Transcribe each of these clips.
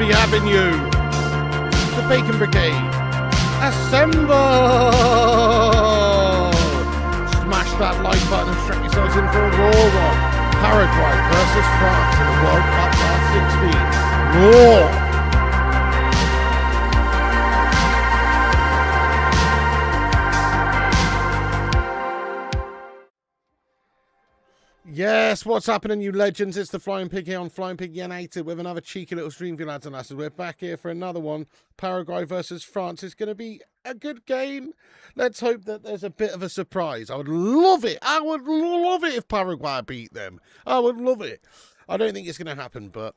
be having you. The Bacon Brigade. Assemble! Smash that like button and strap yourselves in for a raw one. Paraguay versus France in the World Cup last 16. Raw! Yes, what's happening, you legends? It's the Flying Pig here on Flying Pig United with another cheeky little stream for you lads and lasses. We're back here for another one. Paraguay versus France. It's going to be a good game. Let's hope that there's a bit of a surprise. I would love it. I would love it if Paraguay beat them. I would love it. I don't think it's going to happen, but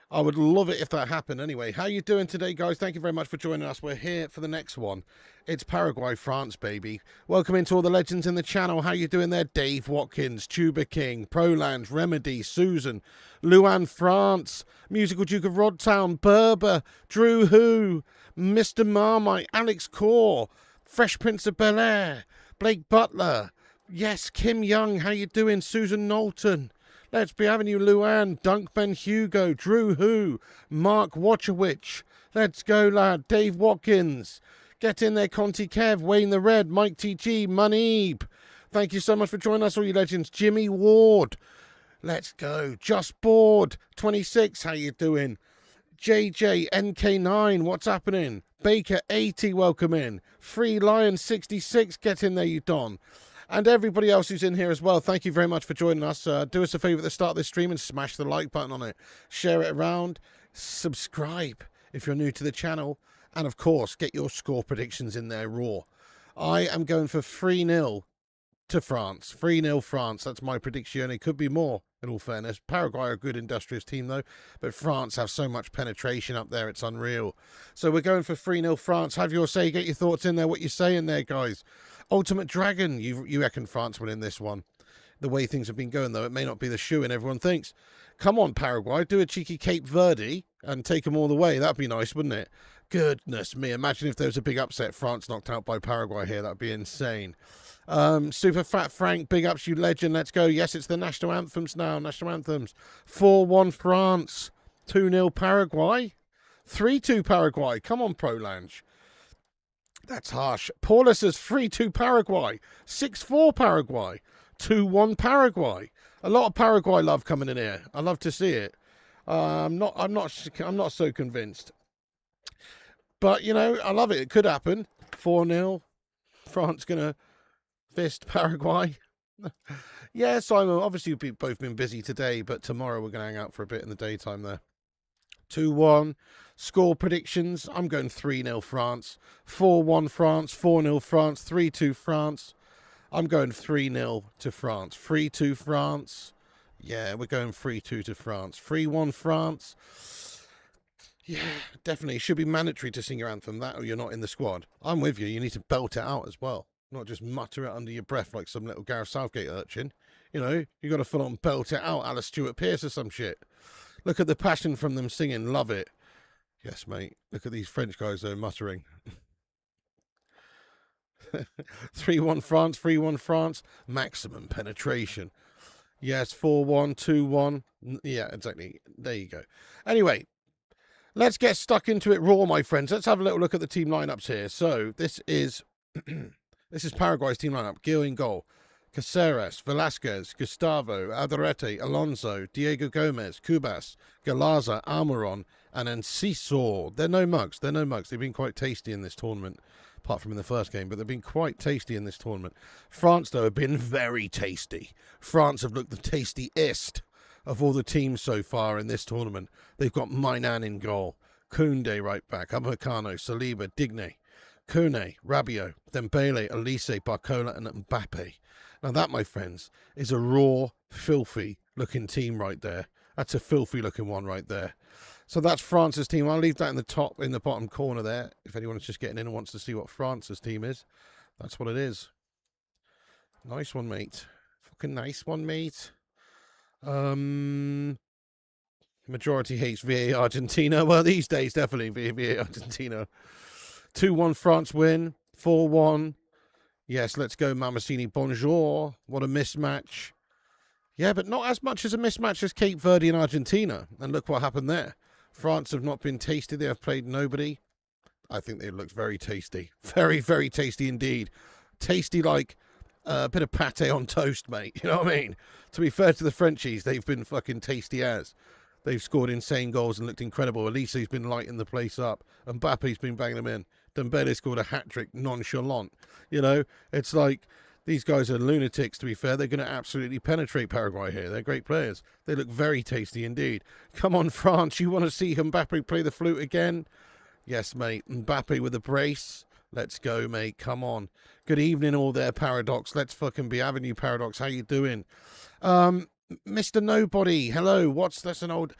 I would love it if that happened. Anyway, how you doing today, guys? Thank you very much for joining us. We're here for the next one. It's Paraguay, France, baby. Welcome into all the legends in the channel. How you doing there? Dave Watkins, Tuba King, Proland, Remedy, Susan, Luan France, Musical Duke of Rodtown, Berber, Drew Who, Mr. Marmite, Alex Core, Fresh Prince of Bel-Air, Blake Butler. Yes, Kim Young. How you doing? Susan Knowlton. Let's be having you, Luan, Dunk Ben Hugo, Drew Who, Mark Watchowicz. Let's go, lad. Dave Watkins. Get in there, Conti Kev, Wayne the Red, Mike TG, Muneeb. Thank you so much for joining us, all you legends. Jimmy Ward. Let's go. Just Bored. 26, how you doing? JJ, NK9, what's happening? Baker, 80, welcome in. Free Lion, 66, get in there, you don. And everybody else who's in here as well, thank you very much for joining us. Do us a favour at the start of this stream and smash the like button on it. Share it around. Subscribe if you're new to the channel. And, of course, get your score predictions in there raw. I am going for 3-0 to France. 3-0 France. That's my prediction. It could be more, in all fairness. Paraguay are a good industrious team, though. But France have so much penetration up there, it's unreal. So we're going for 3-0 France. Have your say. Get your thoughts in there. What you're saying there, guys. Ultimate Dragon. You reckon France will win this one. The way things have been going, though, it may not be the shoe-in everyone thinks. Come on, Paraguay. Do a cheeky Cape Verde and take them all the way. That'd be nice, wouldn't it? Goodness me. Imagine if there was a big upset. France knocked out by Paraguay here. That'd be insane. Super Fat Frank, big ups, you legend. Let's go. Yes, it's the national anthems now. National anthems. 4-1 France. 2-0 Paraguay. 3-2 Paraguay. Come on, Pro Lounge. That's harsh. Paulus says 3-2 Paraguay. 6-4 Paraguay. 2-1 Paraguay. A lot of Paraguay love coming in here. I love to see it. I'm not so convinced. But, you know, I love it. It could happen. 4-0. France going to fist Paraguay. Yeah, Simon, obviously we've both been busy today, but tomorrow we're going to hang out for a bit in the daytime there. 2-1. Score predictions. I'm going 3-0 France. 4-1 France. 4-0 France. 3-2 France. I'm going 3-0 to France. 3-2 France. Yeah, we're going 3-2 to France. 3-1 France. Yeah, definitely. It should be mandatory to sing your anthem, that or you're not in the squad. I'm with you. You need to belt it out as well. Not just mutter it under your breath like some little Gareth Southgate urchin. You know, you got to full on belt it out, Alice Stewart Pearce or some shit. Look at the passion from them singing. Love it. Yes, mate. Look at these French guys, though, muttering. 3-1 France, 3-1 France. Maximum penetration. Yes, 4-1, 2-1. Yeah, exactly. There you go. Anyway. Let's get stuck into it raw, my friends. Let's have a little look at the team lineups here. So this is Paraguay's team lineup. Gil in goal. Caceres, Velasquez, Gustavo, Alderete, Alonso, Diego Gomez, Cubas, Galaza, Almiron, and Enciso. They're no mugs. They're no mugs. They've been quite tasty in this tournament, apart from in the first game, but they've been quite tasty in this tournament. France, though, have been very tasty. France have looked the tastiest of all the teams so far in this tournament. They've got Mainan in goal, Koundé right back, Upamecano, Saliba, Digne, Kone, Rabiot, Dembele, Elise, Barcola, and Mbappe. Now that, my friends, is a raw, filthy-looking team right there. That's a filthy-looking one right there. So that's France's team. I'll leave that in the bottom corner there. If anyone's just getting in and wants to see what France's team is, that's what it is. Nice one, mate. Fucking nice one, mate. Majority hates VA Argentina. Well, these days, definitely VA Argentina. 2-1 France win. 4-1. Yes, let's go Mamacini. Bonjour. What a mismatch. Yeah, but not as much as a mismatch as Cape Verde and Argentina. And look what happened there. France have not been tasty. They have played nobody. I think they looked very tasty. Very, very tasty indeed. Tasty like a bit of pate on toast, mate. You know what I mean? To be fair to the Frenchies, they've been fucking tasty as. They've scored insane goals and looked incredible. Elise's been lighting the place up. Mbappe's been banging them in. Dembele scored a hat-trick nonchalant. You know, it's like these guys are lunatics, to be fair. They're going to absolutely penetrate Paraguay here. They're great players. They look very tasty indeed. Come on, France. You want to see Mbappe play the flute again? Yes, mate. Mbappe with a brace. Let's go, mate. Come on. Good evening, all there, Paradox. Let's fucking be having you, Paradox. How you doing? Mr. Nobody. Hello. That's an old...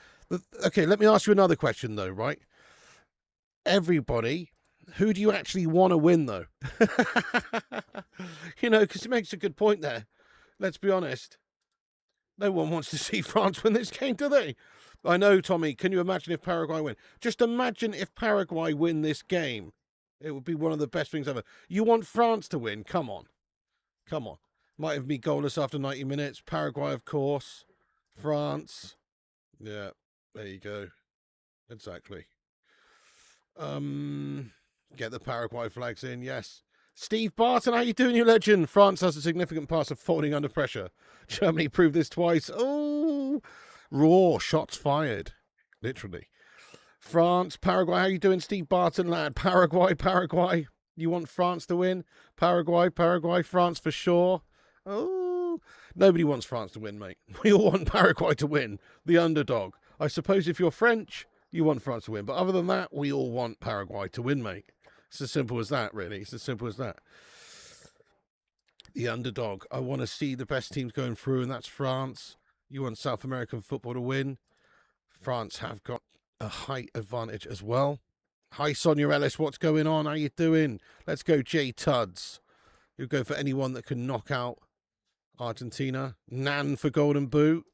Okay, let me ask you another question, though, right? Everybody, who do you actually want to win, though? You know, because he makes a good point there. Let's be honest. No one wants to see France win this game, do they? I know, Tommy. Can you imagine if Paraguay win? Just imagine if Paraguay win this game. It would be one of the best things ever. You want France to win? Come on. Come on. Might have been goalless after 90 minutes. Paraguay, of course. France. Yeah, there you go. Exactly. Get the Paraguay flags in, yes. Steve Barton, how you doing, you legend? France has a significant pass of folding under pressure. Germany proved this twice. Oh, raw shots fired. Literally. France, Paraguay, how you doing, Steve Barton, lad? Paraguay. You want France to win? Paraguay, France for sure. Oh, nobody wants France to win, mate. We all want Paraguay to win. The underdog. I suppose if you're French, you want France to win. But other than that, we all want Paraguay to win, mate. It's as simple as that, really. It's as simple as that. The underdog. I want to see the best teams going through, and that's France. You want South American football to win. France have got a height advantage as well. Hi, Sonia Ellis. What's going on? How you doing? Let's go, J Tuds. You'll go for anyone that can knock out Argentina. Nan for Golden Boot.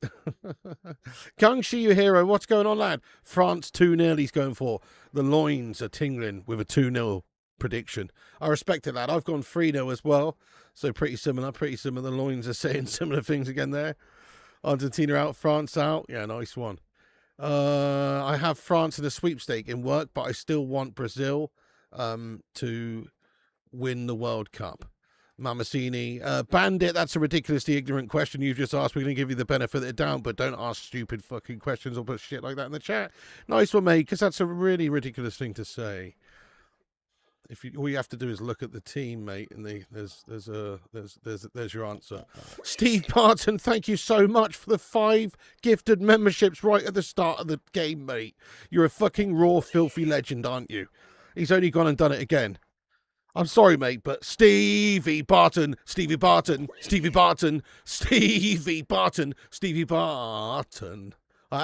Gangshi, you hero. What's going on, lad? France 2-0 he's going for. The loins are tingling with a 2-0 prediction. I respect it, lad. I've gone 3-0 as well. So pretty similar. The loins are saying similar things again there. Argentina out, France out. Yeah, nice one. I have France in a sweepstake in work, but I still want Brazil to win the World Cup. Mamasini, Bandit, that's a ridiculously ignorant question you've just asked. We're going to give you the benefit of the doubt, but don't ask stupid fucking questions or put shit like that in the chat. Nice one, mate, because that's a really ridiculous thing to say. All you have to do is look at the team, mate, and there's your answer. Steve Barton, thank you so much for the 5 gifted memberships right at the start of the game, mate. You're a fucking raw, filthy legend, aren't you? He's only gone and done it again. I'm sorry, mate, but Stevie Barton. I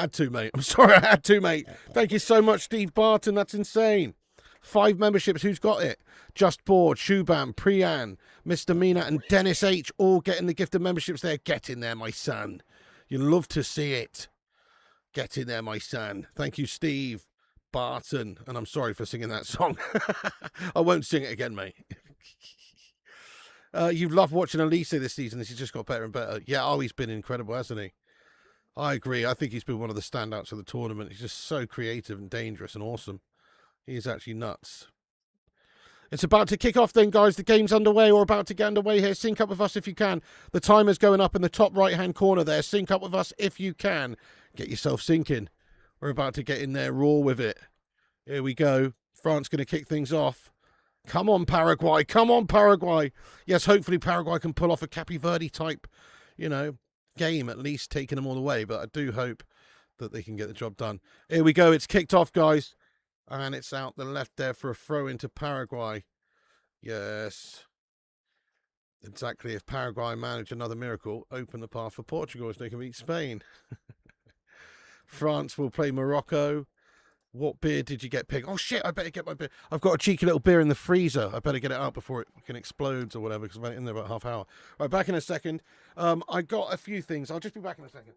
had to, mate. I'm sorry, I had to, mate. Thank you so much, Steve Barton. That's insane. 5 memberships. Who's got it? Just Bored, Shubham, Priyan, Mr. Mina, and Dennis H. All getting the gift of memberships there. Get in there, my son. You love to see it. Get in there, my son. Thank you, Steve Barton. And I'm sorry for singing that song. I won't sing it again, mate. You've loved watching Elise this season. He's just got better and better. Yeah, he's been incredible, hasn't he? I agree. I think he's been one of the standouts of the tournament. He's just so creative and dangerous and awesome. He's actually nuts. It's about to kick off then, guys. The game's underway or about to get underway here. Sync up with us if you can. The timer's going up in the top right-hand corner there. Sync up with us if you can. Get yourself syncing. We're about to get in there raw with it. Here we go. France going to kick things off. Come on, Paraguay. Come on, Paraguay. Yes, hopefully Paraguay can pull off a Cape Verde type, game, at least taking them all the way. But I do hope that they can get the job done. Here we go. It's kicked off, guys. And it's out the left there for a throw into Paraguay. Yes. Exactly. If Paraguay manage another miracle, open the path for Portugal as they can beat Spain. France will play Morocco. What beer did you get, Pig? Oh, shit, I better get my beer. I've got a cheeky little beer in the freezer. I better get it out before it can explode or whatever, because I've been in there about half hour. Right, back in a second. I got a few things. I'll just be back in a second.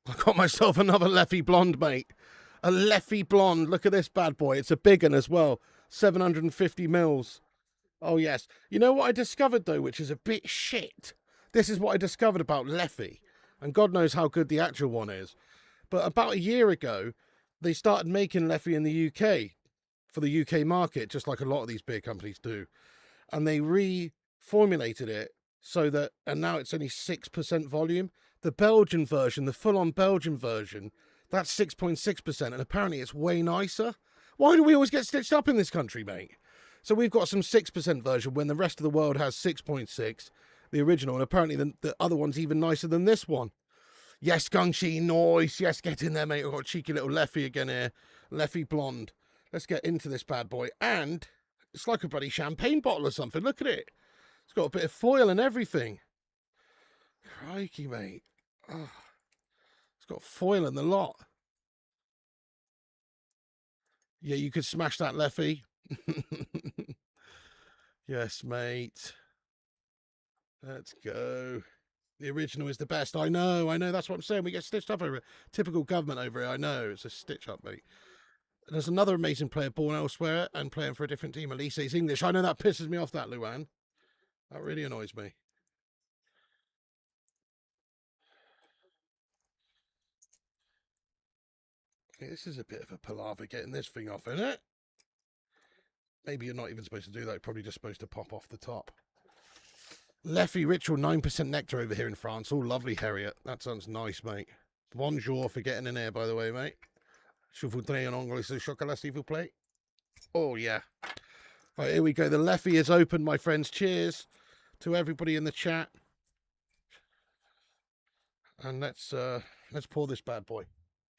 I got myself another Leffy Blonde, mate. A Leffy Blonde. Look at this bad boy. It's a big one as well. 750 mils. Oh, yes. You know what I discovered, though, which is a bit shit? This is what I discovered about Leffy. And God knows how good the actual one is. But about a year ago, they started making Leffy in the UK for the UK market, just like a lot of these beer companies do. And they reformulated it so that, and now it's only 6% volume. The Belgian version, the full-on Belgian version, that's 6.6%, and apparently it's way nicer. Why do we always get stitched up in this country, mate? So we've got some 6% version when the rest of the world has 6.6, the original, and apparently the other one's even nicer than this one. Yes, Gungshi, nice. Yes, get in there, mate. We've got a cheeky little Leffy again here. Leffy Blonde. Let's get into this bad boy. And it's like a bloody champagne bottle or something. Look at it. It's got a bit of foil and everything. Crikey, mate. Oh, it's got foil in the lot. Yeah, you could smash that, Leffy. Yes, mate. Let's go. The original is the best. I know. That's what I'm saying. We get stitched up over it. Typical government over it. I know. It's a stitch up, mate. And there's another amazing player born elsewhere and playing for a different team. At least he's English. I know that pisses me off, that, Luan. That really annoys me. Okay, this is a bit of a palaver getting this thing off, isn't it? Maybe you're not even supposed to do that. You're probably just supposed to pop off the top. Leffy Ritual, 9% nectar over here in France. All lovely, Harriet. That sounds nice, mate. Bonjour for getting in there, by the way, mate. Je voudrais un anglais de chocolat, s'il vous plaît. Oh, yeah. Right, here we go. The Leffy is open, my friends. Cheers to everybody in the chat. And let's pour this bad boy.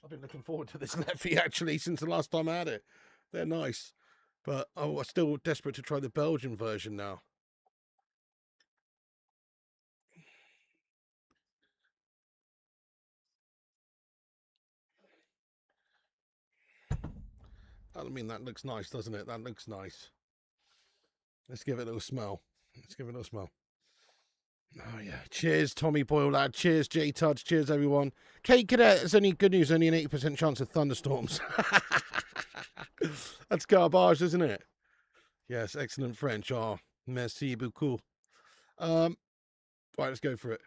I've been looking forward to this Leffy, actually, since the last time I had it. They're nice. But I'm still desperate to try the Belgian version now. I mean, that looks nice, doesn't it? That looks nice. Let's give it a little smell. Oh, yeah. Cheers, Tommy Boyle, lad. Cheers, J Tuds. Cheers, everyone. Kate Cadet, there's only good news. Only an 80% chance of thunderstorms. That's garbage, isn't it? Yes, excellent French. Oh, merci beaucoup. Right, let's go for it.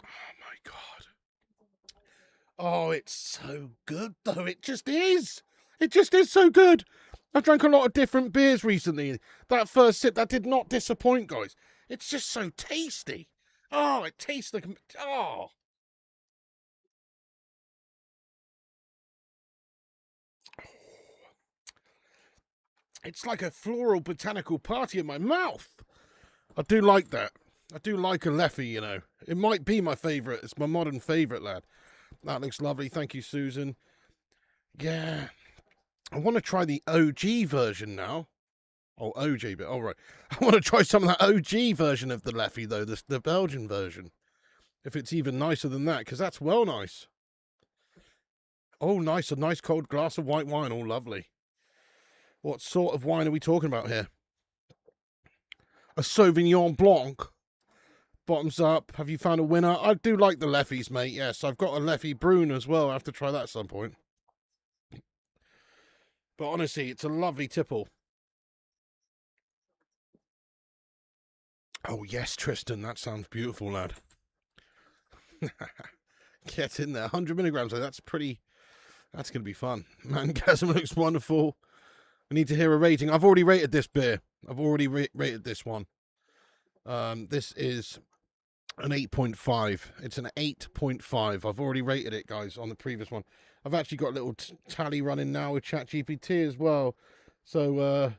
Oh, my God. Oh, it's so good, though. It just is. It just is so good. I've drank a lot of different beers recently. That first sip, that did not disappoint, guys. It's just so tasty. Oh, it tastes like... Oh. It's like a floral botanical party in my mouth. I do like that. I do like a Leffy, you know. It might be my favourite. It's my modern favourite, lad. That looks lovely. Thank you, Susan. Yeah. I want to try the OG version now. Oh, OG bit. All right. I want to try some of that OG version of the Leffy, though. The Belgian version. If it's even nicer than that, because that's well nice. Oh, nice. A nice cold glass of white wine. All lovely. What sort of wine are we talking about here? A Sauvignon Blanc. Bottoms up. Have you found a winner? I do like the Leffys, mate. Yes, I've got a Leffy Brune as well. I have to try that at some point. But honestly, it's a lovely tipple. Oh, yes, Tristan. That sounds beautiful, lad. Get in there. 100 milligrams. That's pretty... That's going to be fun. Mangasm looks wonderful. We need to hear a rating. I've already rated this beer. I've already rated this one. This is an 8.5. It's an 8.5. I've already rated it, guys, on the previous one. I've actually got a little tally running now with ChatGPT as well. So,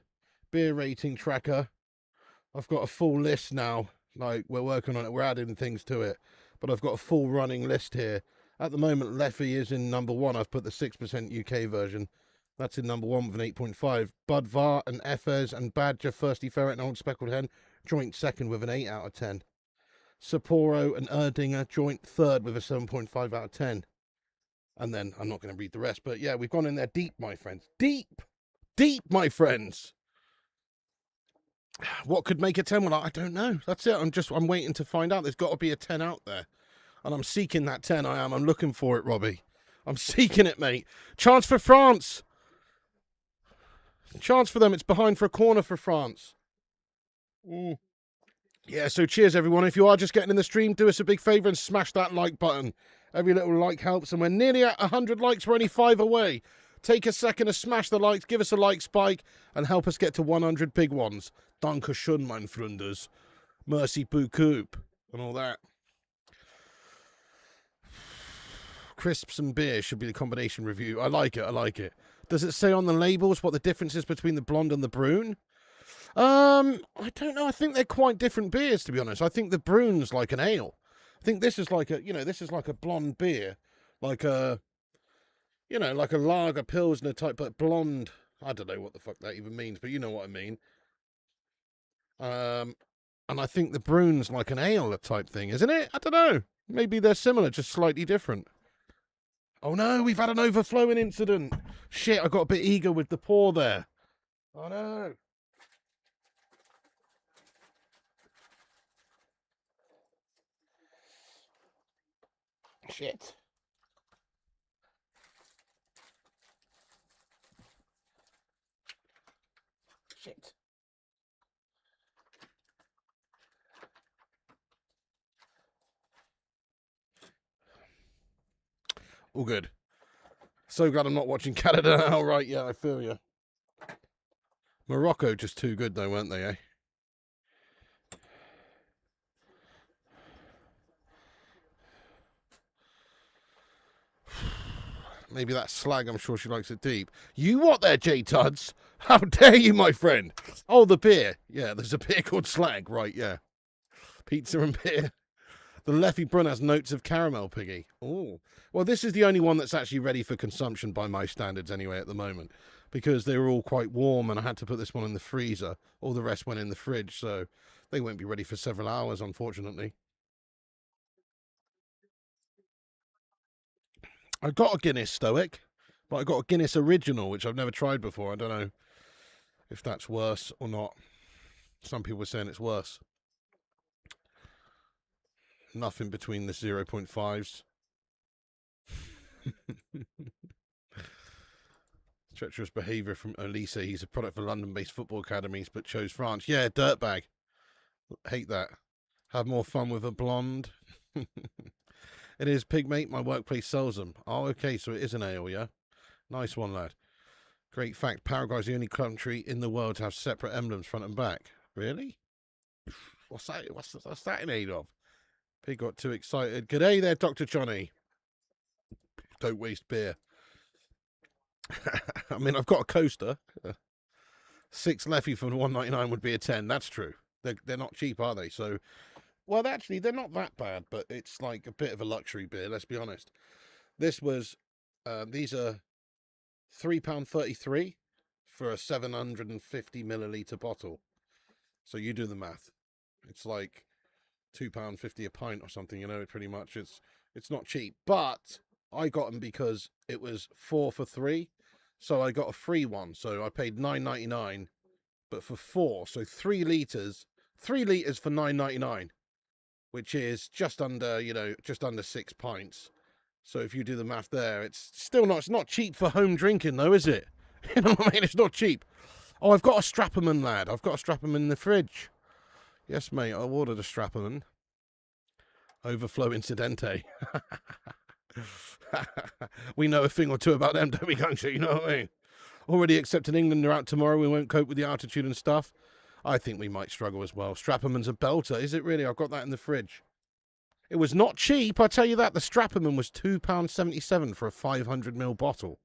beer rating tracker. I've got a full list now. Like, we're working on it. We're adding things to it. But I've got a full running list here. At the moment, Leffy is in number 1. I've put the 6% UK version. That's in number 1 with an 8.5. Budvar and Efes and Badger, Thirsty Ferret and Old Speckled Hen, joint second with an 8 out of 10. Sapporo and Erdinger, joint third with a 7.5 out of 10. And then, I'm not going to read the rest, but yeah, we've gone in there deep, my friends. Deep! Deep, my friends! What could make a 10? Well, I don't know. That's it. I'm waiting to find out. There's got to be a 10 out there. And I'm seeking that 10. I am. I'm looking for it, Robbie. I'm seeking it, mate. Chance for France. Chance for them. It's behind for a corner for France. Yeah, so cheers, everyone. If you are just getting in the stream, do us a big favour and smash that like button. Every little like helps. And we're nearly at 100 likes. We're only 5 away. Take a second to smash the likes, give us a like spike, and help us get to 100 big ones. Danke schön, mein Freundes. Merci beaucoup. And all that. Crisps and beer should be the combination review. I like it, I like it. Does it say on the labels what the difference is between the blonde and the brune? I don't know. I think they're quite different beers, to be honest. I think the brune's like an ale. I think this is like a, this is like a blonde beer. Like a, like a lager pilsner type, but blonde. I don't know what the fuck that even means, but you know what I mean. And I think the brune's like an ale type thing, isn't it? I don't know. Maybe they're similar, just slightly different. Oh no, we've had an overflowing incident. Shit, I got a bit eager with the pour there. Oh no. Shit. Shit. All good. So glad I'm not watching Canada now. Right, yeah, I feel you. Morocco just too good though, weren't they, eh? Maybe that slag, I'm sure she likes it deep. You what there, J-Tuds? How dare you, my friend? Oh, the beer. Yeah, there's a beer called slag, right, yeah. Pizza and beer. The Leffy Brun has notes of caramel, Piggy. Oh, well, this is the only one that's actually ready for consumption by my standards anyway at the moment, because they were all quite warm and I had to put this one in the freezer. All the rest went in the fridge, so they won't be ready for several hours, unfortunately. I got a Guinness Stoic, but I got a Guinness Original, which I've never tried before. I don't know if that's worse or not. Some people are saying it's worse. Nothing between the 0.5s. Treacherous behaviour from Elisa. He's a product for London-based football academies, but chose France. Yeah, dirtbag. Hate that. Have more fun with a blonde. It is, Pigmate. My workplace sells them. Oh, okay, so it is an ale, yeah? Nice one, lad. Great fact. Paraguay's the only country in the world to have separate emblems front and back. Really? What's that? What's that in aid of? Pig got too excited. G'day there, Dr. Johnny. Don't waste beer. I mean, I've got a coaster. 6 Leffy for $1.99 would be a 10. That's true. They're not cheap, are they? So, well, actually, they're not that bad, but it's like a bit of a luxury beer, let's be honest. This was, these are £3.33 for a 750 milliliter bottle. So you do the math. It's like £2.50 a pint or something, pretty much. It's not cheap, but I got them because it was 4 for 3. So I got a free one. So I paid $9.99, but for 4. So 3 litres for $9.99, which is just under, just under 6 pints. So if you do the math there, it's still not, it's not cheap for home drinking though, is it? You know what I mean? It's not cheap. Oh, I've got a Strapperman, lad. I've got a Strapperman in the fridge. Yes, mate, I ordered a Strapperman. Overflow incidente. We know a thing or two about them, don't we, Gungsha? You know what I mean? Already accepted England are out tomorrow. We won't cope with the altitude and stuff. I think we might struggle as well. Strapperman's a belter. Is it really? I've got that in the fridge. It was not cheap, I tell you that. The Strapperman was £2.77 for a 500ml bottle.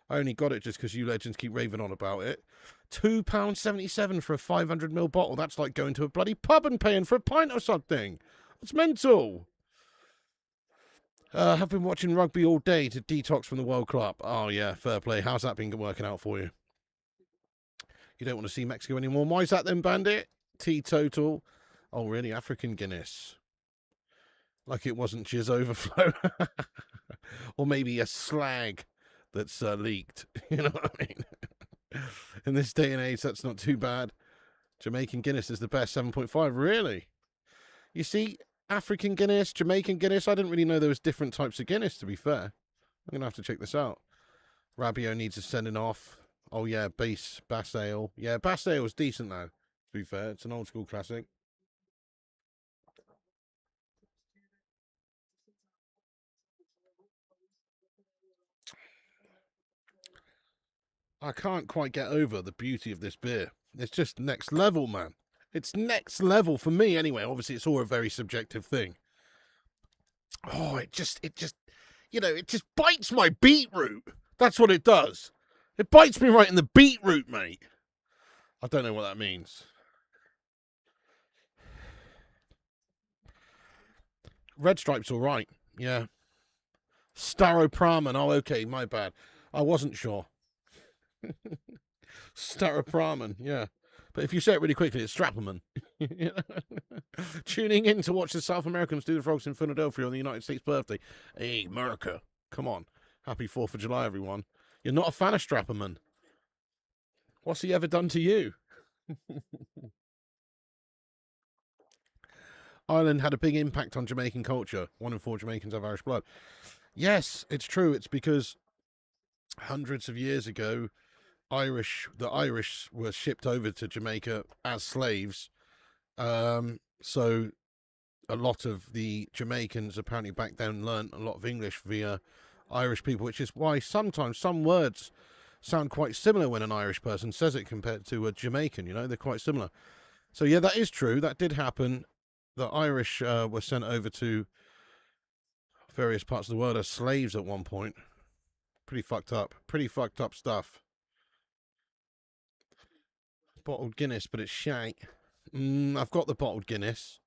I only got it just because you legends keep raving on about it. £2.77 for a 500ml bottle. That's like going to a bloody pub and paying for a pint or something. It's mental. Have been watching rugby all day to detox from the World Cup. Oh, yeah, fair play. How's that been working out for you? You don't want to see Mexico anymore. Why is that then, Bandit? Teetotal. Oh, really? African Guinness. Like it wasn't Jizz Overflow. Or maybe a slag that's leaked. You know what I mean? In this day and age, that's not too bad. Jamaican Guinness is the best, 7.5. Really? You see, African Guinness, Jamaican Guinness. I didn't really know there was different types of Guinness, to be fair. I'm going to have to check this out. Rabio needs a sending off. Oh, yeah, Bass Ale. Yeah, Bass Ale is decent, though, to be fair. It's an old school classic. I can't quite get over the beauty of this beer. It's just next level, man. It's next level for me, anyway. Obviously, it's all a very subjective thing. Oh, it just, it just bites my beetroot. That's what it does. It bites me right in the beetroot, mate. I don't know what that means. Red Stripe's all right. Yeah. Staropramen. Oh, okay. My bad. I wasn't sure. Staropramen. Yeah. But if you say it really quickly, it's Strappleman. Tuning in to watch the South Americans do the frogs in Philadelphia on the United States birthday. Hey, America. Come on. Happy 4th of July, everyone. You're not a fan of Strapperman. What's he ever done to you? Ireland had a big impact on Jamaican culture. 1 in 4 Jamaicans have Irish blood. Yes, it's true. It's because hundreds of years ago, the Irish were shipped over to Jamaica as slaves. So a lot of the Jamaicans apparently back then learnt a lot of English via Irish people, which is why sometimes some words sound quite similar when an Irish person says it compared to a Jamaican. They're quite similar. So yeah, that is true. That did happen. The Irish were sent over to various parts of the world as slaves at one point. Pretty fucked up stuff. Bottled Guinness, but it's shite. I've got the bottled Guinness.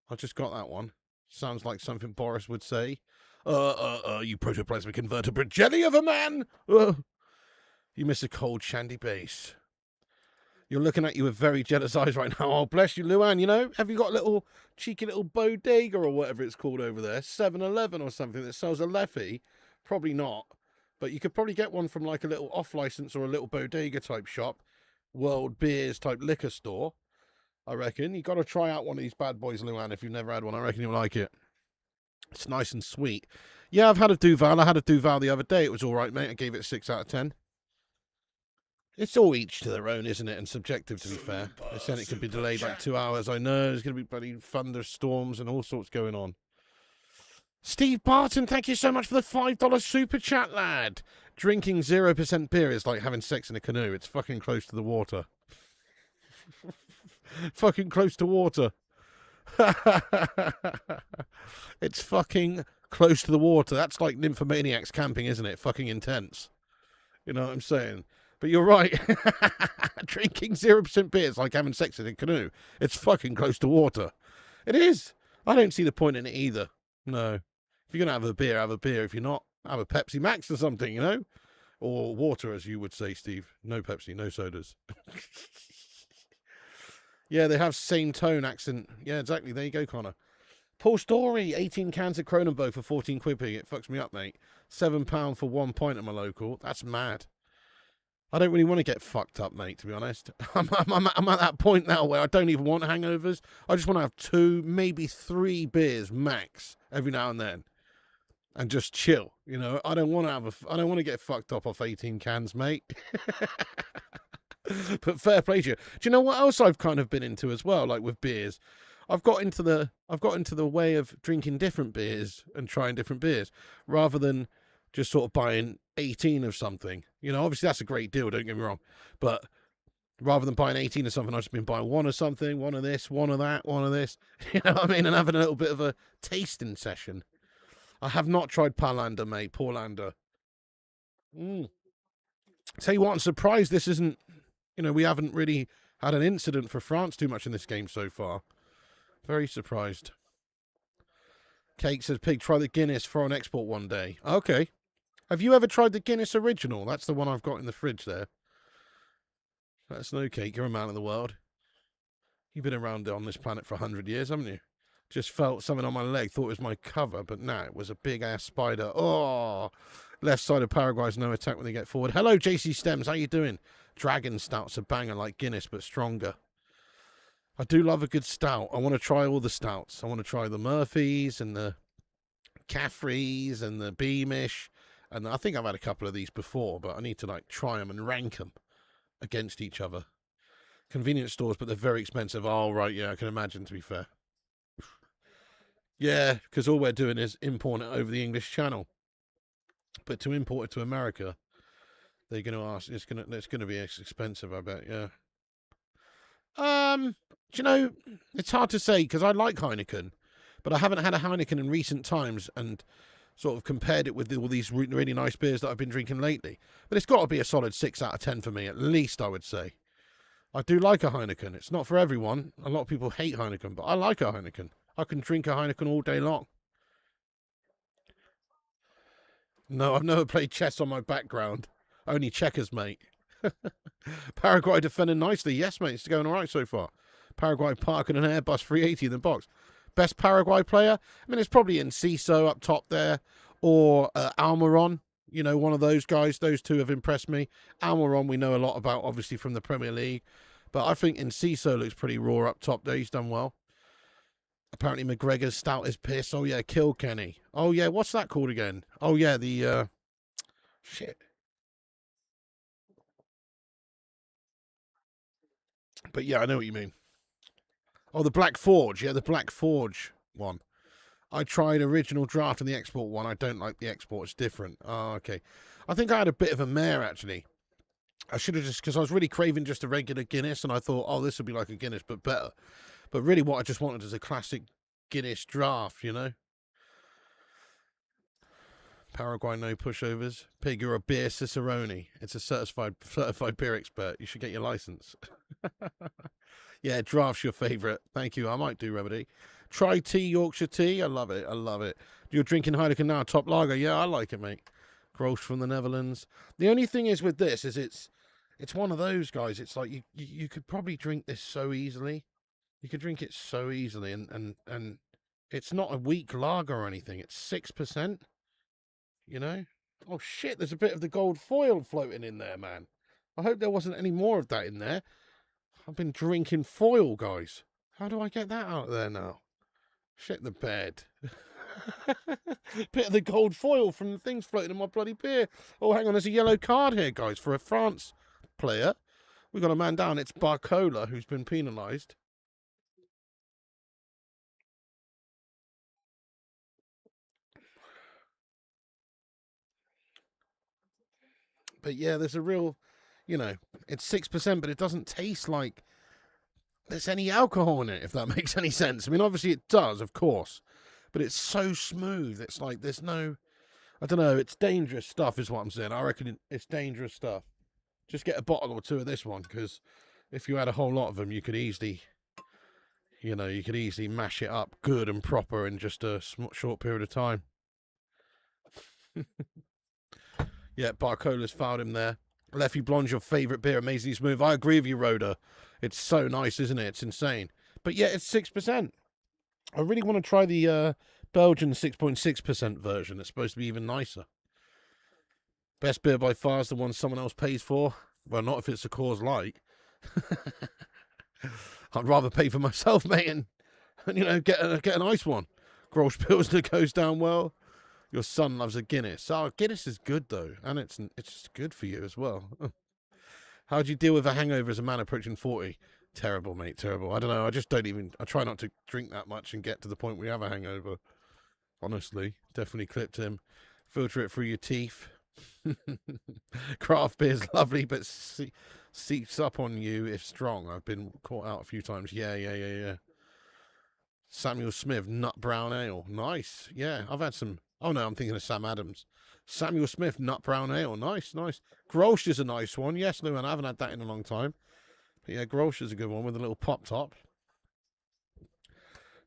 I just got that one. Sounds like something Boris would say. You protoplasmic invertebrate jelly of a man! You miss a cold shandy base. You're looking at you with very jealous eyes right now. Oh, bless you, Luann. Have you got a little cheeky little bodega or whatever it's called over there? 7-Eleven or something that sells a Leffy? Probably not. But you could probably get one from like a little off-license or a little bodega type shop. World Beers type liquor store. I reckon. You got to try out one of these bad boys, Luann, if you've never had one. I reckon you'll like it. It's nice and sweet. Yeah, I've had a Duval. I had a Duval the other day. It was all right, mate. I gave it a 6 out of 10. It's all each to their own, isn't it? And subjective, to be fair. They said it could be delayed like 2 hours. I know there's going to be bloody thunderstorms and all sorts going on. Steve Barton, thank you so much for the $5 super chat, lad. Drinking 0% beer is like having sex in a canoe. It's fucking close to the water. Fucking close to water. It's fucking close to the water. That's like Nymphomaniacs camping, isn't it? Fucking intense. You know what I'm saying? But you're right. Drinking 0% beer is like having sex in a canoe. It's fucking close to water. It is. I don't see the point in it either. No. If you're going to have a beer, have a beer. If you're not, have a Pepsi Max or something, Or water, as you would say, Steve. No Pepsi, no sodas. Yeah, they have same tone accent. Yeah, exactly. There you go, Connor. Paul Story, 18 cans of Kronenbourg for 14 quid. It fucks me up, mate. £7 for 1 pint at my local. That's mad. I don't really want to get fucked up, mate, to be honest. I'm at that point now where I don't even want hangovers. I just want to have 2, maybe 3 beers max every now and then. And just chill, I don't want to get fucked up off 18 cans, mate. But fair play to you. Do you know what else I've kind of been into as well, like with beers? I've got into the way of drinking different beers and trying different beers rather than just sort of buying 18 of something. Obviously that's a great deal, don't get me wrong. But rather than buying 18 of something, I've just been buying 1 of something, 1 of this, 1 of that, 1 of this. You know what I mean? And having a little bit of a tasting session. I have not tried Parlander, mate. Paulander. Tell you what, I'm surprised this isn't, we haven't really had an incident for France too much in this game so far. Very surprised. Cake says, Pig, try the Guinness foreign export one day. Okay. Have you ever tried the Guinness original? That's the one I've got in the fridge there. That's no Cake. You're a man of the world. You've been around on this planet for 100 years, haven't you? Just felt something on my leg. Thought it was my cover, but no, it was a big-ass spider. Oh, left side of Paraguay's no attack when they get forward. Hello, JC Stems. How you doing? Dragon Stout's a banger like Guinness, but stronger. I do love a good stout. I want to try all the stouts. I want to try the Murphys and the Caffreys and the Beamish. And I think I've had a couple of these before, but I need to like try them and rank them against each other. Convenience stores, but they're very expensive. Oh, right, yeah, I can imagine, to be fair. Yeah, because all we're doing is importing it over the English Channel. But to import it to America, they're going to ask. It's going to be expensive, I bet. Yeah. You know, it's hard to say because I like Heineken, but I haven't had a Heineken in recent times and sort of compared it with all these really nice beers that I've been drinking lately. But it's got to be a solid 6 out of 10 for me, at least, I would say. I do like a Heineken. It's not for everyone. A lot of people hate Heineken, but I like a Heineken. I can drink a Heineken all day long. No, I've never played chess on my background. Only checkers, mate. Paraguay defending nicely. Yes, mate, it's going all right so far. Paraguay parking an Airbus 380 in the box. Best Paraguay player? I mean, it's probably Enciso up top there, or Almiron. You know, one of those guys. Those two have impressed me. Almiron we know a lot about, obviously, from the Premier League. But I think Enciso looks pretty raw up top there. He's done well. Apparently McGregor's stout is piss. Oh, yeah, Kilkenny. Oh, yeah, what's that called again? Oh, yeah, the... shit. But, yeah, I know what you mean. Oh, the Black Forge. Yeah, the Black Forge one. I tried original draft and the export one. I don't like the export. It's different. Oh, okay. I think I had a bit of a mare, actually. I should have just... Because I was really craving just a regular Guinness, and I thought, oh, this would be like a Guinness, but better. But really what I just wanted is a classic Guinness draft, you know? Paraguay no pushovers. Pig, you're a beer cicerone. It's a certified beer expert. You should get your license. Yeah, draft's your favourite. Thank you. I might do Remedy. Try tea, Yorkshire tea. I love it. I love it. You're drinking Heineken now, top lager. Yeah, I like it, mate. Grolsch from the Netherlands. The only thing is with this is it's one of those guys. It's like you could probably drink this so easily. You could drink it so easily, and it's not a weak lager or anything. It's 6%. You know? Oh shit, there's a bit of the gold foil floating in there, man. I hope there wasn't any more of that in there. I've been drinking foil, guys. How do I get that out of there now? Shit the bed. Bit of the gold foil from the things floating in my bloody beer. Oh, hang on, there's a yellow card here, guys, for a France player. We've got a man down. It's Barcola, who's been penalised. But yeah, there's a real, you know, it's 6%, but it doesn't taste like there's any alcohol in it, if that makes any sense. I mean, obviously it does, of course, but it's so smooth. It's like there's no, I don't know, it's dangerous stuff is what I'm saying. I reckon it's dangerous stuff. Just get a bottle or two of this one, because if you had a whole lot of them, you could easily, you know, you could easily mash it up good and proper in just a short period of time. Yeah, Barcola's fouled him there. Leffy Blonde's your favourite beer. Amazingly smooth. I agree with you, Rhoda. It's so nice, isn't it? It's insane. But yeah, it's 6%. I really want to try the Belgian 6.6% version. It's supposed to be even nicer. Best beer by far is the one someone else pays for. Well, not if it's a Coors Light. I'd rather pay for myself, mate, and you know, get a nice one. Grolsch Pilsner goes down well. Your son loves a Guinness. Oh, Guinness is good, though. And it's good for you as well. How do you deal with a hangover as a man approaching 40? Terrible, mate, terrible. I don't know. I just don't even... I try not to drink that much and get to the point where you have a hangover. Honestly. Definitely clipped him. Filter it through your teeth. Craft beer's lovely, but seeps up on you if strong. I've been caught out a few times. Yeah. Samuel Smith, Nut Brown Ale. Nice. Yeah, I've had some... Oh, no, I'm thinking of Sam Adams. Samuel Smith, Nut Brown Ale. Nice. Grolsch is a nice one. Yes, Lou, and I haven't had that in a long time. But yeah, Grolsch is a good one with a little pop top.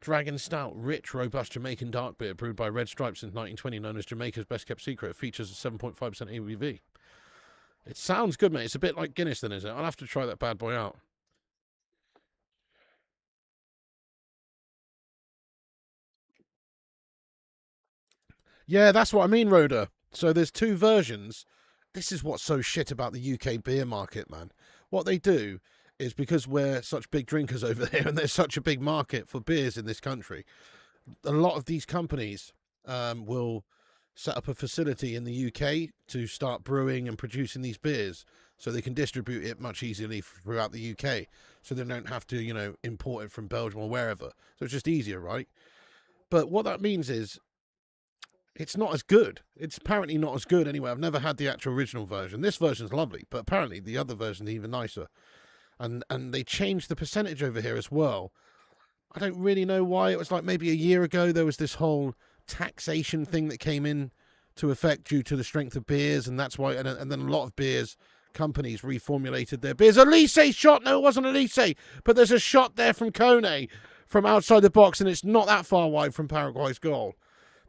Dragon Stout, rich, robust Jamaican dark beer brewed by Red Stripe since 1920, known as Jamaica's best kept secret. It features a 7.5% ABV. It sounds good, mate. It's a bit like Guinness, then, is it? I'll have to try that bad boy out. Yeah, that's what I mean, Rhoda. So there's two versions. This is what's so shit about the UK beer market, man. What they do is because we're such big drinkers over here and there's such a big market for beers in this country, a lot of these companies will set up a facility in the UK to start brewing and producing these beers so they can distribute it much easily throughout the UK, so they don't have to, import it from Belgium or wherever. So it's just easier, right? But what that means is it's not as good. It's apparently not as good anyway. I've never had the actual original version. This version's lovely, but apparently the other version's even nicer. And they changed the percentage over here as well. I don't really know why. It was like maybe a year ago there was this whole taxation thing that came in to effect due to the strength of beers, and that's why. And then a lot of beers companies reformulated their beers. Elise shot. No, it wasn't Elise, but there's a shot there from Kone from outside the box, and it's not that far wide from Paraguay's goal.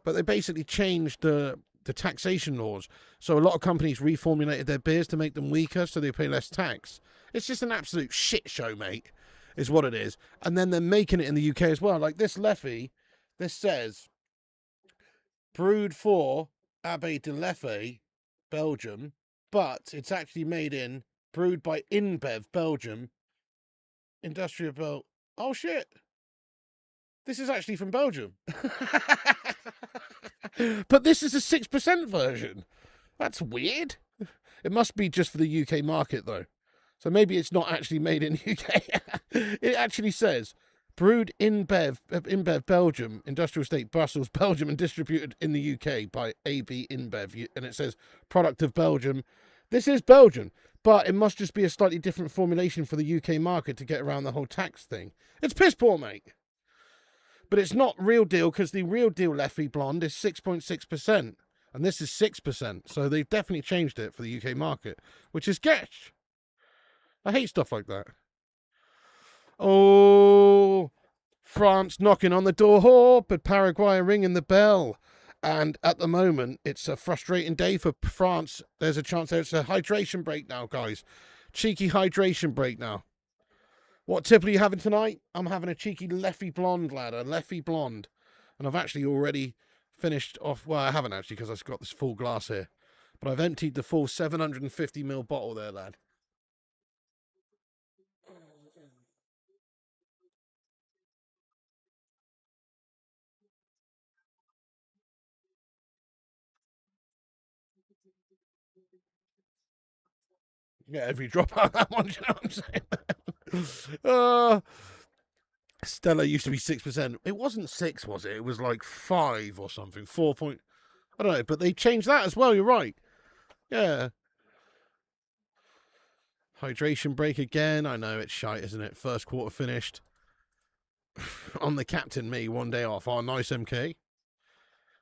But they basically changed the taxation laws, so a lot of companies reformulated their beers to make them weaker, so they pay less tax. It's just an absolute shit show, mate, is what it is. And then they're making it in the UK as well. Like this Leffy, this says, brewed for Abbaye de Leffe, Belgium, but it's actually brewed by InBev, Belgium, Industrial Bel... Oh, shit. This is actually from Belgium. But this is a 6% version. That's weird. It must be just for the UK market, though. So maybe it's not actually made in the UK. It actually says, brewed InBev, Belgium, Industrial Estate, Brussels, Belgium, and distributed in the UK by AB InBev. And it says, product of Belgium. This is Belgian, but it must just be a slightly different formulation for the UK market to get around the whole tax thing. It's piss poor, mate. But it's not real deal, because the real deal Leffy Blonde is 6.6%. And this is 6%. So they've definitely changed it for the UK market, which is getch. I hate stuff like that. Oh, France knocking on the door, but Paraguay ringing the bell. And at the moment, it's a frustrating day for France. There's a chance it's a hydration break now, guys. Cheeky hydration break now. What tip are you having tonight? I'm having a cheeky Leffy Blonde, lad. A Leffy Blonde. And I've actually already finished off... Well, I haven't actually, because I've got this full glass here. But I've emptied the full 750ml bottle there, lad. Yeah, every drop out of that one, you know what I'm saying? Stella used to be 6%. It wasn't 6, was it? It was like 5 or something. 4 point... I don't know, but they changed that as well, you're right. Yeah. Hydration break again. I know, it's shite, isn't it? First quarter finished. On the captain, me, 1 day off. Oh, nice, MK.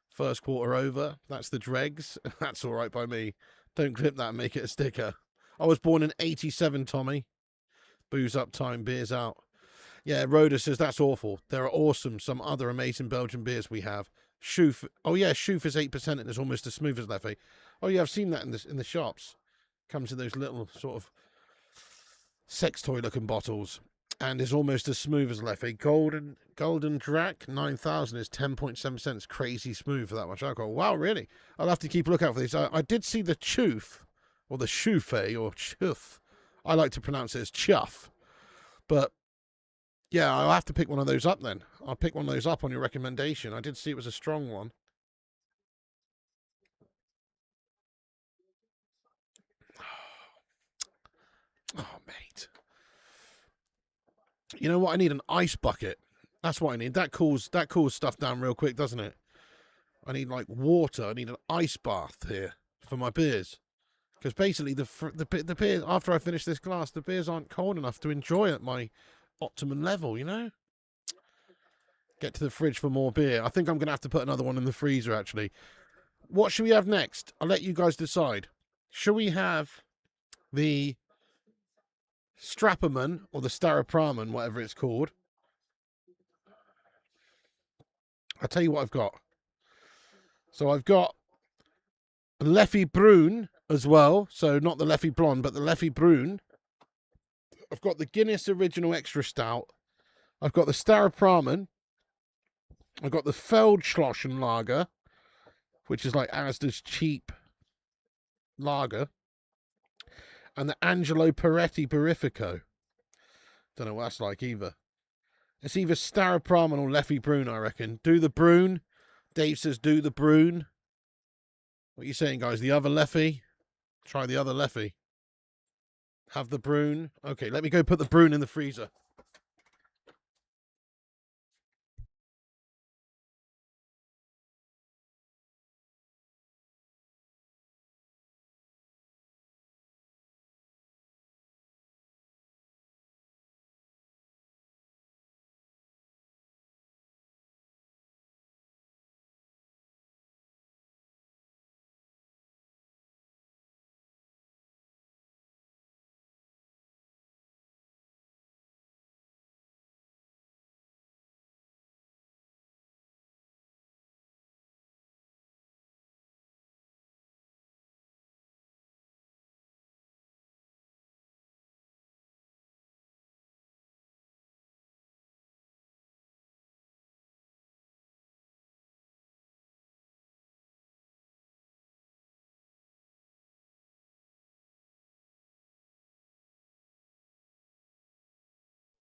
First quarter over. That's the dregs. That's all right by me. Don't clip that and make it a sticker. I was born in 87, Tommy. Booze up time, beers out. Yeah, Rhoda says that's awful. There are awesome, some other amazing Belgian beers we have. Schoof. Oh yeah, Schoof is 8% and it's almost as smooth as Leffe. Oh yeah, I've seen that in the shops. Comes in those little sort of sex toy looking bottles. And is almost as smooth as Leffe. Golden Drac 9000 is 10.7%. It's crazy smooth for that much alcohol. Wow, really? I'll have to keep a lookout for these. I did see the Choof, or the Choufe, or Chuff. I like to pronounce it as Chuff. But yeah, I'll have to pick one of those up then. I'll pick one of those up on your recommendation. I did see it was a strong one. Oh, mate. You know what? I need an ice bucket. That's what I need. That cools stuff down real quick, doesn't it? I need like water. I need an ice bath here for my beers. Because basically the beers, after I finish this glass, the beers aren't cold enough to enjoy at my optimum level, you know? Get to the fridge for more beer. I think I'm going to have to put another one in the freezer, actually. What should we have next? I'll let you guys decide. Should we have the Strapperman or the Staropramen, whatever it's called? I'll tell you what I've got. So I've got Leffy Brune as well. So not the Leffy Blonde, but the Leffy Brune. I've got the Guinness Original Extra Stout. I've got the Staropramen. I've got the Feldschlossen Lager, which is like Asda's cheap lager. And the Angelo Peretti Barifico. Don't know what that's like either. It's either Staropramen or Leffy Brune, I reckon. Do the Brune. Dave says do the Brune. What are you saying, guys? The other Leffy? Try the other Leffy. Have the Brune. Okay, let me go put the Brune in the freezer.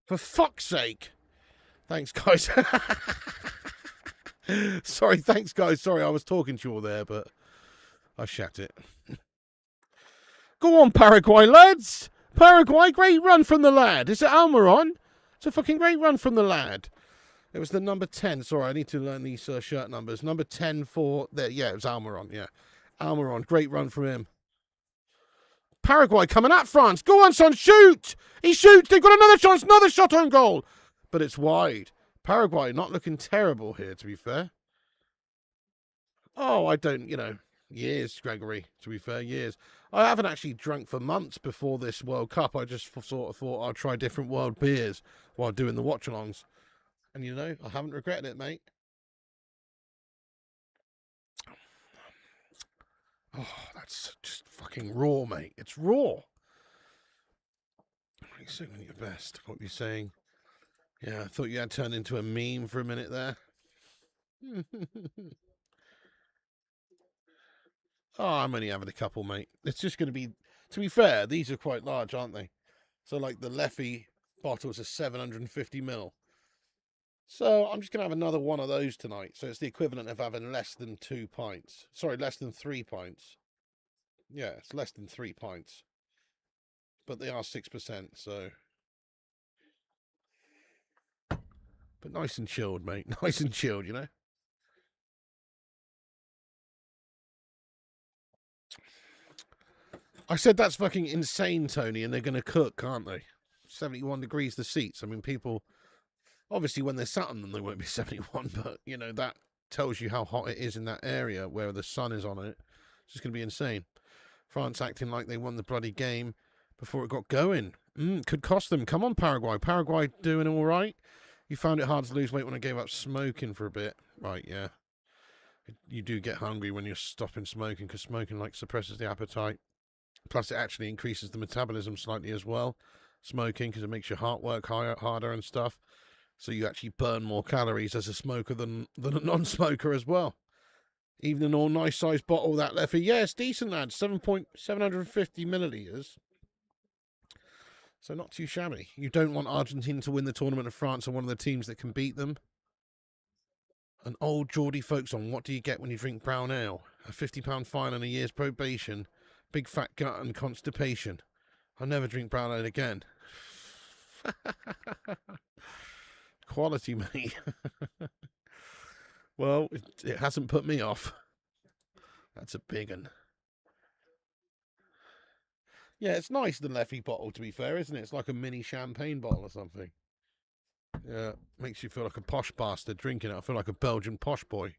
For fuck's sake. Thanks, guys. Sorry, thanks, guys. Sorry, I was talking to you all there, but I shat it. Go on, Paraguay, lads. Paraguay, great run from the lad. Is it Almiron? It's a fucking great run from the lad. It was the number 10. Sorry, I need to learn these shirt numbers. Number 10 for... Yeah, it was Almiron, yeah. Almiron, great run from him. Paraguay coming at France. Go on, son, shoot! He shoots. They've got another chance, another shot on goal. But it's wide. Paraguay not looking terrible here, to be fair. Oh, I don't, years, Gregory, to be fair, years. I haven't actually drunk for months before this World Cup. I just sort of thought I'd try different world beers while doing the watch-alongs. And, I haven't regretted it, mate. Oh, that's just fucking raw, mate. It's raw. You're singing your best. What you're saying? Yeah, I thought you had turned into a meme for a minute there. Oh, I'm only having a couple, mate. It's just going to be... To be fair, these are quite large, aren't they? So, like, the Leffy bottles are 750ml. So, I'm just going to have another one of those tonight. So, it's the equivalent of having less than 2 pints. Sorry, less than 3 pints. Yeah, it's less than 3 pints. But they are 6%, so... But nice and chilled, mate. Nice and chilled, I said that's fucking insane, Tony, and they're going to cook, aren't they? 71 degrees the seats. I mean, people... Obviously, when they're sat on them, they won't be 71, but, that tells you how hot it is in that area where the sun is on it. It's just going to be insane. France acting like they won the bloody game before it got going. Could cost them. Come on, Paraguay. Paraguay doing all right. You found it hard to lose weight when I gave up smoking for a bit. Right, yeah. You do get hungry when you're stopping smoking because smoking, suppresses the appetite. Plus, it actually increases the metabolism slightly as well. Smoking, because it makes your heart work harder and stuff. So you actually burn more calories as a smoker than a non-smoker as well. Even an all nice sized bottle that Leffy. Yeah, it's decent, lad. 750 millilitres. So not too shabby. You don't want Argentina to win the tournament if France are one of the teams that can beat them. An old Geordie folk song. What do you get when you drink brown ale? A £50 fine and a year's probation. Big fat gut and constipation. I'll never drink brown ale again. Quality, mate. Well, it hasn't put me off. That's a big one. Yeah, it's nice, the Leffy bottle, to be fair, isn't it? It's like a mini champagne bottle or something. Yeah, makes you feel like a posh bastard drinking it. I feel like a Belgian posh boy.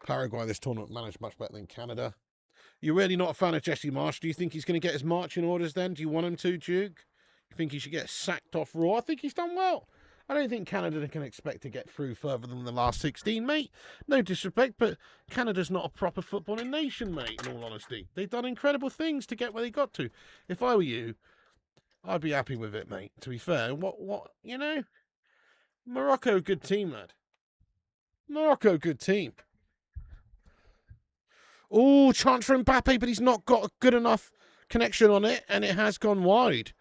Paraguay, this tournament managed much better than Canada. You're really not a fan of Jesse Marsh. Do you think he's going to get his marching orders then? Do you want him to, Duke? You think he should get sacked off Raw? I think he's done well. I don't think Canada can expect to get through further than the last 16, mate. No disrespect, but Canada's not a proper footballing nation, mate, in all honesty. They've done incredible things to get where they got to. If I were you, I'd be happy with it, mate, to be fair. Morocco, good team, lad. Morocco, good team. Oh, chance for Mbappe, but he's not got a good enough connection on it, and it has gone wide.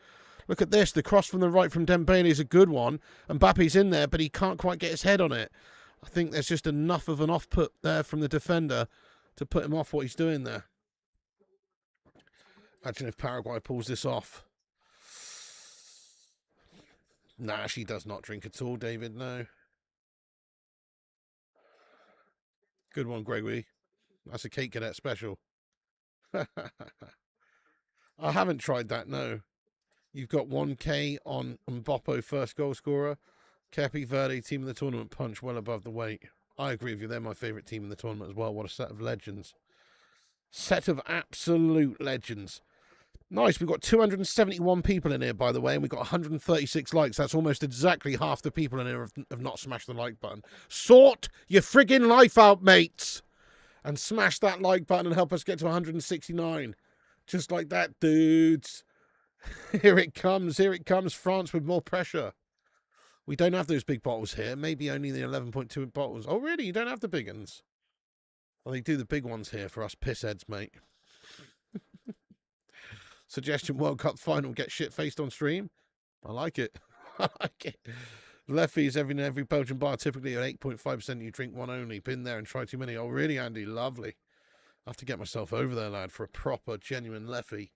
Look at this. The cross from the right from Dembele is a good one. Mbappe's in there, but he can't quite get his head on it. I think there's just enough of an off-put there from the defender to put him off what he's doing there. Imagine if Paraguay pulls this off. Nah, she does not drink at all, David, no. Good one, Gregory. That's a Cake Cadet special. I haven't tried that, no. You've got 1K on Boppo, first goal scorer. Kepi, Verde, team of the tournament, punch well above the weight. I agree with you. They're my favourite team in the tournament as well. What a set of legends. Set of absolute legends. Nice. We've got 271 people in here, by the way, and we've got 136 likes. That's almost exactly half the people in here have not smashed the like button. Sort your friggin' life out, mates. And smash that like button and help us get to 169. Just like that, dudes. Here it comes. Here it comes. France with more pressure. We don't have those big bottles here. Maybe only the 11.2 bottles. Oh, really? You don't have the big ones? Well, they do the big ones here for us pissheads, mate. Suggestion World Cup final. Get shit-faced on stream. I like it. I like it. Lefties every Belgian bar, typically at 8.5%. You drink one only. Been there and tried too many. Oh, really, Andy? Lovely. I have to get myself over there, lad, for a proper, genuine Leffy.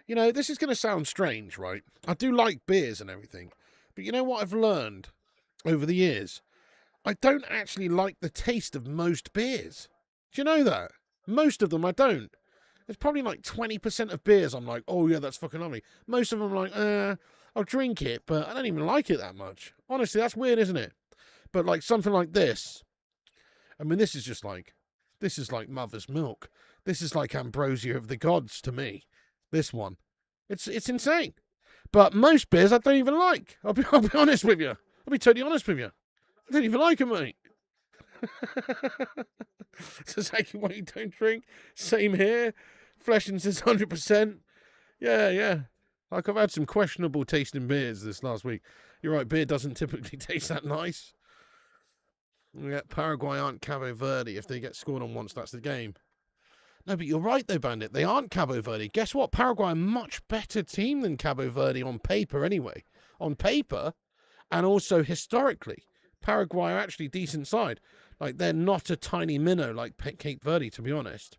You know, this is going to sound strange, right? I do like beers and everything. But you know what I've learned over the years? I don't actually like the taste of most beers. Do you know that? Most of them I don't. There's probably like 20% of beers I'm like, oh yeah, that's fucking lovely. Most of them I'm like, I'll drink it, but I don't even like it that much. Honestly, that's weird, isn't it? But like something like this. I mean, this is like mother's milk. This is like ambrosia of the gods to me. This one. It's insane. But most beers I don't even like. I'll be honest with you. I'll be totally honest with you. I don't even like them, mate. It's exactly why you don't drink. Same here. Fleshing says 100%. Yeah. Like I've had some questionable tasting beers this last week. You're right, beer doesn't typically taste that nice. Yeah, Paraguay aren't Cabo Verde. If they get scored on once, that's the game. No, but you're right, though, Bandit. They aren't Cabo Verde. Guess what? Paraguay are a much better team than Cabo Verde on paper, anyway. On paper, and also historically. Paraguay are actually a decent side. Like, they're not a tiny minnow like Cape Verde, to be honest.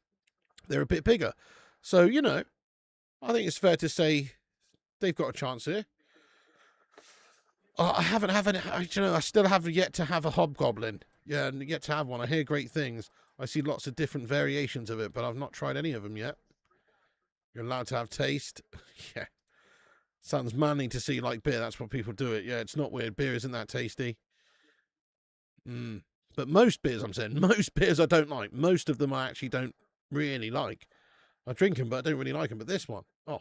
They're a bit bigger. So, you know, I think it's fair to say they've got a chance here. I still have yet to have a hobgoblin. Yeah, and yet to have one. I hear great things. I see lots of different variations of it, but I've not tried any of them yet. You're allowed to have taste. Yeah. Sounds manly to see like beer. That's what people do it. Yeah, it's not weird. Beer isn't that tasty. But most beers, I'm saying, most beers I don't like. Most of them I actually don't really like. I drink them, but I don't really like them. But this one, oh.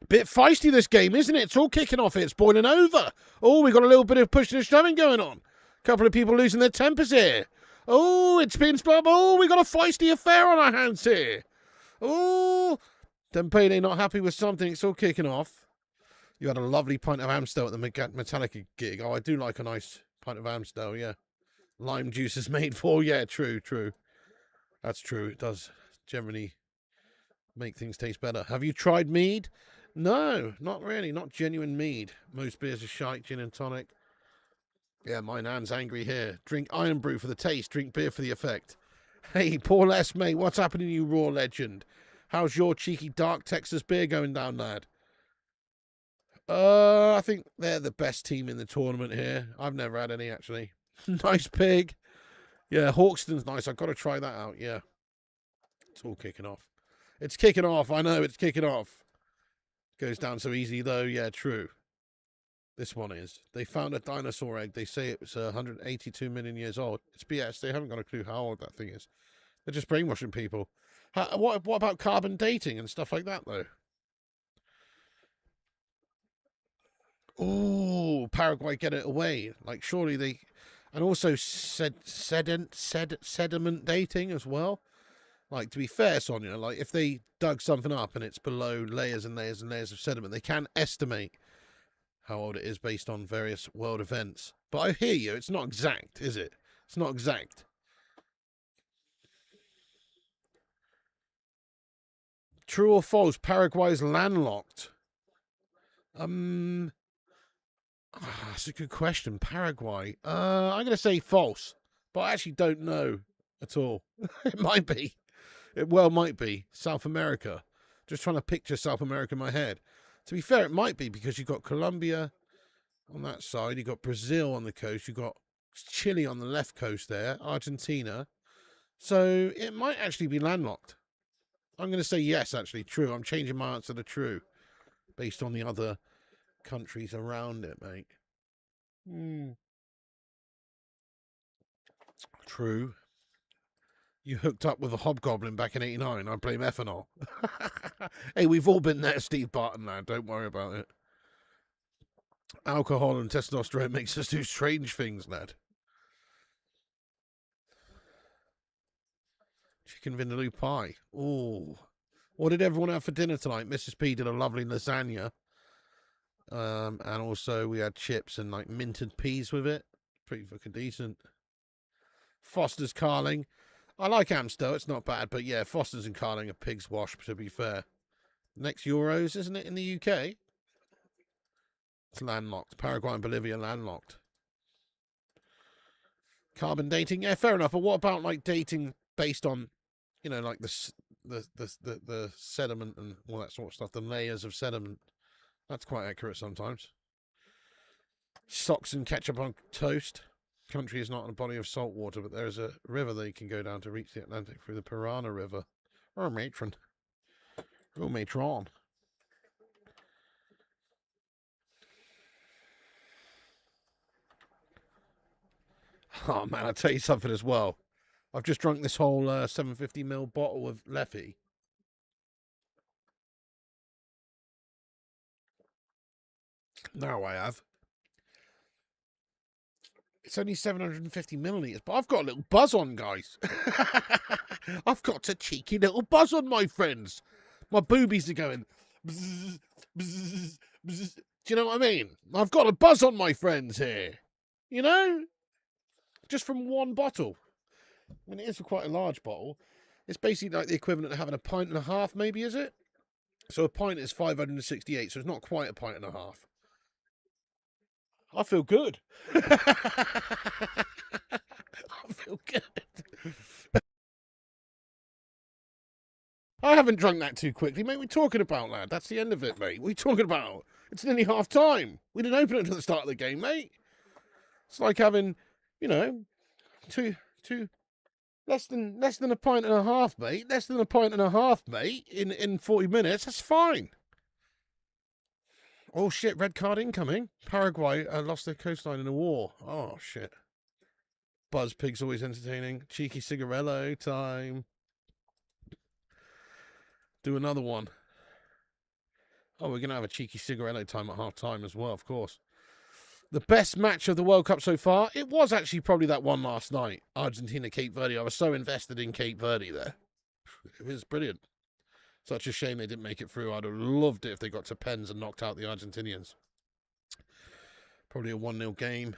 Bit feisty, this game, isn't it? It's all kicking off. It's boiling over. Oh, we got a little bit of pushing and shoving going on. Couple of people losing their tempers here. Oh, it's been split. Oh, we got a feisty affair on our hands here. Oh, Dembele not happy with something. It's all kicking off. You had a lovely pint of Amstel at the Metallica gig. Oh, I do like a nice pint of Amstel, yeah. Lime juice is made for. Yeah, true. That's true. It does generally make things taste better. Have you tried mead? No, not really. Not genuine mead. Most beers are shite, gin and tonic. Yeah, my nan's angry here. Drink Iron Brew for the taste. Drink beer for the effect. Hey, Paul S, mate. What's happening to you, Raw Legend? How's your cheeky dark Texas beer going down, lad? I think they're the best team in the tournament here. I've never had any, actually. Nice pig. Yeah, Hawkston's nice. I've got to try that out, yeah. It's all kicking off. It's kicking off. I know, it's kicking off. Goes down so easy, though. Yeah, true. This one is. They found a dinosaur egg. They say it was 182 million years old. It's BS. They haven't got a clue how old that thing is. They're just brainwashing people. What about carbon dating and stuff like that, though? Oh, Paraguay get it away. Like, surely they... And also sediment dating as well. Like, to be fair, Sonia, like, if they dug something up and it's below layers and layers and layers of sediment, they can estimate how old it is based on various world events. But I hear you, it's not exact, is it? It's not exact. True or false? Paraguay's landlocked. That's a good question. Paraguay. I'm going to say false, but I actually don't know at all. It might be. It well might be. South America. Just trying to picture South America in my head. To be fair, it might be because you've got Colombia on that side. You've got Brazil on the coast. You've got Chile on the left coast there. Argentina. So it might actually be landlocked. I'm going to say yes, actually. True. I'm changing my answer to true based on the other countries around it, mate. True. You hooked up with a hobgoblin back in '89. I blame ethanol. Hey, we've all been there, Steve Barton, lad. Don't worry about it. Alcohol and testosterone makes us do strange things, lad. Chicken vindaloo pie. Ooh. What did everyone have for dinner tonight? Mrs. P did a lovely lasagna. And also we had chips and like minted peas with it. Pretty fucking decent. Foster's Carling. I like Amstel, it's not bad, but yeah, Foster's and Carling are pig's wash, to be fair. Next Euros, isn't it, in the UK? It's landlocked. Paraguay and Bolivia landlocked. Carbon dating, yeah, fair enough. But what about like dating based on, you know, like the sediment and all that sort of stuff, the layers of sediment? That's quite accurate sometimes. Socks and ketchup on toast. Country is not in a body of salt water, but there is a river that you can go down to reach the Atlantic through the Parana River. Oh, matron. Oh, matron. Oh, man, I'll tell you something as well. I've just drunk this whole 750ml bottle of Leffy. Now I have. It's only 750 millilitres, but I've got a little buzz on, guys. I've got a cheeky little buzz on, my friends. My boobies are going. Bzz, bzz, bzz. Do you know what I mean? I've got a buzz on, my friends, here. You know? Just from one bottle. I mean, it is quite a large bottle. It's basically like the equivalent of having a pint and a half, maybe, is it? So a pint is 568, so it's not quite a pint and a half. I feel good. I feel good. I haven't drunk that too quickly, mate. We're talking about, lad. That's the end of it, mate. What are you talking about? It's nearly half time. We didn't open it until the start of the game, mate. It's like having, you know, less than a pint and a half, mate. Less than a pint and a half, mate. In 40 minutes. That's fine. Oh, shit, red card incoming. Paraguay lost their coastline in a war. Oh, shit. Buzz Pig's always entertaining. Cheeky cigarello time. Do another one. Oh, we're going to have a cheeky cigarello time at half time as well, of course. The best match of the World Cup so far, it was actually probably that one last night. Argentina, Cape Verde. I was so invested in Cape Verde there. It was brilliant. Such a shame they didn't make it through. I'd have loved it if they got to pens and knocked out the Argentinians. Probably a 1-0 game.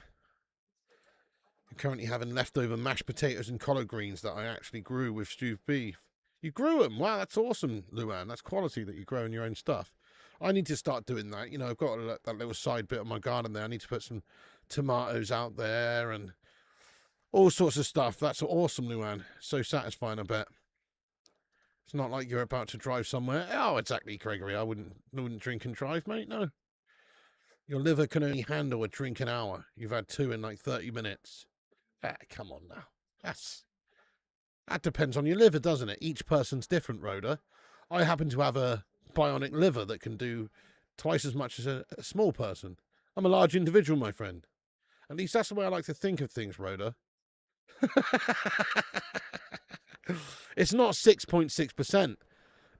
I'm currently having leftover mashed potatoes and collard greens that I actually grew with stewed beef. You grew them? Wow, that's awesome, Luann. That's quality that you grow in your own stuff. I need to start doing that. You know, I've got that little side bit of my garden there. I need to put some tomatoes out there and all sorts of stuff. That's awesome, Luann. So satisfying, I bet. It's not like you're about to drive somewhere. Oh, exactly, Gregory. I wouldn't drink and drive, mate. No. Your liver can only handle a drink an hour. You've had 2 in like 30 minutes. Ah, come on now. That depends on your liver, doesn't it? Each person's different, Rhoda. I happen to have a bionic liver that can do twice as much as a small person. I'm a large individual, my friend. At least that's the way I like to think of things, Rhoda. It's not 6.6%.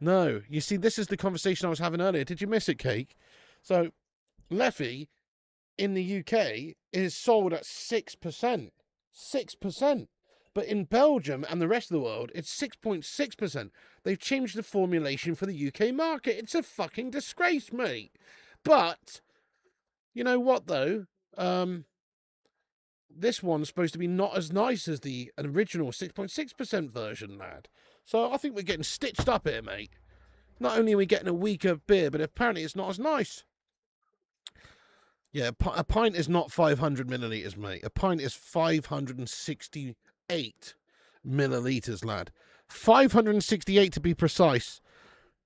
No. You see, this is the conversation I was having earlier. Did you miss it, Cake? So, Leffy in the UK is sold at 6%. 6%. But in Belgium and the rest of the world, it's 6.6%. They've changed the formulation for the UK market. It's a fucking disgrace, mate. But, you know what, though? This one's supposed to be not as nice as the original 6.6% version, lad. So I think we're getting stitched up here, mate. Not only are we getting a weaker beer, but apparently it's not as nice. Yeah, a pint is not 500 millilitres, mate. A pint is 568 millilitres, lad. 568 to be precise.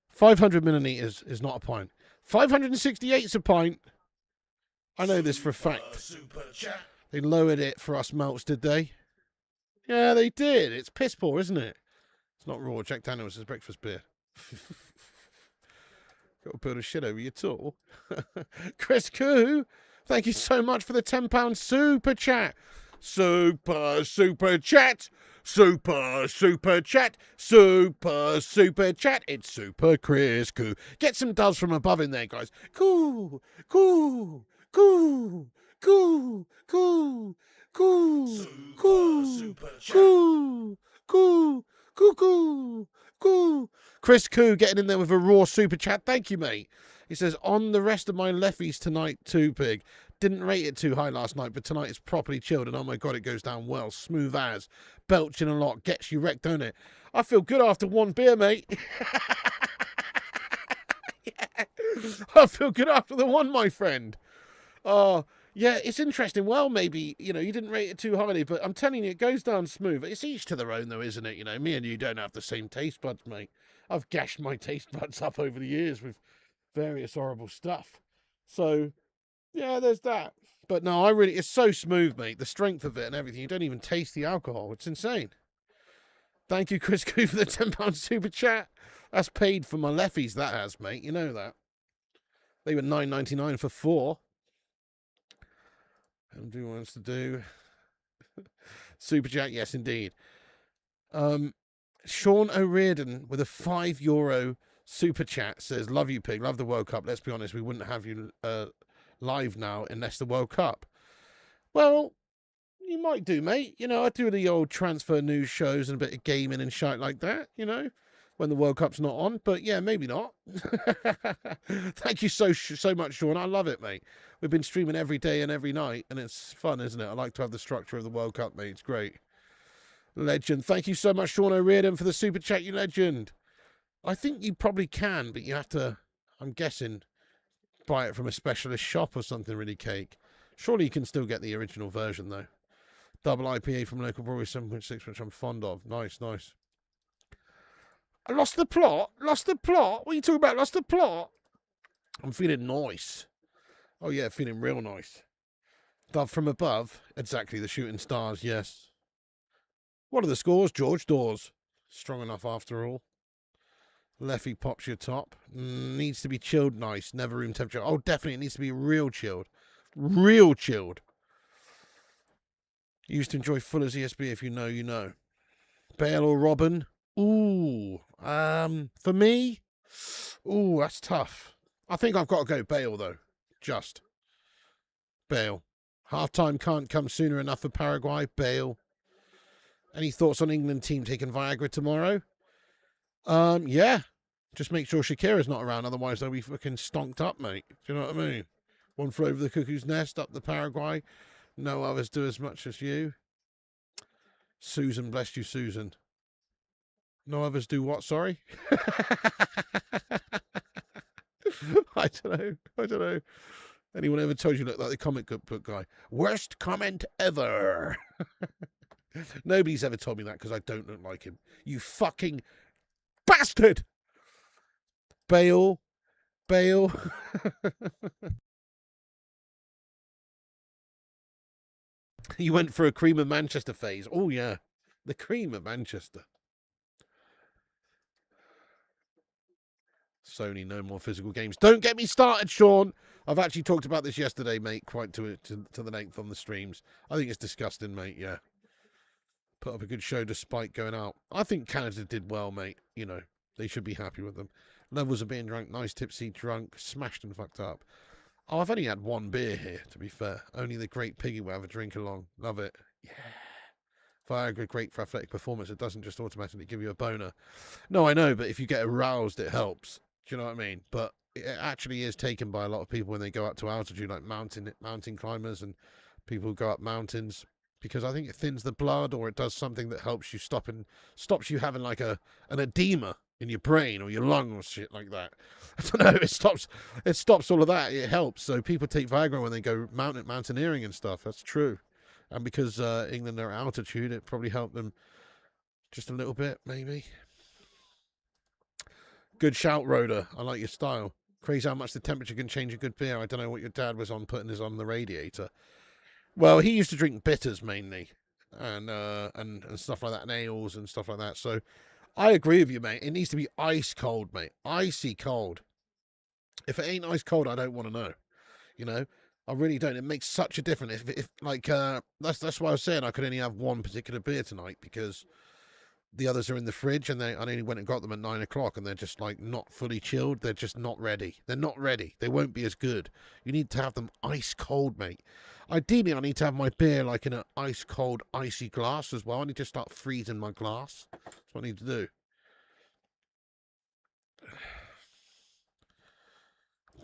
500 millilitres is not a pint. 568 is a pint. I know this for a fact. Super chat. They lowered it for us melts, did they? Yeah, they did. It's piss poor, isn't it? It's not raw. Jack Daniels is breakfast beer. Got to build a shit over your tool. Chris Koo, thank you so much for the £10 super chat. Super chat. Super chat. Super chat. It's Super Chris Koo. Get some does from above in there, guys. Coo. Super chat. Chris Koo getting in there with a raw super chat. Thank you, mate. He says, on the rest of my leffies tonight too, Pig. Didn't rate it too high last night, but tonight it's properly chilled, and oh my God, it goes down well. Smooth as. Belching a lot. Gets you wrecked, don't it? I feel good after one beer, mate. Yeah. I feel good after the one, my friend. Oh, yeah, it's interesting. Well, maybe, you didn't rate it too highly, but I'm telling you, it goes down smooth. It's each to their own, though, isn't it? Me and you don't have the same taste buds, mate. I've gashed my taste buds up over the years with various horrible stuff. So, yeah, there's that. But no, it's so smooth, mate. The strength of it and everything. You don't even taste the alcohol. It's insane. Thank you, Chris Koo, for the £10 super chat. That's paid for my leffies, that has, mate. You know that. They were $9.99 for 4. And do wants to do super chat, yes, indeed. Sean O'Riordan with a €5 super chat says, love you, Pig, love the World Cup. Let's be honest, we wouldn't have you live now unless the World Cup. Well, you might do, mate. I do the old transfer news shows and a bit of gaming and shit like that, when the World Cup's not on. But yeah, maybe not. Thank you so much, Sean. I love it, mate. We've been streaming every day and every night, and it's fun, isn't it? I like to have the structure of the World Cup, mate. It's great. Legend. Thank you so much, Sean O'Riordan, for the super chat, you legend. I think you probably can, but you have to, I'm guessing, buy it from a specialist shop or something really cake. Surely you can still get the original version, though. Double IPA from local brewery 7.6, which I'm fond of. Nice. I lost the plot? What are you talking about? Lost the plot? I'm feeling nice. Oh, yeah, feeling real nice. Dove from above. Exactly, the shooting stars, yes. What are the scores? George Dawes. Strong enough after all. Leffy pops your top. Needs to be chilled nice. Never room temperature. Oh, definitely. It needs to be real chilled. Real chilled. Used to enjoy Fuller's ESB. If you know, you know. Bale or Robin? Ooh. For me? Ooh, that's tough. I think I've got to go Bale, though. Just. Bale. Half-time can't come sooner enough for Paraguay. Bale. Any thoughts on England team taking Viagra tomorrow? Yeah. Just make sure Shakira's not around, otherwise they'll be fucking stonked up, mate. Do you know what I mean? One flew over the cuckoo's nest, up the Paraguay. No others do as much as you. Susan, bless you, Susan. No others do what, sorry? I don't know. Anyone ever told you look like the comic book guy? Worst comment ever. Nobody's ever told me that because I don't look like him. You fucking bastard! Bale. You went for a cream of Manchester phase. Oh, yeah. The cream of Manchester. Sony, no more physical games. Don't get me started, Sean. I've actually talked about this yesterday, mate, quite to the length on the streams. I think it's disgusting, mate, yeah. Put up a good show despite going out. I think Canada did well, mate. They should be happy with them. Levels of being drunk, nice tipsy, drunk, smashed and fucked up. Oh, I've only had one beer here, to be fair. Only the Great Piggy will have a drink along. Love it. Yeah. Viagra, great for athletic performance. It doesn't just automatically give you a boner. No, I know, but if you get aroused, it helps. Do you know what I mean? But it actually is taken by a lot of people when they go up to altitude, like mountain climbers and people who go up mountains, because I think it thins the blood, or it does something that helps you stops you having like an edema. in your brain or your lung or shit like that. I don't know. It stops all of that. It helps. So people take Viagra when they go mountaineering and stuff. That's true. And because England are at altitude, it probably helped them just a little bit, maybe. Good shout, Rhoda. I like your style. Crazy how much the temperature can change a good beer. I don't know what your dad was on putting this on the radiator. Well, he used to drink bitters mainly, and stuff like that, and ales and stuff like that. So I agree with you, mate. It needs to be ice cold, mate. Icy cold. If it ain't ice cold, I don't want to know. You know, I really don't. It makes such a difference. If like that's why I was saying I could only have one particular beer tonight, because the others are in the fridge, and I only went and got them at 9 o'clock, and they're just like not fully chilled. They're just not ready. They're not ready. They won't be as good. You need to have them ice cold, mate. Ideally, I need to have my beer like in an ice cold, icy glass as well. I need to start freezing my glass. That's what I need to do.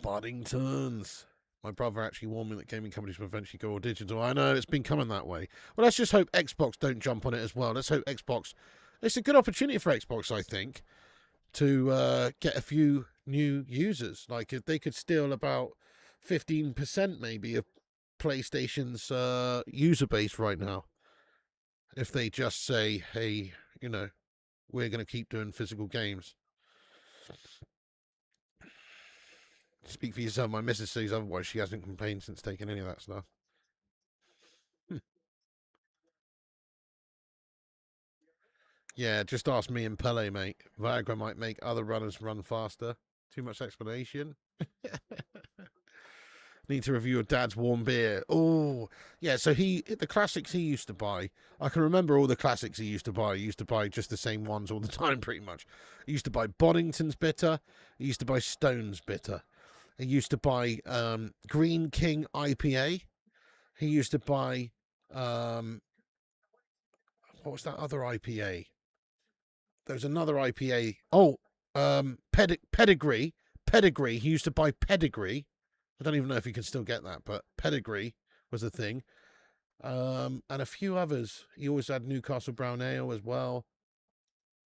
Boddingtons. My brother actually warned me that gaming companies will eventually go all digital. I know, it's been coming that way. Well, let's just hope Xbox don't jump on it as well. Let's hope Xbox... It's a good opportunity for Xbox, I think, to get a few new users. Like, if they could steal about 15% maybe of PlayStation's user base right now. If they just say, hey, you know, we're going to keep doing physical games. Speak for yourself. My missus says otherwise. She hasn't complained since taking any of that stuff. Yeah, just ask me and Pele, mate. Viagra might make other runners run faster. Too much explanation. Need to review your dad's warm beer. Oh, yeah. So the classics he used to buy. I can remember all the classics he used to buy. He used to buy just the same ones all the time, pretty much. He used to buy Boddington's bitter. He used to buy Stone's bitter. He used to buy Green King IPA. He used to buy what was that other IPA? There was another IPA. Oh, Pedigree. Pedigree. He used to buy Pedigree. I don't even know if you can still get that, but Pedigree was a thing. And a few others. He always had Newcastle Brown Ale as well.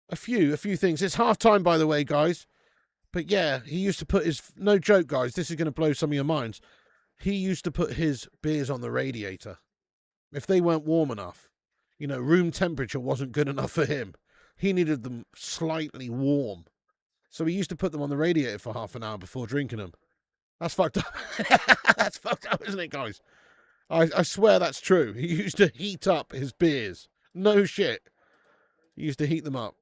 A few things. It's half time, by the way, guys. But yeah, he used to put his... No joke, guys. This is going to blow some of your minds. He used to put his beers on the radiator. If they weren't warm enough, you know, room temperature wasn't good enough for him. He needed them slightly warm. So he used to put them on the radiator for half an hour before drinking them. That's fucked up. That's fucked up, isn't it, guys? I swear that's true. He used to heat up his beers. No shit. He used to heat them up.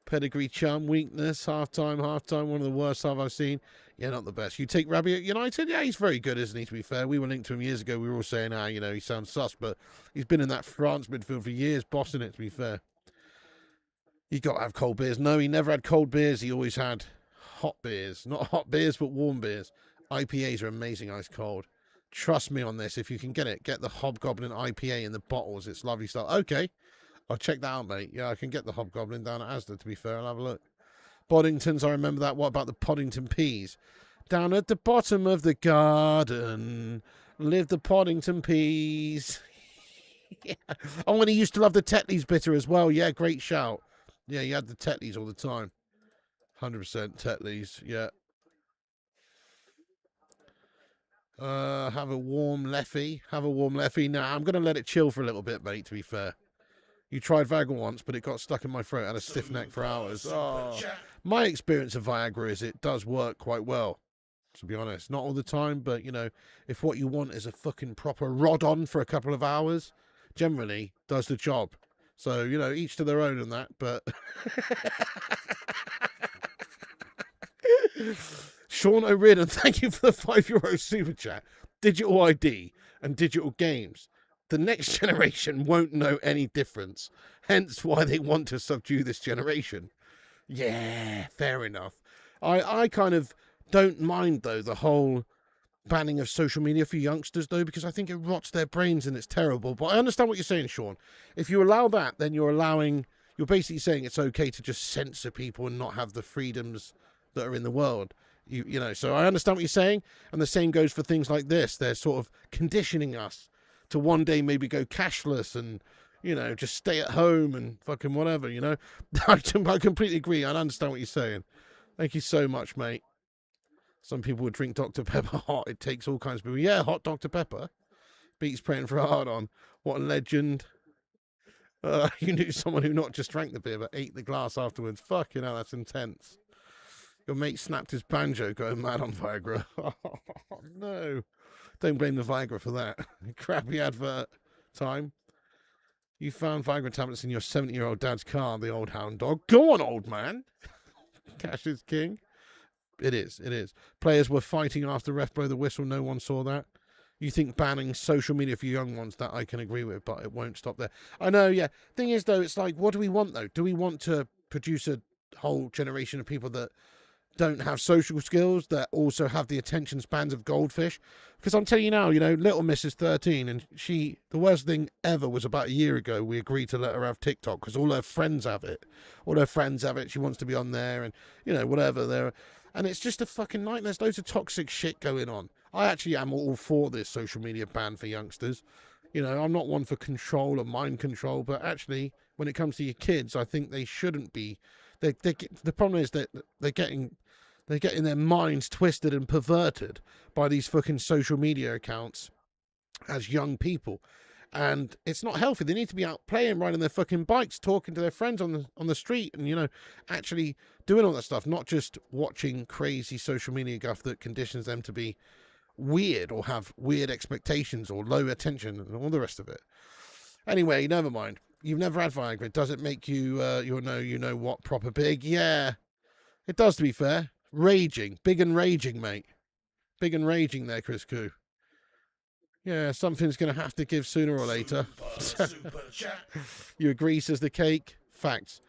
Pedigree chum, weakness, half-time, one of the worst stuff I've seen. Yeah, not the best. You take Rabbi at United? Yeah, he's very good, isn't he, to be fair? We were linked to him years ago. We were all saying, you know, he sounds sus, but he's been in that France midfield for years, bossing it, to be fair. You got to have cold beers. No, he never had cold beers. He always had hot beers. Not hot beers, but warm beers. IPAs are amazing ice cold. Trust me on this. If you can get it, get the Hobgoblin IPA in the bottles. It's lovely stuff. Okay. I'll check that out, mate. Yeah, I can get the Hobgoblin down at Asda, to be fair. I'll have a look. Boddingtons, I remember that. What about the Poddington peas? Down at the bottom of the garden live the Poddington peas. Yeah. Oh, and he used to love the Tetley's bitter as well. Yeah, great shout. Yeah, he had the Tetley's all the time. 100% Tetley's, yeah. Have a warm Leffy. Have a warm Leffy. Nah, I'm going to let it chill for a little bit, mate, to be fair. You tried Viagra once, but it got stuck in my throat. I had a stiff neck for hours. Oh. My experience of Viagra is it does work quite well, to be honest. Not all the time, but, you know, if what you want is a fucking proper rod-on for a couple of hours, generally does the job. So, you know, each to their own and that, but... Sean O'Riordan, thank you for the €5 super chat. Digital ID and digital games. The next generation won't know any difference. Hence why they want to subdue this generation. Yeah, fair enough. I kind of don't mind, though, the whole banning of social media for youngsters, though, because I think it rots their brains and it's terrible. But I understand what you're saying, Sean. If you allow that, then you're basically saying it's okay to just censor people and not have the freedoms that are in the world. You know, so I understand what you're saying. And the same goes for things like this. They're sort of conditioning us to one day maybe go cashless and You know, just stay at home and fucking whatever, you know. I completely agree. I understand what you're saying. Thank you so much, mate. Some people would drink Dr. Pepper hot. It takes all kinds of people. Yeah, hot Dr. Pepper. Beats praying for a hard on. What a legend. You knew someone who not just drank the beer, but ate the glass afterwards. Fucking hell, that's intense. Your mate snapped his banjo going mad on Viagra. Oh, no. Don't blame the Viagra for that. Crappy advert time. You found Viagra tablets in your 70-year-old dad's car, the old hound dog. Go on, old man. Cash is king. It is. Players were fighting after ref blow the whistle. No one saw that. You think banning social media for young ones, that I can agree with, but it won't stop there. I know, yeah. Thing is, though, it's like, what do we want, though? Do we want to produce a whole generation of people that don't have social skills, that also have the attention spans of goldfish? Because I'm telling you now, you know, little Miss is 13, and the worst thing ever was about a year ago, we agreed to let her have TikTok, because all her friends have it. She wants to be on there, and, you know, whatever. And it's just a fucking nightmare. There's loads of toxic shit going on. I actually am all for this social media ban for youngsters. You know, I'm not one for control or mind control, but actually, when it comes to your kids, I think they shouldn't be. The problem is that they're getting their minds twisted and perverted by these fucking social media accounts as young people. And it's not healthy. They need to be out playing, riding their fucking bikes, talking to their friends on the street, and, you know, actually doing all that stuff, not just watching crazy social media guff that conditions them to be weird or have weird expectations or low attention and all the rest of it. Anyway, never mind. You've never had Viagra. Does it make you, you know what, proper big? Yeah, it does, to be fair. Raging. Big and raging, mate. Big and raging there, Chris Koo. Yeah, something's going to have to give sooner or later. Super chat. You agree, says the cake. Facts.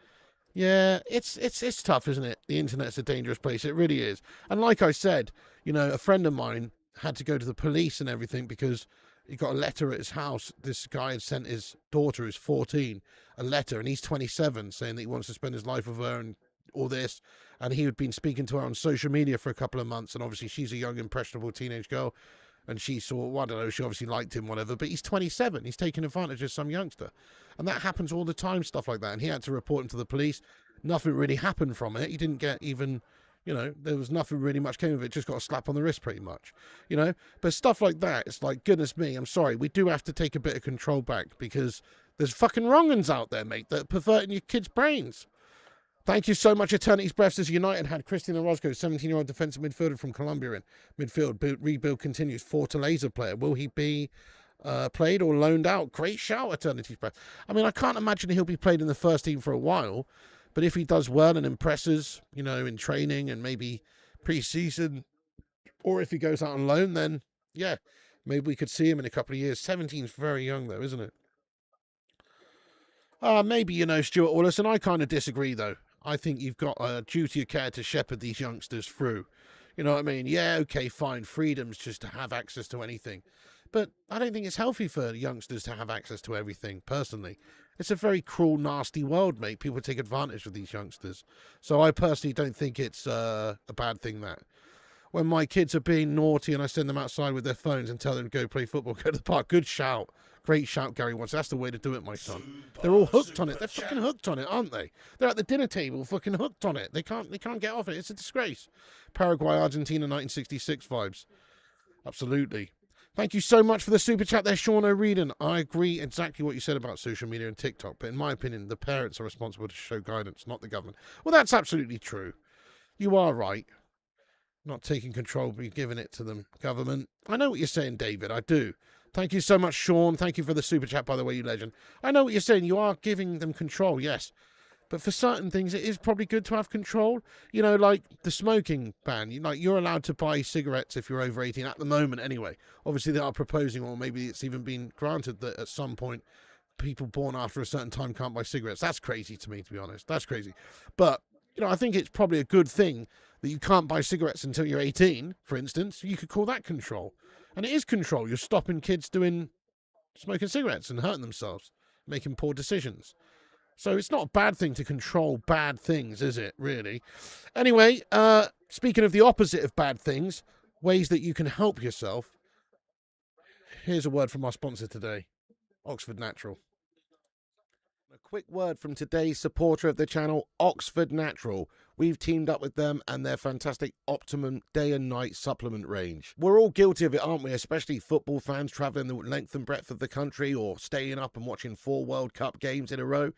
Yeah, it's tough, isn't it? The internet's a dangerous place. It really is. And like I said, you know, a friend of mine had to go to the police and everything because he got a letter at his house. This guy had sent his daughter, who's 14, a letter, and he's 27, saying that he wants to spend his life with her and all this. And he had been speaking to her on social media for a couple of months, and obviously she's a young, impressionable teenage girl. And she saw, well, I don't know, she obviously liked him, whatever, but he's 27. He's taking advantage of some youngster. And that happens all the time, stuff like that. And he had to report him to the police. Nothing really happened from it. He didn't get even, you know, there was nothing really much came of it. Just got a slap on the wrist, pretty much, you know. But stuff like that, it's like, goodness me, I'm sorry. We do have to take a bit of control back because there's fucking wrong uns out there, mate, that are perverting your kids' brains. Thank you so much, Eternity's Breaths. As United had Christian Orozco, 17-year-old defensive midfielder from Colombia in midfield. Rebuild continues. Fortaleza player. Will he be played or loaned out? Great shout, Eternity's Breath. I mean, I can't imagine he'll be played in the first team for a while, but if he does well and impresses, you know, in training and maybe pre-season, or if he goes out on loan, then, yeah, maybe we could see him in a couple of years. 17's very young, though, isn't it? Maybe, you know, Stuart Allison. I kind of disagree, though. I think you've got a duty of care to shepherd these youngsters through. You know what I mean? Yeah, okay, fine. Freedom's just to have access to anything. But I don't think it's healthy for youngsters to have access to everything, personally. It's a very cruel, nasty world, mate. People take advantage of these youngsters. So I personally don't think it's a bad thing, that. When my kids are being naughty and I send them outside with their phones and tell them to go play football, go to the park. Good shout. Great shout, Gary Watts. That's the way to do it, my son. They're all hooked on it. They're fucking hooked on it, aren't they? They're at the dinner table fucking hooked on it. They can't get off it. It's a disgrace. Paraguay, Argentina, 1966 vibes. Absolutely. Thank you so much for the super chat there, Sean O'Regan. I agree exactly what you said about social media and TikTok, but in my opinion, the parents are responsible to show guidance, not the government. Well, that's absolutely true. You are right. Not taking control, but giving it to them. Government. I know what you're saying, David. I do. Thank you so much, Sean. Thank you for the super chat, by the way, you legend. I know what you're saying. You are giving them control, yes. But for certain things, it is probably good to have control. You know, like the smoking ban. You're allowed to buy cigarettes if you're over 18 at the moment, anyway. Obviously, they are proposing, or maybe it's even been granted, that at some point, people born after a certain time can't buy cigarettes. That's crazy to me, to be honest. That's crazy. But, you know, I think it's probably a good thing that you can't buy cigarettes until you're 18, for instance. You could call that control. And it is control. You're stopping kids smoking cigarettes and hurting themselves, making poor decisions. So it's not a bad thing to control bad things, is it, really? Anyway, speaking of the opposite of bad things, ways that you can help yourself, here's a word from our sponsor today, Oxford Natural. Quick word from today's supporter of the channel, Oxford Natural. We've teamed up with them and their fantastic Optimum day and night supplement range. We're all guilty of it, aren't we? Especially football fans travelling the length and breadth of the country or staying up and watching 4 World Cup games in a row.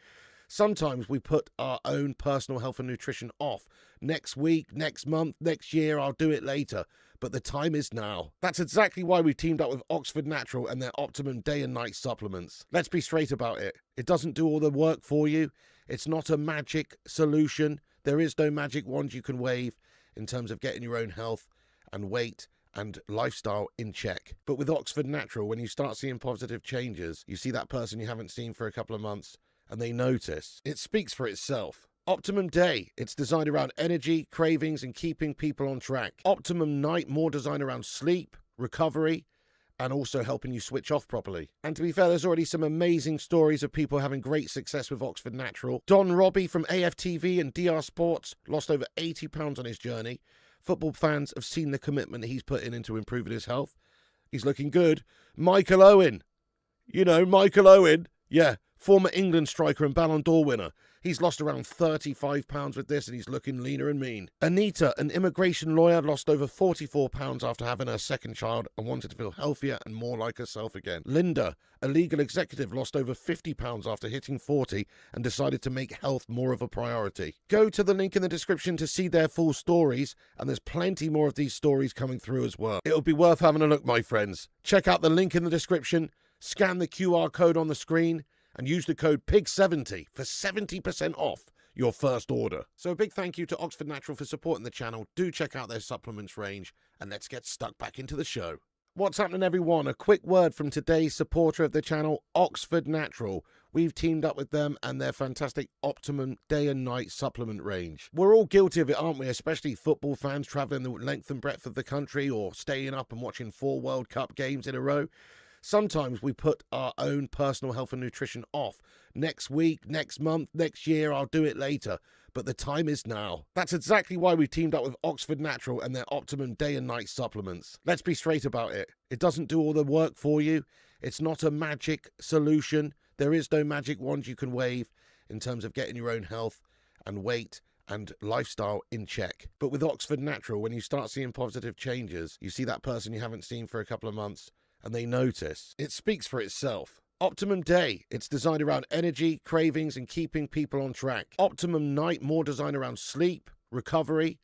Sometimes we put our own personal health and nutrition off. Next week, next month, next year, I'll do it later. But the time is now. That's exactly why we've teamed up with Oxford Natural and their Optimum day and night supplements. Let's be straight about it. It doesn't do all the work for you. It's not a magic solution. There is no magic wand you can wave in terms of getting your own health and weight and lifestyle in check. But with Oxford Natural, when you start seeing positive changes, you see that person you haven't seen for a couple of months and they notice, it speaks for itself. Optimum Day, it's designed around energy, cravings, and keeping people on track. Optimum Night, more designed around sleep, recovery, and also helping you switch off properly. And to be fair, there's already some amazing stories of people having great success with Oxford Natural. Don Robbie from AFTV and DR Sports lost over 80 pounds on his journey. Football fans have seen the commitment he's put into improving his health. He's looking good. Michael Owen. You know, Michael Owen. Yeah, former England striker and Ballon d'Or winner. He's lost around 35 pounds with this and he's looking leaner and mean. Anita, an immigration lawyer, lost over 44 pounds after having her second child and wanted to feel healthier and more like herself again. Linda, a legal executive, lost over 50 pounds after hitting 40 and decided to make health more of a priority. Go to the link in the description to see their full stories, and there's plenty more of these stories coming through as well. It'll be worth having a look, my friends. Check out the link in the description, scan the QR code on the screen, and use the code PIG70 for 70% off your first order. So a big thank you to Oxford Natural for supporting the channel. Do check out their supplements range, and let's get stuck back into the show. What's happening, everyone? A quick word from today's supporter of the channel, Oxford Natural. We've teamed up with them and their fantastic Optimum day and night supplement range. We're all guilty of it, aren't we? Especially football fans travelling the length and breadth of the country or staying up and watching 4 World Cup games in a row. Sometimes we put our own personal health and nutrition off. Next week, next month, next year, I'll do it later. But the time is now. That's exactly why we've teamed up with Oxford Natural and their Optimum day and night supplements. Let's be straight about it. It doesn't do all the work for you. It's not a magic solution. There is no magic wand you can wave in terms of getting your own health and weight and lifestyle in check. But with Oxford Natural, when you start seeing positive changes, you see that person you haven't seen for a couple of months and they notice, it speaks for itself. Optimum Day, it's designed around energy, cravings, and keeping people on track. Optimum Night, more designed around sleep, recovery,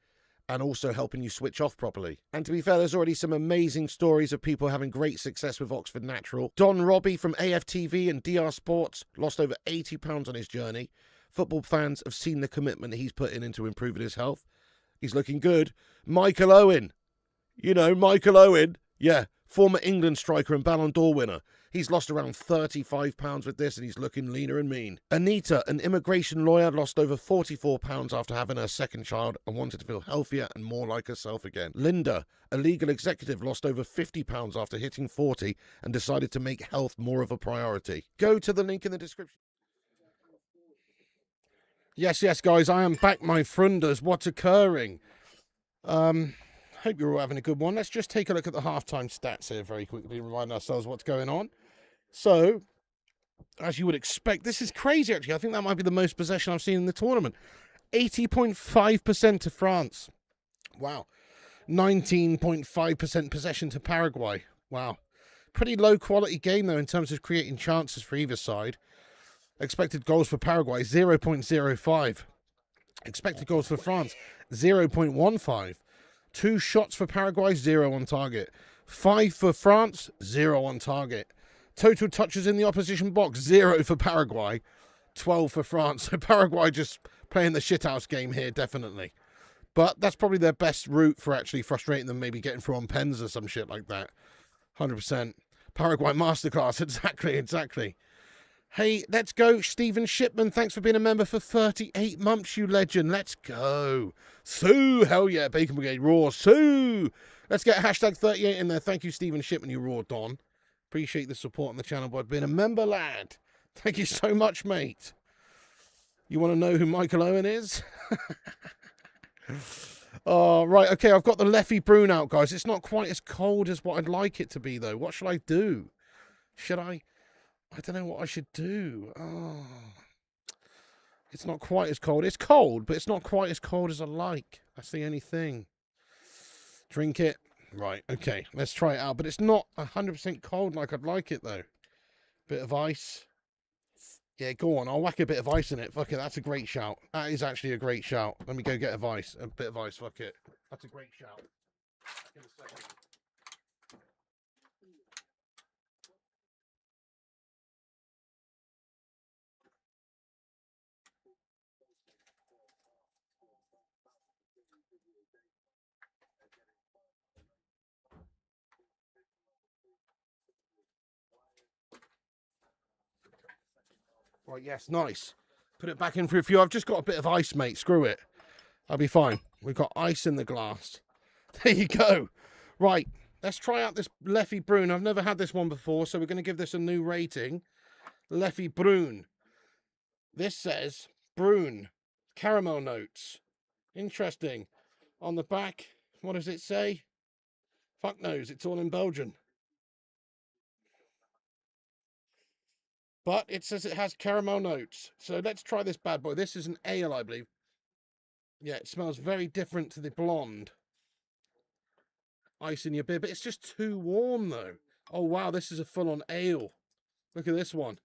and also helping you switch off properly. And to be fair, there's already some amazing stories of people having great success with Oxford Natural. Don Robbie from AFTV and DR Sports lost over 80 pounds on his journey. Football fans have seen the commitment he's put into improving his health. He's looking good. Michael Owen. You know, Michael Owen. Yeah, former England striker and Ballon d'Or winner. He's lost around 35 pounds with this and he's looking leaner and mean. Anita, an immigration lawyer, lost over 44 pounds after having her second child and wanted to feel healthier and more like herself again. Linda, a legal executive, lost over 50 pounds after hitting 40 and decided to make health more of a priority. Go to the link in the description. Yes, guys, I am back, my frunders. What's occurring? Hope you're all having a good one. Let's just take a look at the halftime stats here very quickly, remind ourselves what's going on. So, as you would expect, this is crazy, actually. I think that might be the most possession I've seen in the tournament. 80.5% to France. Wow. 19.5% possession to Paraguay. Wow. Pretty low quality game, though, in terms of creating chances for either side. Expected goals for Paraguay, 0.05. Expected goals for France, 0.15. 2 shots for Paraguay, 0 on target. 5 for France, 0 on target. Total touches in the opposition box, 0 for Paraguay, 12 for France. So Paraguay just playing the shithouse game here, definitely. But that's probably their best route for actually frustrating them, maybe getting through on pens or some shit like that. 100%. Paraguay masterclass, exactly. Hey, let's go, Stephen Shipman. Thanks for being a member for 38 months, you legend. Let's go. Sue, hell yeah, Bacon Brigade, roar, Sue. Let's get hashtag 38 in there. Thank you, Stephen Shipman, you roared on. Appreciate the support on the channel by being a member, lad. Thank you so much, mate. You want to know who Michael Owen is? Oh, right, okay, I've got the Leffy Brune out, guys. It's not quite as cold as what I'd like it to be, though. What should I do? I don't know what I should do. Oh, It's not quite as cold. It's cold, but it's not quite as cold as I like. That's the only thing. Drink it. Right, okay. Let's try it out. But it's not 100% cold like I'd like it, though. Bit of ice. Yeah, go on. I'll whack a bit of ice in it. Fuck it. That's a great shout. That is actually a great shout. Let me go get a bit of ice. Fuck it. That's a great shout. In a second. Right, yes, nice. Put it back in for a few. I've just got a bit of ice, mate. Screw it. I'll be fine. We've got ice in the glass. There you go. Right, let's try out this Leffy Brune. I've never had this one before, so we're going to give this a new rating. Leffy Brune. This says Brune. Caramel notes. Interesting. On the back, what does it say? Fuck knows. It's all in Belgian. But it says it has caramel notes. So let's try this bad boy. This is an ale, I believe. Yeah, it smells very different to the blonde. Ice in your beer, but it's just too warm, though. Oh, wow, this is a full-on ale. Look at this one.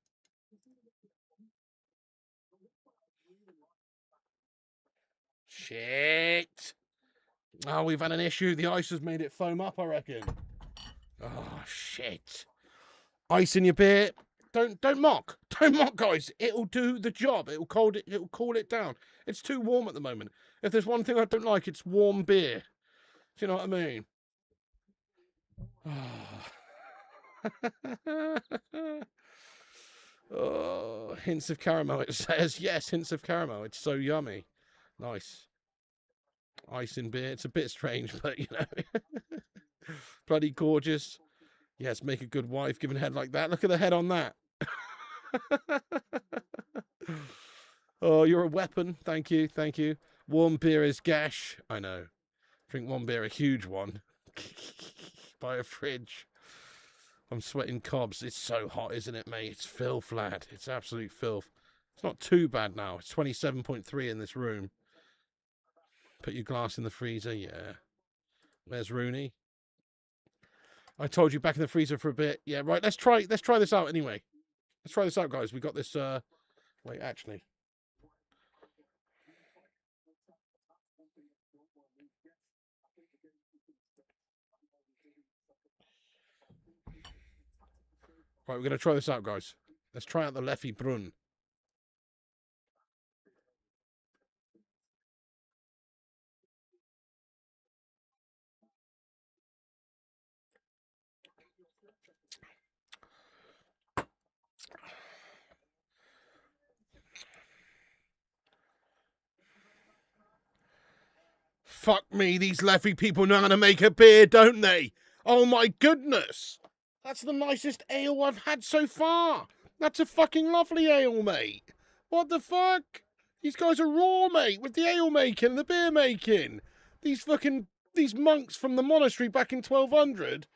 Shit. Oh, we've had an issue. The ice has made it foam up, I reckon. Oh, shit. Ice in your beer. Don't mock. Don't mock, guys. It'll do the job. It'll cool it down. It's too warm at the moment. If there's one thing I don't like, it's warm beer. Do you know what I mean? Oh, hints of caramel, it says. Yes, hints of caramel. It's so yummy. Nice. Ice in beer. It's a bit strange, but, you know. Bloody gorgeous. Yes, make a good wife, giving a head like that. Look at the head on that. Oh, you're a weapon. Thank you. Thank you. Warm beer is gash. I know. Drink one beer, a huge one. Buy a fridge. I'm sweating cobs. It's so hot, isn't it, mate? It's filth, lad. It's absolute filth. It's not too bad now. It's 27.3 in this room. Put your glass in the freezer. Yeah. There's Rooney. I told you back in the freezer for a bit. Yeah, right. Let's try this out anyway. Let's try this out, guys. We got this. Wait, actually. Right, we're going to try this out, guys. Let's try out the Leffy Brune. Fuck me, these Leffy people know how to make a beer, don't they? Oh my goodness. That's the nicest ale I've had so far. That's a fucking lovely ale, mate. What the fuck? These guys are raw, mate, with the ale making, the beer making. These monks from the monastery back in 1200,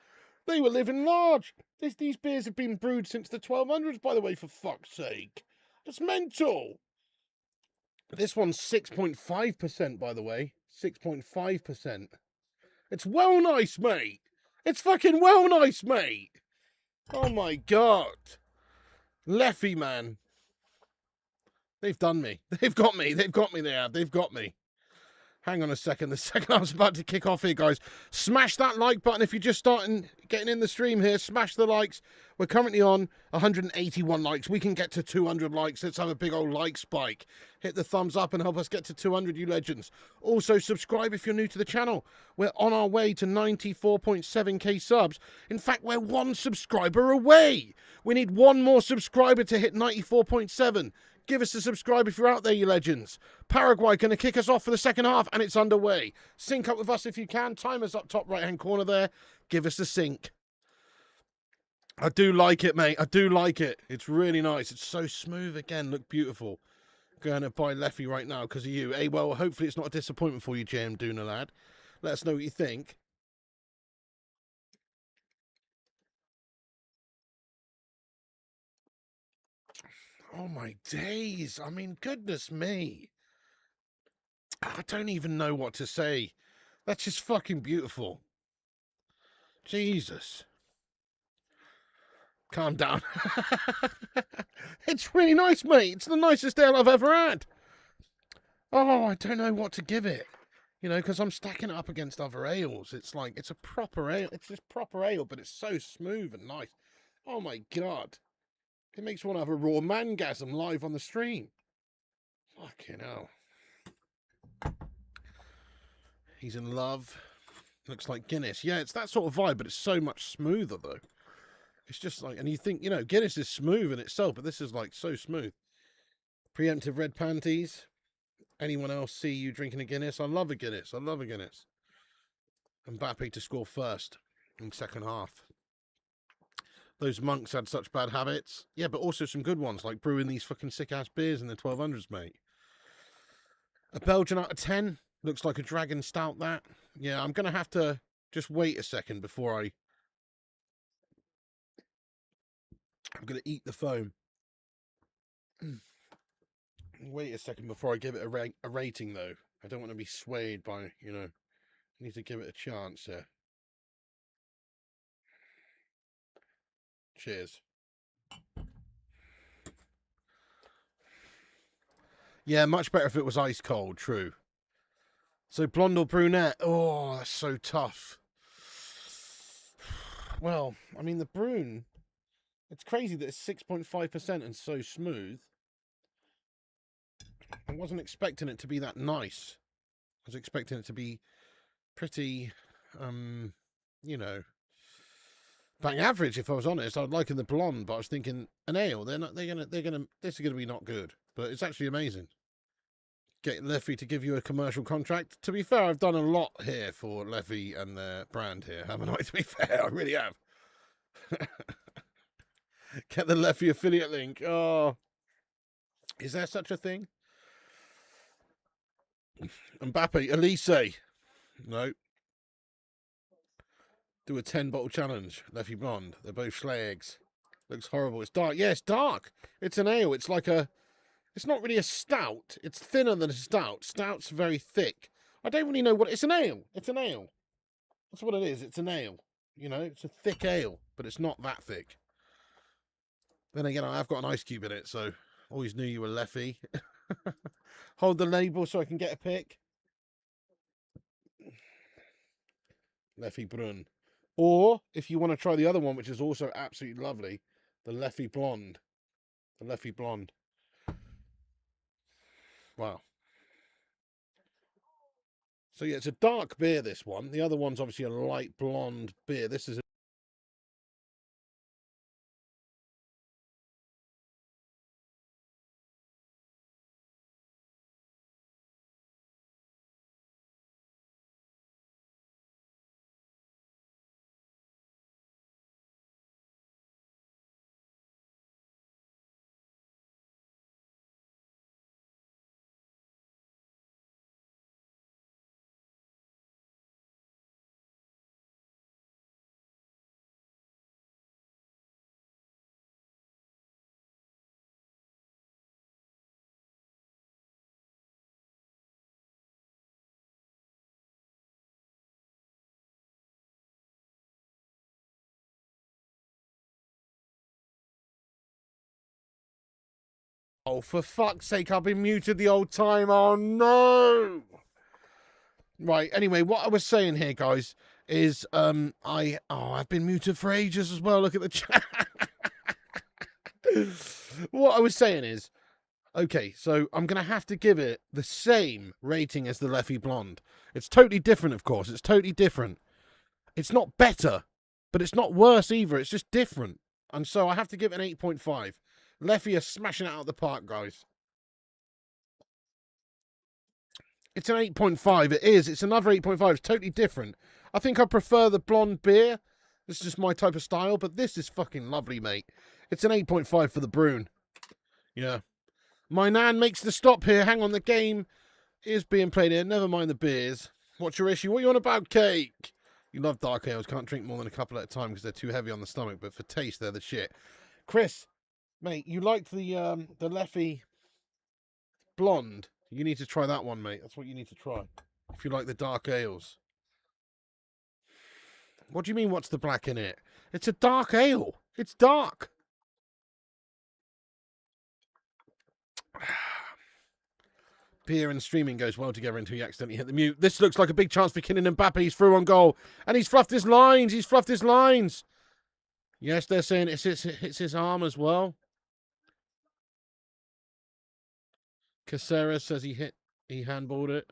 they were living large. These beers have been brewed since the 1200s, by the way, for fuck's sake. That's mental. This one's 6.5%, by the way. 6.5%. It's well nice, mate. It's fucking well nice, mate. Oh my god. Leffy, man. They've done me. They've got me. They've got me, they have. They've got me. Hang on a second. The second I was about to kick off here, guys, smash that like button if you're just getting in the stream here. Smash the likes. We're currently on 181 likes. We can get to 200 likes. Let's have a big old like spike. Hit the thumbs up and help us get to 200, you legends. Also, subscribe if you're new to the channel. We're on our way to 94.7k subs. In fact, we're one subscriber away. We need one more subscriber to hit 94.7. Give us a subscribe if you're out there, you legends. Paraguay going to kick us off for the second half, and it's underway. Sync up with us if you can. Timer's up top right-hand corner there. Give us a sync. I do like it, mate. I do like it. It's really nice. It's so smooth again. Look beautiful. Going to buy Leffy right now because of you. Hey, well, hopefully it's not a disappointment for you, JM Duna, lad. Let us know what you think. Oh, my days. I mean, goodness me. I don't even know what to say. That's just fucking beautiful. Jesus. Calm down. It's really nice, mate. It's the nicest ale I've ever had. Oh, I don't know what to give it. You know, because I'm stacking it up against other ales. It's like, it's a proper ale. It's just proper ale, but it's so smooth and nice. Oh, my God. It makes one have a raw mangasm live on the stream. Fucking hell. He's in love. Looks like Guinness. Yeah, it's that sort of vibe, but it's so much smoother, though. It's just like, and you think, you know, Guinness is smooth in itself, but this is like so smooth. Preemptive red panties. Anyone else see you drinking a Guinness? I love a Guinness. I love a Guinness. Mbappe to score first in second half. Those monks had such bad habits. Yeah, but also some good ones, like brewing these fucking sick-ass beers in the 1200s, mate. A Belgian out of 10. Looks like a dragon stout, that. Yeah, I'm going to have to just wait a second before I'm going to eat the foam. Wait a second before I give it a rating, though. I don't want to be swayed by, you know, I need to give it a chance here. Cheers. Yeah, much better if it was ice cold, true. So blonde or brunette? Oh, that's so tough. Well, I mean, the brune, it's crazy that it's 6.5% and so smooth. I wasn't expecting it to be that nice. I was expecting it to be pretty, you know, bang average. If I was honest, I'd liken the blonde, but I was thinking an ale. This is gonna be not good, but it's actually amazing. Get Leffy to give you a commercial contract. To be fair, I've done a lot here for Leffy and their brand here, haven't I? To be fair, I really have. Get the Leffy affiliate link. Oh, is there such a thing? Mbappe, Elise. No. Do a 10-bottle challenge. Leffy blonde. They're both schlags. Looks horrible. It's dark. Yeah, it's dark. It's an ale. It's like a... It's not really a stout. It's thinner than a stout. Stout's very thick. I don't really know what... It's an ale. It's an ale. That's what it is. It's an ale. You know, it's a thick ale, but it's not that thick. Then again, I've got an ice cube in it, so always knew you were Leffy. Hold the label so I can get a pic. Leffy Brun. Or, if you want to try the other one, which is also absolutely lovely, the Leffy Blonde. The Leffy Blonde. Wow. So yeah, it's a dark beer, this one. The other one's obviously a light blonde beer. This is a... Oh, for fuck's sake, I've been muted the old time. Oh, no! Right, anyway, what I was saying here, guys, is I've been muted for ages as well. Look at the chat. What I was saying is, okay, so I'm going to have to give it the same rating as the Leffy Blonde. It's totally different, of course. It's totally different. It's not better, but it's not worse either. It's just different. And so I have to give it an 8.5. Leffy are smashing it out of the park, guys. It's an 8.5. It is. It's another 8.5. It's totally different. I think I prefer the blonde beer. This is just my type of style, but this is fucking lovely, mate. It's an 8.5 for the Brune. Yeah. My nan makes the stop here. Hang on, the game is being played here. Never mind the beers. What's your issue? What are you on about, cake? You love dark ales. Can't drink more than a couple at a time because they're too heavy on the stomach, but for taste, they're the shit. Chris, Mate, you liked the Leffy blonde. You need to try that one, mate. That's what you need to try. If you like the dark ales. What do you mean, what's the black in it? It's a dark ale. It's dark. Beer and streaming goes well together until you accidentally hit the mute. This looks like a big chance for Kylian Mbappe. He's through on goal. And he's fluffed his lines. He's fluffed his lines. Yes, they're saying it's his arm as well. Caceres says he handballed it.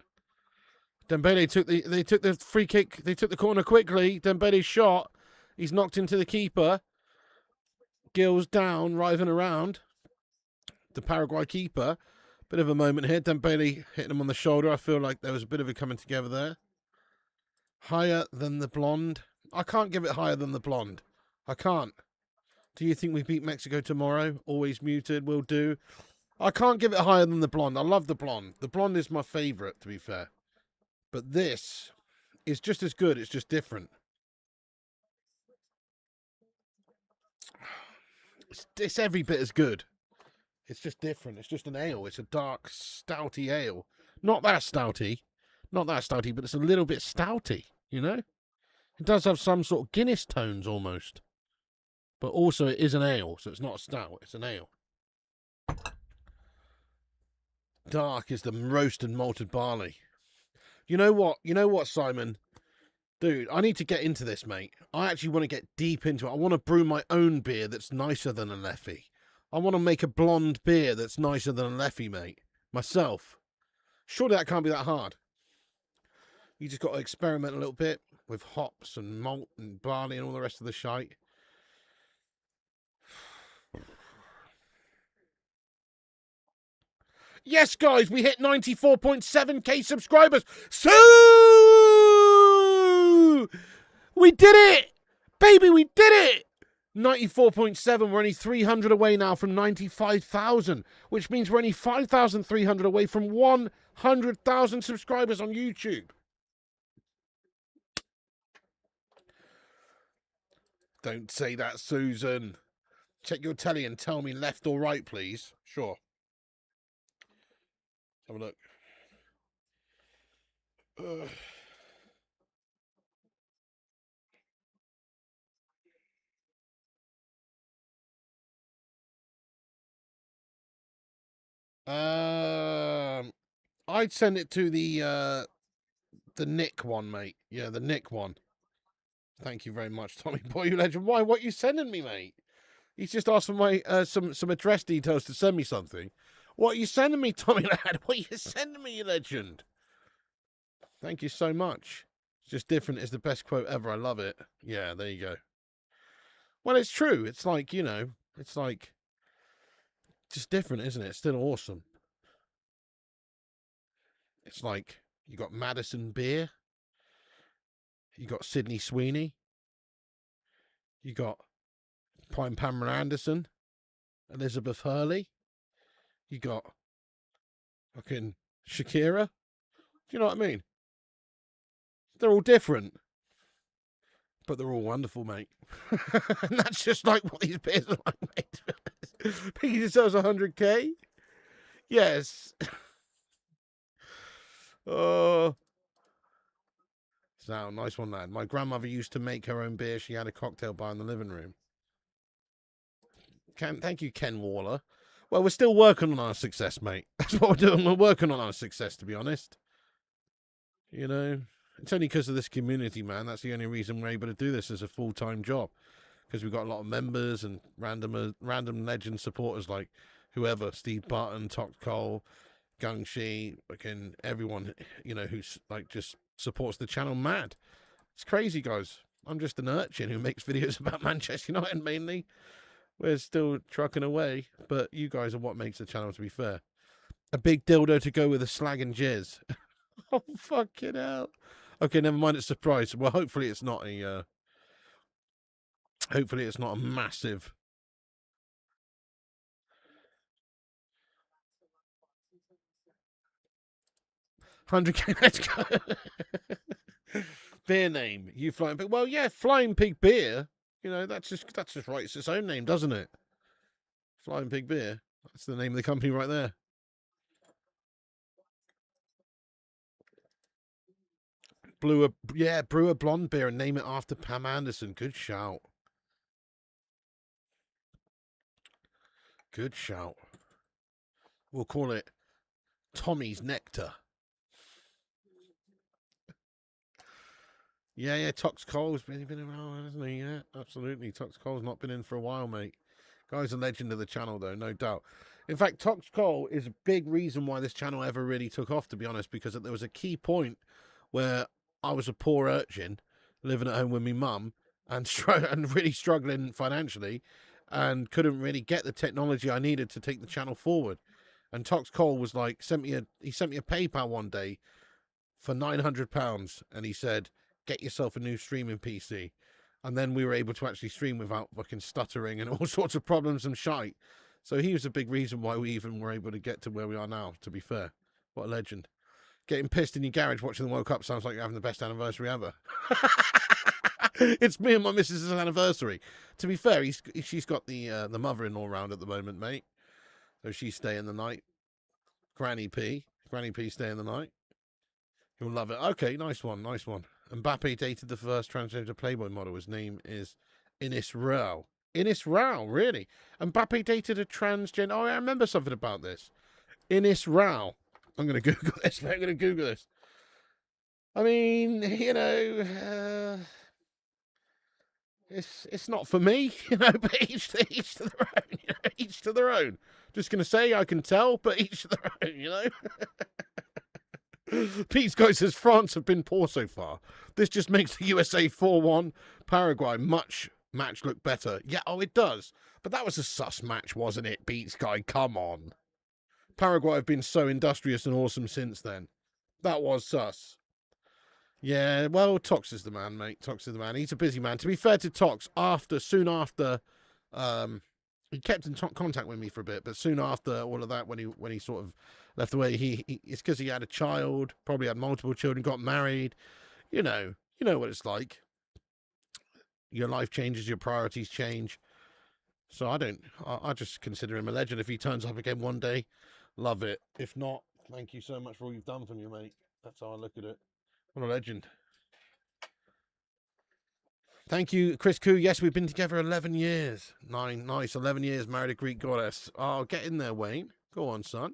Dembele took the free kick. They took the corner quickly. Dembele shot. He's knocked into the keeper. Gill's down, writhing around. The Paraguay keeper. Bit of a moment here. Dembele hitting him on the shoulder. I feel like there was a bit of a coming together there. Higher than the blonde. I can't give it higher than the blonde. I can't. Do you think we beat Mexico tomorrow? Always muted. Will do. I can't give it higher than the blonde. I love the blonde. The blonde is my favourite, to be fair. But this is just as good. It's just different. It's every bit as good. It's just different. It's just an ale. It's a dark, stouty ale. Not that stouty. Not that stouty, but it's a little bit stouty, you know? It does have some sort of Guinness tones almost. But also it is an ale, so it's not a stout. It's an ale. Dark is the roasted malted barley. You know what? You know what, Simon? Dude, I need to get into this, mate. I actually want to get deep into it. I want to brew my own beer that's nicer than a Leffy. I want to make a blonde beer that's nicer than a Leffy, mate. Myself. Surely that can't be that hard. You just got to experiment a little bit with hops and malt and barley and all the rest of the shite. Yes, guys, we hit 94.7k subscribers. So we did it! Baby, we did it! 94.7, we're only 300 away now from 95,000, which means we're only 5,300 away from 100,000 subscribers on YouTube. Don't say that, Susan. Check your telly and tell me left or right, please. Sure. Have a look. I'd send it to the Nick one, mate. Yeah, the Nick one. Thank you very much, Tommy Boy, you legend. Why? What are you sending me, mate? He's just asked for my some address details to send me something. What are you sending me, Tommy lad? What are you sending me, you legend? Thank you so much. It's just different. It's the best quote ever. I love it. Yeah, there you go. Well, it's true. It's like, you know, it's like just different, isn't it? It's still awesome. It's like you got Madison Beer. You got Sydney Sweeney. You got Pamela Anderson. Elizabeth Hurley. You got fucking Shakira. Do you know what I mean? They're all different. But they're all wonderful, mate. And that's just like what these beers are like, mate. Piggy deserves 100k. Yes. Oh. So, nice one, lad. My grandmother used to make her own beer. She had a cocktail bar in the living room. Thank you, Ken Waller. Well, we're still working on our success, mate. That's what we're doing. We're working on our success, to be honest. You know, it's only because of this community, man. That's the only reason we're able to do this as a full-time job. Because we've got a lot of members and random legend supporters like whoever, Steve Barton, Tok Cole, Gung Shi, fucking everyone, you know, who's like just supports the channel mad. It's crazy, guys. I'm just an urchin who makes videos about Manchester United mainly. We're still trucking away, but you guys are what makes the channel, to be fair. A big dildo to go with a slag and jizz. Oh, fucking hell. Okay, never mind, it's a surprise. Well, hopefully it's not a massive 100k. Let's go. Beer name, you Flying Pig. Well, yeah, Flying Pig Beer. You know, that's just right. It's its own name, doesn't it? Flying Pig Beer. That's the name of the company right there. Brew a blonde beer and name it after Pam Anderson. Good shout. Good shout. We'll call it Tommy's Nectar. Yeah, Tox Cole's been around, hasn't he? Yeah, absolutely. Tox Cole's not been in for a while, mate. Guy's a legend of the channel, though, no doubt. In fact, Tox Cole is a big reason why this channel ever really took off, to be honest, because there was a key point where I was a poor urchin living at home with my mum and really struggling financially and couldn't really get the technology I needed to take the channel forward. And Tox Cole was like, he sent me a PayPal one day for £900, and he said, get yourself a new streaming PC. And then we were able to actually stream without fucking stuttering and all sorts of problems and shite. So he was a big reason why we even were able to get to where we are now, to be fair. What a legend. Getting pissed in your garage watching the World Cup sounds like you're having the best anniversary ever. It's me and my missus' anniversary. To be fair, she's got the mother-in-law round at the moment, mate. So she's staying the night. Granny P staying the night. You'll love it. Okay, nice one. Mbappe dated the first transgender Playboy model. His name is Ines Rao. Ines Rao, really? Mbappe dated a transgender... Oh, I remember something about this. Ines Rao. I'm going to Google this. I mean, you know... It's not for me, you know, but each to their own, you know, each to their own. Just going to say, I can tell, but each to their own, you know. Pete's guy says France have been poor so far. This just makes the USA 4-1 Paraguay match look better. Yeah, oh, it does. But that was a sus match, wasn't it, Pete's guy? Come on. Paraguay have been so industrious and awesome since then. That was sus. Yeah, well, Tox is the man, mate. Tox is the man. He's a busy man. To be fair to Tox, soon after, he kept in contact with me for a bit, but soon after all of that, when he sort of left away, it's because he had a child, probably had multiple children, got married. You know what it's like. Your life changes, your priorities change. So I just consider him a legend. If he turns up again one day, love it. If not, thank you so much for all you've done for me, mate. That's how I look at it. What a legend. Thank you, Chris Koo. Yes, we've been together 11 years. Nice. 11 years, married a Greek goddess. Oh, get in there, Wayne. Go on, son.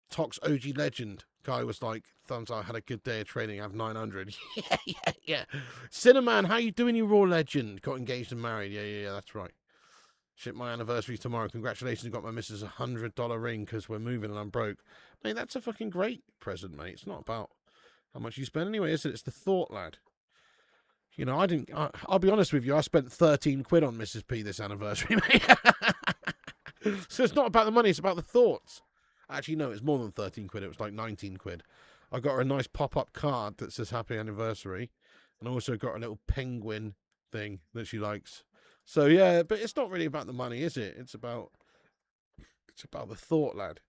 Tox OG legend. Guy was like, thumbs up, had a good day of training, I have 900. Yeah. Cinnamon, how you doing, you raw legend? Got engaged and married. Yeah, that's right. Shit, my anniversary's tomorrow. Congratulations, got my missus a $100 ring because we're moving and I'm broke. Mate, that's a fucking great present, mate. It's not about how much you spend anyway, is it? It's the thought, lad. You know, I'll be honest with you, I spent 13 quid on Mrs. P this anniversary, mate. So it's not about the money, it's about the thoughts. Actually, no, it's more than 13 quid. It was like 19 quid. I got her a nice pop-up card that says happy anniversary. And I also got a little penguin thing that she likes. So, yeah, but it's not really about the money, is it? It's about the thought, lad.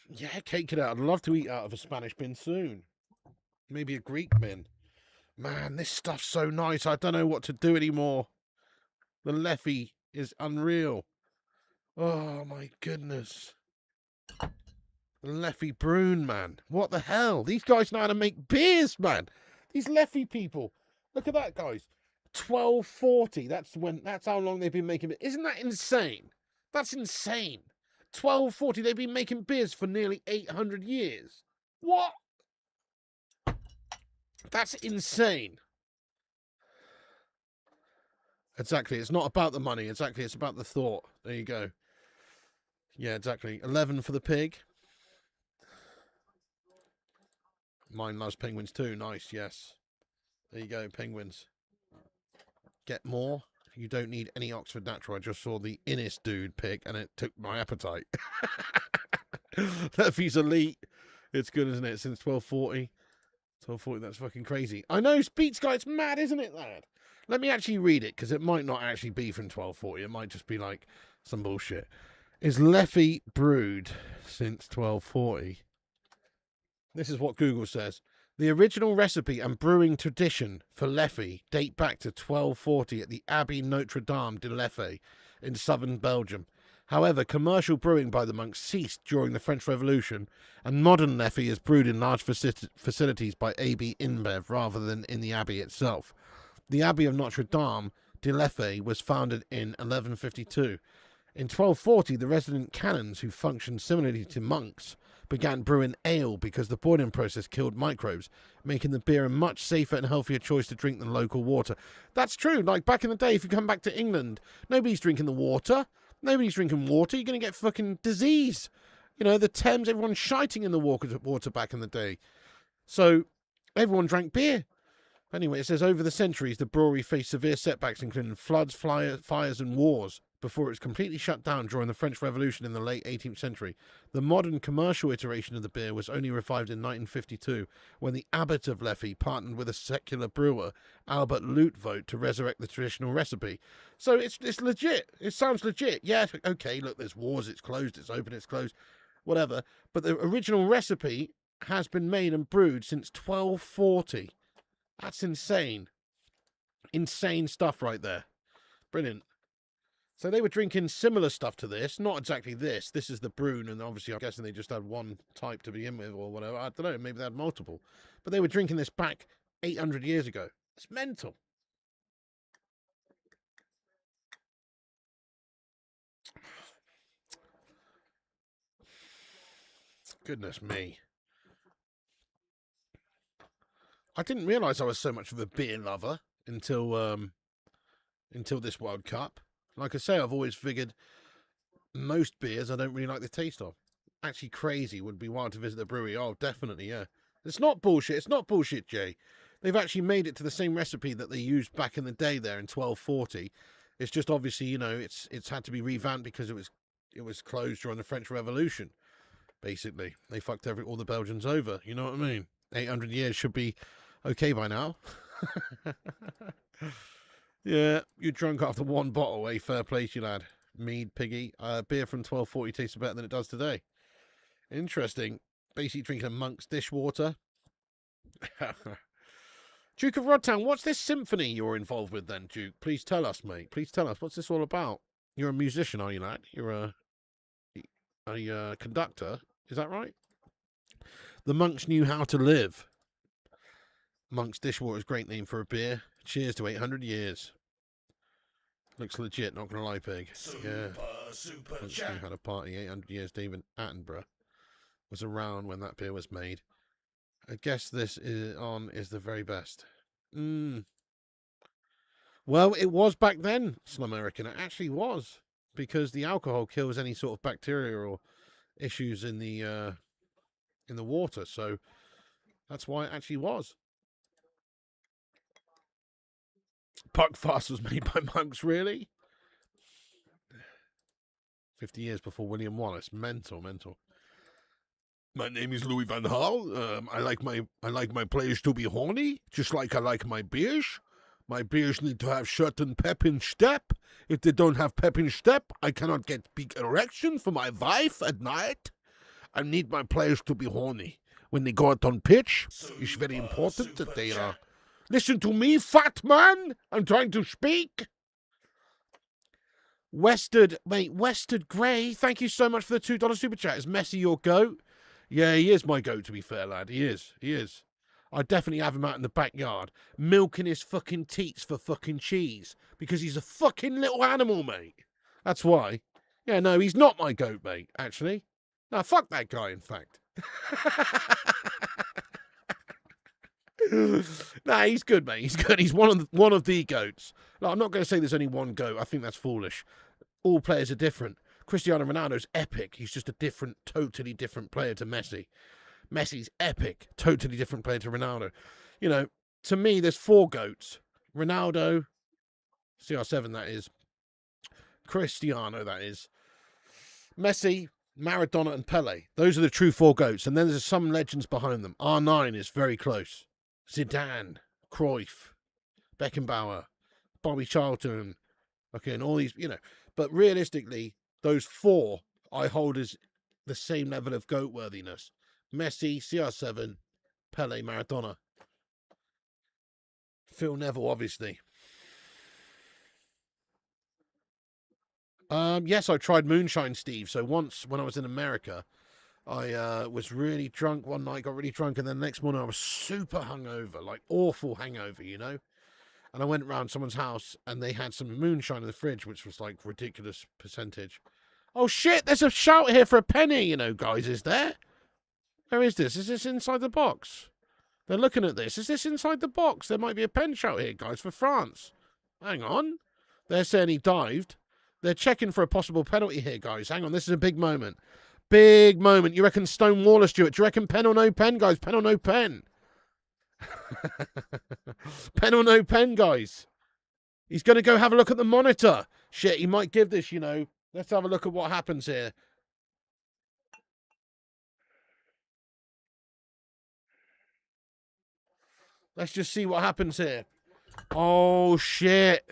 Yeah, cake it out. I'd love to eat out of a Spanish bin soon. Maybe a Greek bin. Man, this stuff's so nice. I don't know what to do anymore. The Leffy is unreal. Oh, my goodness. The Leffy Brune, man. What the hell? These guys know how to make beers, man. These Leffy people. Look at that, guys. 1240. That's how long they've been making it. Isn't that insane? That's insane. 1240. They've been making beers for nearly 800 years. What? That's insane. Exactly. It's not about the money. Exactly. It's about the thought. There you go. Yeah, exactly. 11 for the pig. Mine loves penguins too. Nice. Yes. There you go. Penguins. Get more. You don't need any Oxford Natural. I just saw the Innis dude pick and it took my appetite. Leffy's elite. It's good, isn't it? Since 1240. 1240, that's fucking crazy. I know, Speed's Guy, it's mad, isn't it, lad? Let me actually read it, because it might not actually be from 1240. It might just be like some bullshit. Is Leffy brewed since 1240? This is what Google says. The original recipe and brewing tradition for Leffe date back to 1240 at the Abbey Notre Dame de Leffe in southern Belgium. However, commercial brewing by the monks ceased during the French Revolution, and modern Leffe is brewed in large facilities by AB InBev rather than in the abbey itself. The Abbey of Notre Dame de Leffe was founded in 1152. In 1240, the resident canons, who functioned similarly to monks, began brewing ale because the boiling process killed microbes, making the beer a much safer and healthier choice to drink than local water. That's true. Like back in the day, if you come back to England, nobody's drinking the water. Nobody's drinking water. You're going to get fucking disease. You know, the Thames, everyone's shiting in the water back in the day. So everyone drank beer. Anyway, it says over the centuries, the brewery faced severe setbacks, including floods, fires, and wars, before it was completely shut down during the French Revolution in the late 18th century. The modern commercial iteration of the beer was only revived in 1952, when the abbot of Leffe partnered with a secular brewer, Albert Luitvoet, to resurrect the traditional recipe. So it's legit. It sounds legit. Yeah, okay, look, there's wars, it's closed, it's open, it's closed, whatever. But the original recipe has been made and brewed since 1240. That's insane. Insane stuff right there. Brilliant. So they were drinking similar stuff to this. Not exactly this. This is the Brune, and obviously I'm guessing they just had one type to begin with or whatever. I don't know. Maybe they had multiple. But they were drinking this back 800 years ago. It's mental. Goodness me. I didn't realise I was so much of a beer lover until this World Cup. Like I say, I've always figured most beers I don't really like the taste of. Actually, crazy would be wild to visit the brewery. Oh, definitely, yeah. It's not bullshit. It's not bullshit, Jay. They've actually made it to the same recipe that they used back in the day there in 1240. It's just obviously, you know, it's had to be revamped because it was closed during the French Revolution. Basically, they fucked all the Belgians over. You know what I mean? 800 years should be okay by now. Yeah, you're drunk after one bottle, eh? Fair play to you, lad. Mead, piggy. Beer from 1240 tastes better than it does today. Interesting. Basically drinking a monk's dishwater. Duke of Rodtown, what's this symphony you're involved with then, Duke? Please tell us, mate. Please tell us. What's this all about? You're a musician, are you, lad? You're a conductor. Is that right? The monks knew how to live. Monk's dishwater is a great name for a beer. Cheers to 800 years. Looks legit, not gonna lie, pig. Yeah. Super chat. Had a party 800 years. David Attenborough was around when that beer was made. I guess this is the very best. Well, it was back then, Slum American. It actually was, because the alcohol kills any sort of bacteria or issues in the water. So that's why it actually was. Buckfast was made by monks, really? 50 years before William Wallace. Mental. My name is Louis Van Gaal. I like my players to be horny, just like I like my beers. My beers need to have certain pep in step. If they don't have pep in step, I cannot get big erection for my wife at night. I need my players to be horny. When they go out on pitch, it's very important that they are... Listen to me, fat man! I'm trying to speak! Westard Grey, thank you so much for the $2 super chat. Is Messi your goat? Yeah, he is my goat, to be fair, lad. He is. I'd definitely have him out in the backyard, milking his fucking teats for fucking cheese, because he's a fucking little animal, mate. That's why. Yeah, no, he's not my goat, mate, actually. No, fuck that guy, in fact. Nah, he's good, mate. He's good. He's one of the goats. No, I'm not going to say there's only one goat. I think that's foolish. All players are different. Cristiano Ronaldo's epic. He's just a totally different player to Messi. Messi's epic. Totally different player to Ronaldo. You know, to me, there's 4 goats. Ronaldo, CR7, that is. Cristiano, that is. Messi, Maradona, and Pele. Those are the true 4 goats. And then there's some legends behind them. R9 is very close. Zidane, Cruyff, Beckenbauer, Bobby Charlton, okay, and all these, you know. But realistically, those 4 I hold as the same level of goat worthiness. Messi, CR7, Pele, Maradona. Phil Neville, obviously. Yes, I tried moonshine, Steve. So once when I was in America, I was really drunk one night, got really drunk, and then the next morning I was super hungover, like awful hangover, you know? And I went round someone's house and they had some moonshine in the fridge, which was like ridiculous percentage. Oh shit, there's a shout here for a penny, you know, guys, is there? Where is this? Is this inside the box? They're looking at this. Is this inside the box? There might be a pen shout here, guys, for France. Hang on. They're saying he dived. They're checking for a possible penalty here, guys. Hang on, this is a big moment. Big moment. You reckon Stonewaller, Stuart? Do you reckon pen or no pen, guys? Pen or no pen? Pen or no pen, guys? He's going to go have a look at the monitor. Shit, he might give this, you know. Let's have a look at what happens here. Let's just see what happens here. Oh, shit.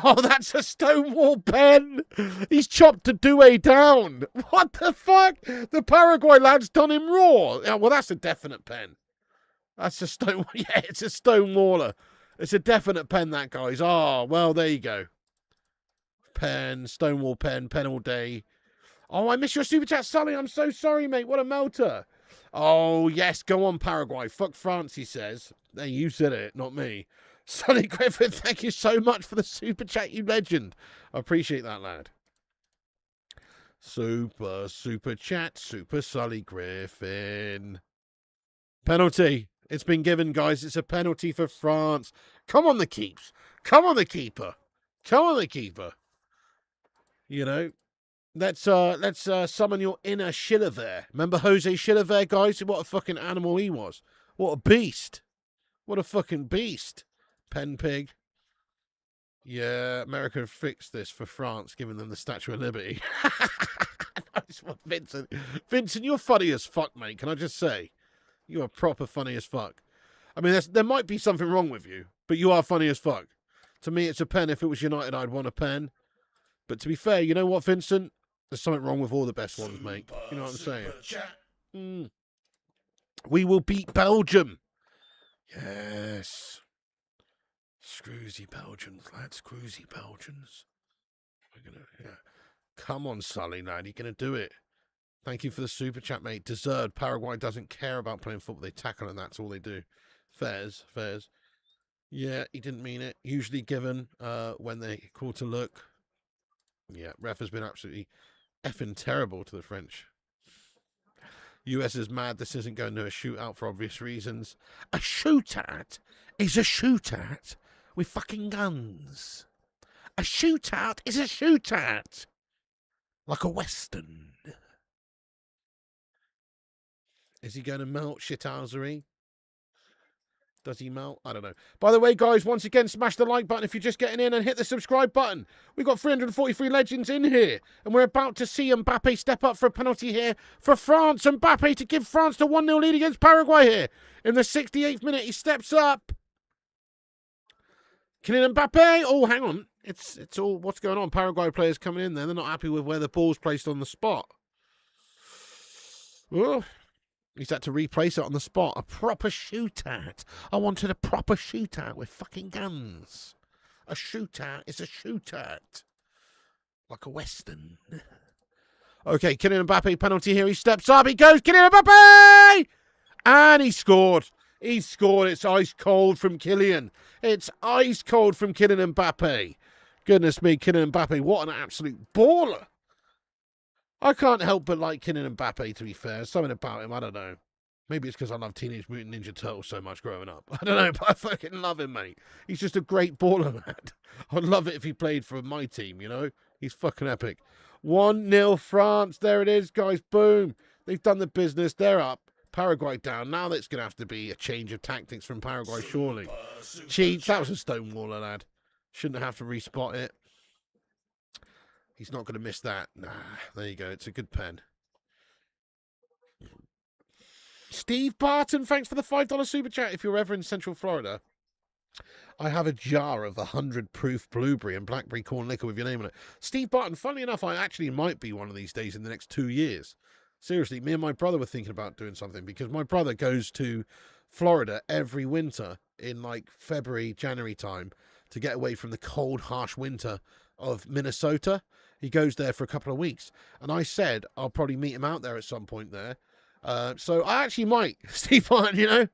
Oh, that's a Stonewall pen. He's chopped a Douay down. What the fuck? The Paraguay lad's done him raw. Yeah, well, that's a definite pen. That's a stone. Yeah, it's a Stonewaller. It's a definite pen, that, guys. Oh, well, there you go. Pen, Stonewall pen, pen all day. Oh, I missed your super chat, Sully. I'm so sorry, mate. What a melter. Oh, yes. Go on, Paraguay. Fuck France, he says. Hey, you said it, not me. Sully Griffin, thank you so much for the super chat, you legend. I appreciate that, lad. Super chat, super Sully Griffin. Penalty. It's been given, guys. It's a penalty for France. Come on, the keeps. Come on, the keeper. Come on, the keeper. You know, let's summon your inner Schiller there. Remember Jose Schiller there, guys? What a fucking animal he was. What a beast. What a fucking beast. Pen pig. Yeah, America fixed this for France, giving them the Statue of Liberty. Nice one, Vincent. Vincent, you're funny as fuck, mate. Can I just say? You are proper funny as fuck. I mean, there might be something wrong with you, but you are funny as fuck. To me, it's a pen. If it was United, I'd want a pen. But to be fair, you know what, Vincent? There's something wrong with all the best ones, mate. You know what I'm saying? We will beat Belgium. Yes. Screwsy Belgians, lads. Screwsy Belgians. We're gonna, yeah. Come on, Sully, lad. You're going to do it. Thank you for the super chat, mate. Deserved. Paraguay doesn't care about playing football. They tackle and that's all they do. Fairs. Yeah, he didn't mean it. Usually given when they call to look. Yeah, ref has been absolutely effing terrible to the French. US is mad. This isn't going to a shootout for obvious reasons. A shootout is a shootout with fucking guns. A shootout is a shootout. Like a Western. Is he going to melt shithousery? Does he melt? I don't know. By the way, guys, once again, smash the like button if you're just getting in and hit the subscribe button. We've got 343 legends in here. And we're about to see Mbappe step up for a penalty here for France. Mbappe to give France the 1-0 lead against Paraguay here. In the 68th minute, he steps up. Kylian Mbappe. Oh, hang on. It's all what's going on. Paraguay players coming in there. They're not happy with where the ball's placed on the spot. Oh. He's had to replace it on the spot. A proper shootout. I wanted a proper shootout with fucking guns. A shootout is a shootout. Like a Western. Okay, Kylian Mbappe, penalty here. He steps up. He goes, Kylian Mbappe! And he scored. He scored. It's ice cold from Kylian. It's ice cold from Kylian Mbappe. Goodness me, Kylian Mbappe. What an absolute baller. I can't help but like Kylian Mbappe, to be fair. Something about him, I don't know. Maybe it's because I love Teenage Mutant Ninja Turtles so much growing up. I don't know, but I fucking love him, mate. He's just a great baller, man. I'd love it if he played for my team, you know? He's fucking epic. 1-0 France. There it is, guys. Boom. They've done the business. They're up. Paraguay down. Now that's going to have to be a change of tactics from Paraguay, surely. Cheats. That was a Stonewaller, lad. Shouldn't have to respot it. He's not going to miss that. Nah, there you go. It's a good pen. Steve Barton, thanks for the $5 super chat. If you're ever in Central Florida, I have a jar of 100 proof blueberry and blackberry corn liquor with your name on it. Steve Barton, funnily enough, I actually might be one of these days in the next 2 years. Seriously, me and my brother were thinking about doing something because my brother goes to Florida every winter in like February, January time to get away from the cold, harsh winter of Minnesota. He goes there for a couple of weeks. And I said I'll probably meet him out there at some point there. So I actually might, Steve Martin, you know,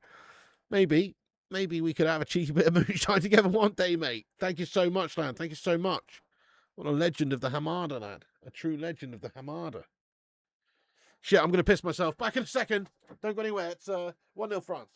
maybe we could have a cheeky bit of moonshine together one day, mate. Thank you so much, lad. Thank you so much. What a legend of the Hamada, lad. A true legend of the Hamada. Shit, I'm going to piss myself. Back in a second. Don't go anywhere. It's 1-0 France.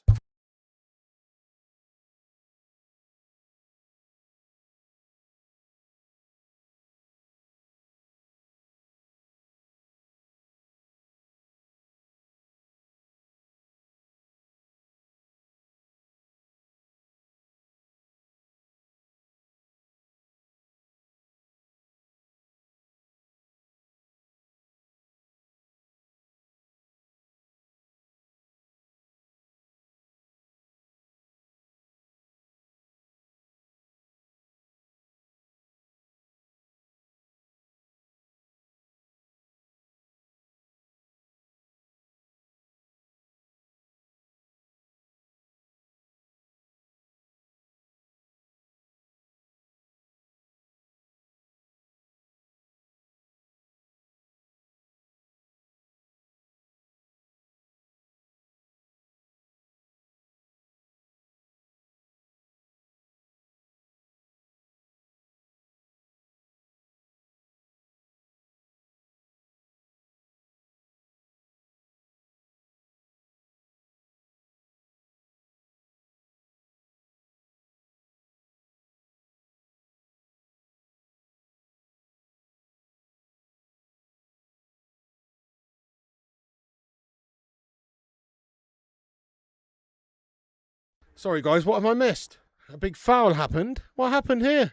Sorry, guys. What have I missed? A big foul happened. What happened here?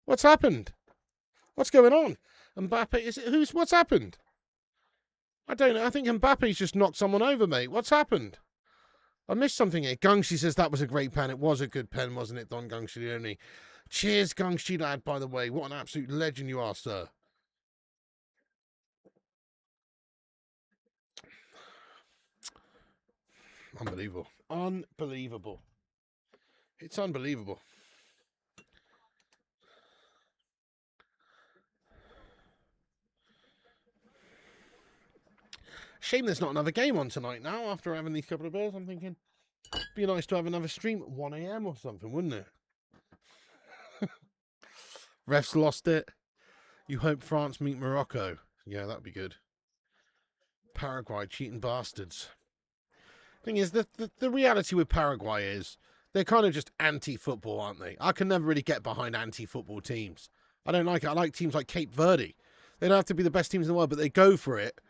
What's happened? What's going on? Mbappe, is it what's happened? I don't know. I think Mbappe's just knocked someone over, mate. What's happened? I missed something here. Gungshi says that was a great pen. It was a good pen, wasn't it, Don Gungshi only? Cheers, Gungshi lad, by the way. What an absolute legend you are, sir. Unbelievable. Unbelievable. It's unbelievable. Shame there's not another game on tonight now after having these couple of beers. I'm thinking it'd be nice to have another stream at 1 a.m. or something, wouldn't it? Refs lost it. You hope France meet Morocco. Yeah, that'd be good. Paraguay, cheating bastards. Thing is, the reality with Paraguay is they're kind of just anti-football, aren't they? I can never really get behind anti-football teams. I don't like it. I like teams like Cape Verde. They don't have to be the best teams in the world, but they go for it.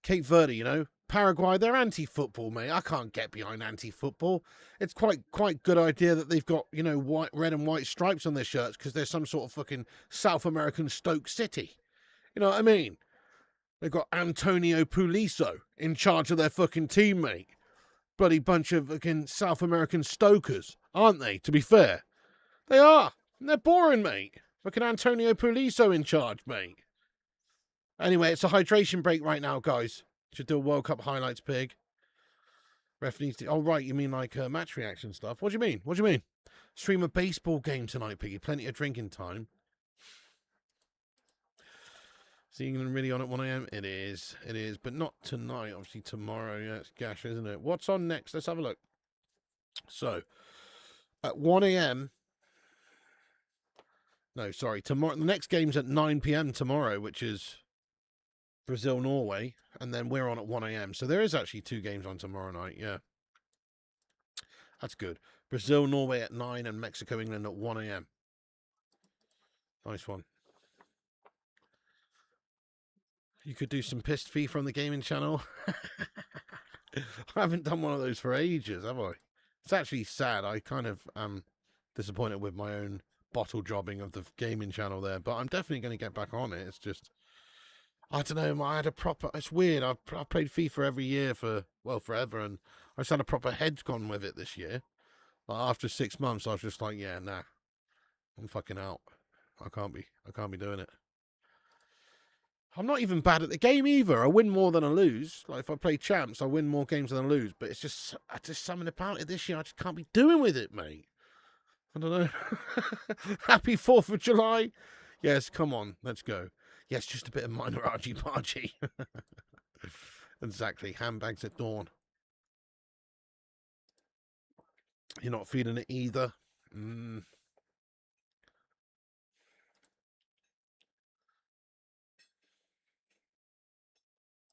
Cape Verde, you know. Paraguay, they're anti-football, mate. I can't get behind anti-football. It's quite good idea that they've got, you know, red and white stripes on their shirts because they're some sort of fucking South American Stoke City. You know what I mean? They've got Antonio Puliso in charge of their fucking team, mate. Bloody bunch of fucking South American stokers, aren't they, to be fair? They are. And they're boring, mate. Fucking Antonio Puliso in charge, mate. Anyway, it's a hydration break right now, guys. Should do a World Cup highlights, pig. Ref needs to... Oh, right, you mean like match reaction stuff? What do you mean? What do you mean? Stream a baseball game tonight, piggy. Plenty of drinking time. Is England really on at 1 a.m? It is. It is. But not tonight. Obviously, tomorrow. Yeah, it's gash, isn't it? What's on next? Let's have a look. So, at 1 a.m... No, sorry. Tomorrow. The next game's at 9 p.m. tomorrow, which is Brazil, Norway. And then we're on at 1 a.m. So there is actually 2 games on tomorrow night. Yeah. That's good. Brazil, Norway at 9 and Mexico, England at 1 a.m. Nice one. You could do some pissed FIFA on the gaming channel. I haven't done one of those for ages, have I? It's actually sad. I kind of am disappointed with my own bottle jobbing of the gaming channel there, but I'm definitely going to get back on it. It's just, I don't know. I had a proper. It's weird. I've played FIFA every year for forever, and I just had a proper head gone with it this year. Like after 6 months, I was just like, yeah, nah, I'm fucking out. I can't be doing it. I'm not even bad at the game either. I win more than I lose. Like if I play champs, I win more games than I lose. But it's just something about it this year I just can't be doing with it, mate. I don't know. Happy 4th of July. Yes, come on, let's go. Yes, just a bit of minor argy-bargy. Exactly, handbags at dawn. You're not feeling it either.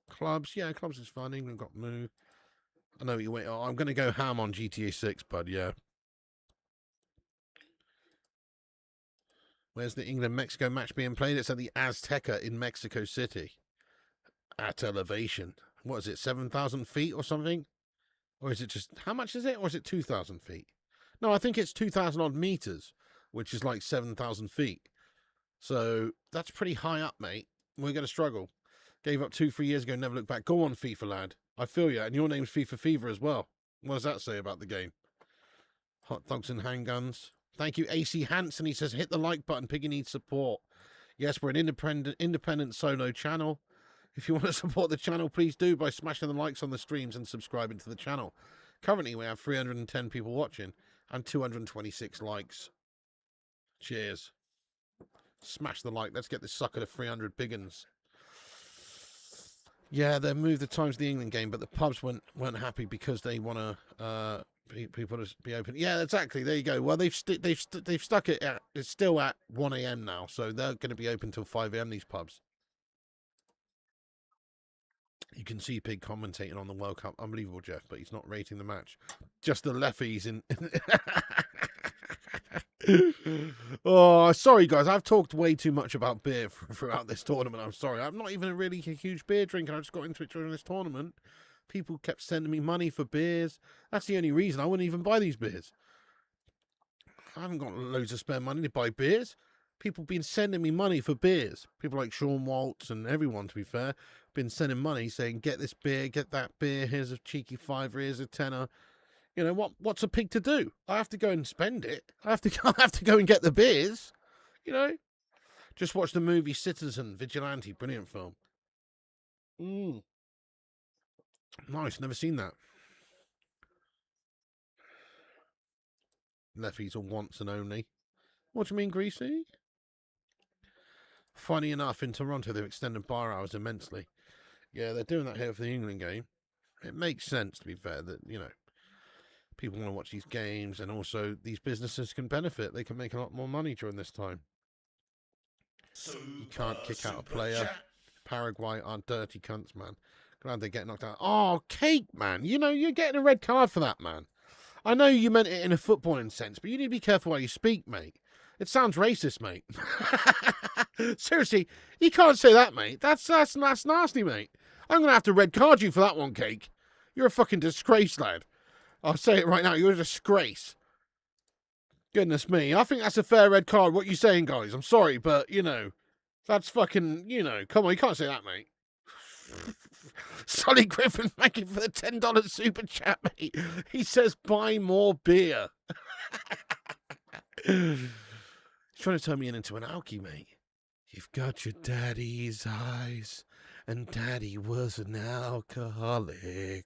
Clubs, yeah, clubs is fun. England got moved. I know you wait. Oh, I'm going to go ham on GTA 6, bud. Yeah. Where's the England-Mexico match being played? It's at the Azteca in Mexico City. At elevation. What is it, 7,000 feet or something? Or is it just, how much is it? Or is it 2,000 feet? No, I think it's 2,000 odd meters, which is like 7,000 feet. So that's pretty high up, mate. We're going to struggle. Gave up 2-3 years ago, never looked back. Go on, FIFA lad. I feel you. And your name's FIFA Fever as well. What does that say about the game? Hot dogs and handguns. Thank you, AC Hansen. He says, hit the like button. Piggy needs support. Yes, we're an independent solo channel. If you want to support the channel, please do by smashing the likes on the streams and subscribing to the channel. Currently, we have 310 people watching and 226 likes. Cheers. Smash the like. Let's get this sucker to 300 biggins. Yeah, they moved the times of the England game, but the pubs weren't happy because they want to people to be open. Yeah, exactly. There you go. Well, they've stuck it at, it's still at 1 a.m. now, so they're going to be open till 5 a.m. these pubs. You can see Pig commentating on the World Cup. Unbelievable, Jeff, but he's not rating the match. Just the lefties in. Oh, sorry, guys. I've talked way too much about beer throughout this tournament. I'm sorry. I'm not even a really huge beer drinker. I just got into it during this tournament. People kept sending me money for beers. That's the only reason I wouldn't even buy these beers. I haven't got loads of spare money to buy beers. People have been sending me money for beers. People like Sean Waltz and everyone, to be fair, been sending money saying, get this beer, get that beer. Here's a cheeky £5, here's a tenner. You know, what's a pig to do? I have to go and spend it. I have to go and get the beers. You know? Just watch the movie Citizen, Vigilante. Brilliant film. Nice, never seen that. Lefties are once and only. What do you mean, Greasy? Funny enough, in Toronto, they've extended bar hours immensely. Yeah, they're doing that here for the England game. It makes sense, to be fair, that, you know, people want to watch these games, and also these businesses can benefit. They can make a lot more money during this time. You can't kick out a player. Paraguay are dirty cunts, man. Glad they get knocked out. Oh, Cake, man. You know, you're getting a red card for that, man. I know you meant it in a footballing sense, but you need to be careful how you speak, mate. It sounds racist, mate. Seriously, you can't say that, mate. That's nasty, mate. I'm going to have to red card you for that one, Cake. You're a fucking disgrace, lad. I'll say it right now. You're a disgrace. Goodness me. I think that's a fair red card. What you saying, guys? I'm sorry, but, you know, that's fucking, you know, come on. You can't say that, mate. Solly Griffin, thank you for the $10 super chat, mate. He says, buy more beer. He's trying to turn me into an alky, mate. You've got your daddy's eyes, and daddy was an alcoholic.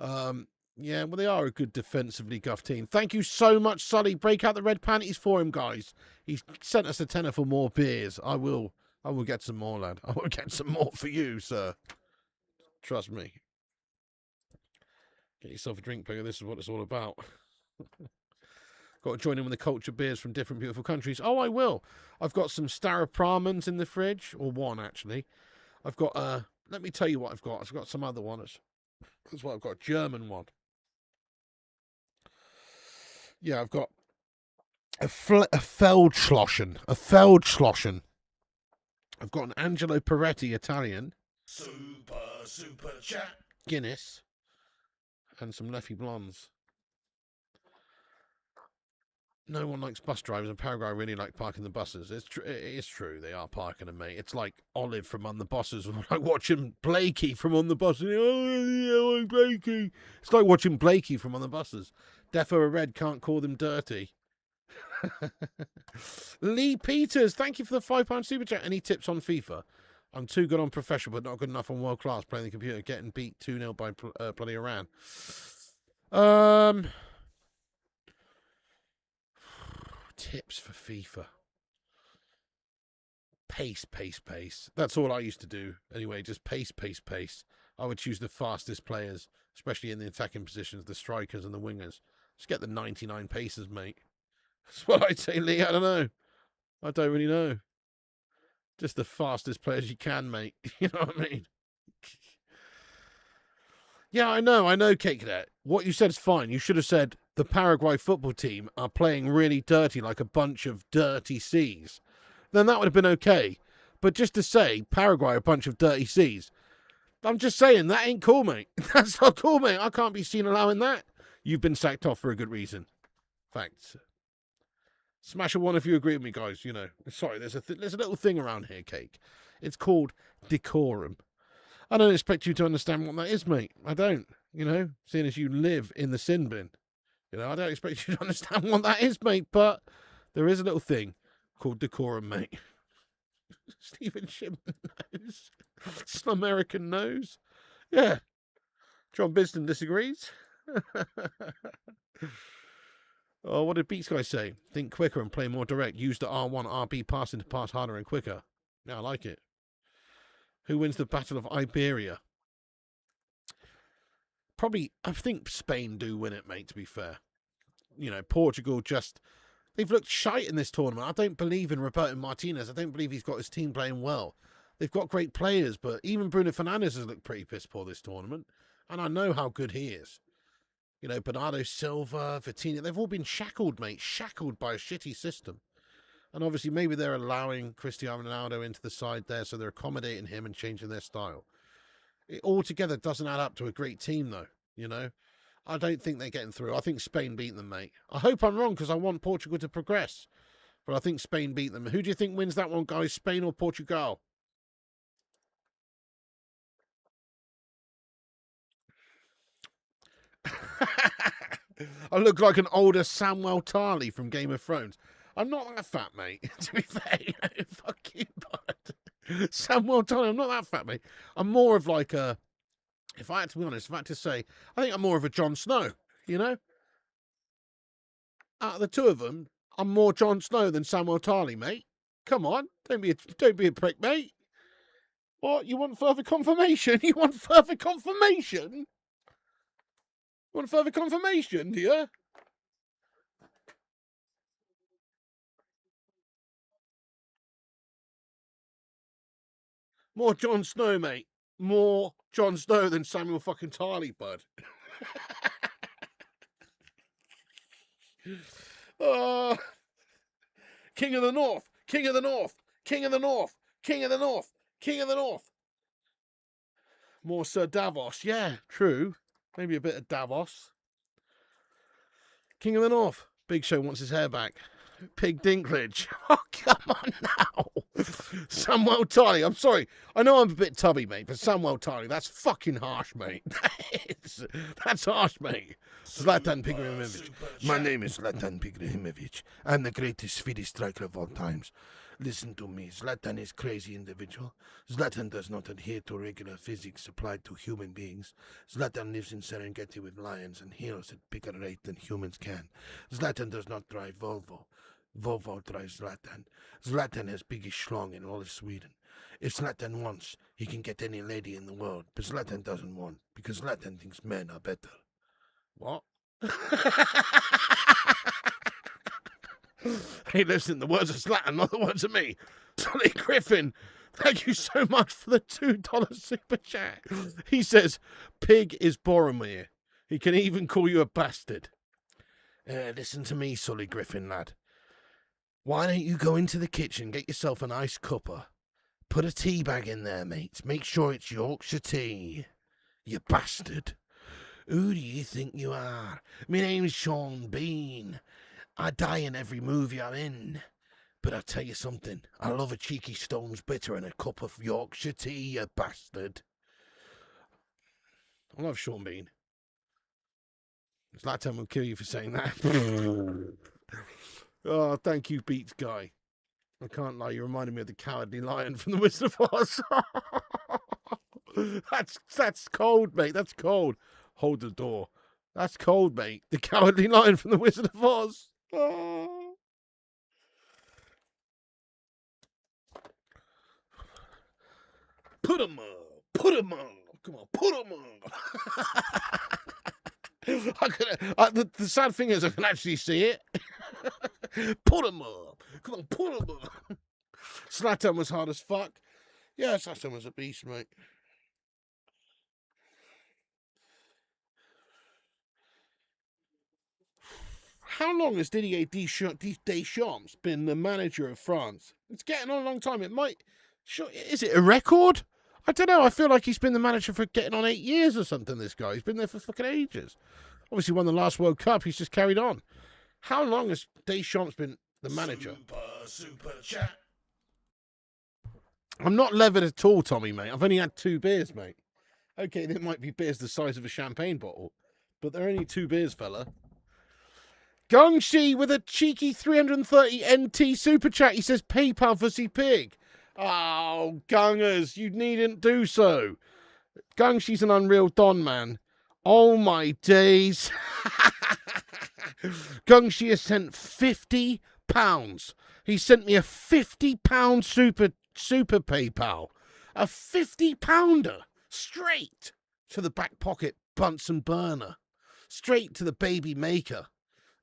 Yeah, well, they are a good defensively guff team. Thank you so much, Sully. Break out the red panties for him, guys. He sent us a tenner for more beers. I will get some more, lad. I will get some more for you, sir. Trust me. Get yourself a drink, player. This is what it's all about. Got to join in with the culture beers from different beautiful countries. Oh, I will. I've got some Staropramens in the fridge, or one, actually. I've got, let me tell you what I've got. I've got some other ones. That's what I've got, a German one. Yeah, I've got a Feldschlossen. A Feldschlossen. I've got an Angelo Peretti Italian. Super chat. Guinness. And some Leffy Blondes. No one likes bus drivers, and Paraguay really like parking the buses. It is true. They are parking them, mate. It's like Olive from On the Buses. Like watching Blakey from On the Buses. Oh, yeah, Blakey. It's like watching Blakey from On the Buses. Defo Red can't call them dirty. Lee Peters, thank you for the £5 super chat. Any tips on FIFA? I'm too good on professional, but not good enough on world class playing the computer. Getting beat 2-0 by bloody Iran. Tips for FIFA. Pace. That's all I used to do. Anyway, just pace. I would choose the fastest players, especially in the attacking positions, the strikers and the wingers. Just get the 99 paces, mate. That's what I'd say, Lee. I don't know. I don't really know. Just the fastest players you can, mate. You know what I mean? Yeah, I know, Kate Cadet. What you said is fine. You should have said the Paraguay football team are playing really dirty, like a bunch of dirty C's. Then that would have been okay. But just to say Paraguay are a bunch of dirty C's, I'm just saying that ain't cool, mate. That's not cool, mate. I can't be seen allowing that. You've been sacked off for a good reason. Facts. Smash a one if you agree with me, guys. You know, sorry, there's a little thing around here, Cake. It's called decorum. I don't expect you to understand what that is, mate. I don't. You know, seeing as you live in the sin bin. You know, I don't expect you to understand what that is, mate. But there is a little thing called decorum, mate. Stephen Shipman knows. Some American knows. Yeah. John Biston disagrees. Oh, what did Beats Guy say? Think quicker and play more direct. Use the R1, RB passing to pass harder and quicker. Yeah, I like it. Who wins the Battle of Iberia? Probably, I think Spain do win it, mate, to be fair. You know, Portugal just... They've looked shite in this tournament. I don't believe in Roberto Martinez. I don't believe he's got his team playing well. They've got great players, but even Bruno Fernandes has looked pretty piss poor this tournament. And I know how good he is. You know, Bernardo Silva, Vitinha, they've all been shackled, mate. Shackled by a shitty system. And obviously maybe they're allowing Cristiano Ronaldo into the side there, so they're accommodating him and changing their style. It altogether doesn't add up to a great team, though, you know. I don't think they're getting through. I think Spain beat them, mate. I hope I'm wrong because I want Portugal to progress. But I think Spain beat them. Who do you think wins that one, guys? Spain or Portugal? I look like an older Samuel Tarly from Game of Thrones. I'm not that fat, mate. To be fair, you know, fuck you, bud. Samuel Tarly, I'm not that fat, mate. I'm more of like a... If I had to be honest, if I had to say, I think I'm more of a Jon Snow, you know? Out of the two of them, I'm more Jon Snow than Samuel Tarly, mate. Come on, don't be a prick, mate. What, you want further confirmation? You want further confirmation? You want further confirmation, do you? More Jon Snow, mate. More Jon Snow than Samuel fucking Tarly, bud. King of the North, King of the North, King of the North, King of the North, King of the North. More Sir Davos, yeah, true. Maybe a bit of Davos. King of the North. Big Show wants his hair back. Pig Dinklage. Oh, come on now. Samuel Tarly. I'm sorry. I know I'm a bit tubby, mate, but Samuel Tarly, that's fucking harsh, mate. That's harsh, mate. Zlatan Ibrahimovic. My name is Zlatan Ibrahimovic. I'm the greatest Swedish striker of all times. Listen to me. Zlatan is a crazy individual. Zlatan does not adhere to regular physics applied to human beings. Zlatan lives in Serengeti with lions and heals at bigger rate than humans can. Zlatan does not drive Volvo. Volvo drives Zlatan. Zlatan has biggest schlong in all of Sweden. If Zlatan wants, he can get any lady in the world. But Zlatan doesn't want, because Zlatan thinks men are better. What? Hey, listen, the words of Zlatan, not the words of me. Solly Griffin, thank you so much for the $2 super chat. He says, Pig is Boromir. He can even call you a bastard. Listen to me, Solly Griffin, lad. Why don't you go into the kitchen, get yourself a nice cuppa. Put a tea bag in there, mate. Make sure it's Yorkshire tea. You bastard. Who do you think you are? My name's Sean Bean. I die in every movie I'm in. But I'll tell you something. I love a cheeky Stones bitter and a cup of Yorkshire tea, you bastard. I love Sean Bean. Zlatan will kill you for saying that. Oh, thank you, Beats Guy. I can't lie, you reminded me of the Cowardly Lion from the Wizard of Oz. That's cold, mate. That's cold. Hold the door. That's cold, mate. The Cowardly Lion from the Wizard of Oz. Oh. Put 'em up. Put 'em up. Come on, put 'em up. The sad thing is I can actually see it. Put 'em up. Come on, put 'em up. Zlatan was hard as fuck. Yeah, Zlatan was a beast, mate. How long has Didier Deschamps been the manager of France? It's getting on a long time. It might... Is it a record? I don't know. I feel like he's been the manager for getting on 8 years or something, this guy. He's been there for fucking ages. Obviously won the last World Cup. He's just carried on. How long has Deschamps been the manager? Super chat. I'm not levered at all, Tommy, mate. I've only had 2 beers, mate. Okay, there might be beers the size of a champagne bottle, but they're only 2 beers, fella. Gongshi with a cheeky 330 NT super chat. He says, PayPal for C Pig. Oh, Gungers, you needn't do so. Gungshi's an unreal don, man. Oh, my days. Gungshi has sent £50. He sent me a £50 super PayPal. A £50 straight to the back pocket Bunsen burner. Straight to the baby maker.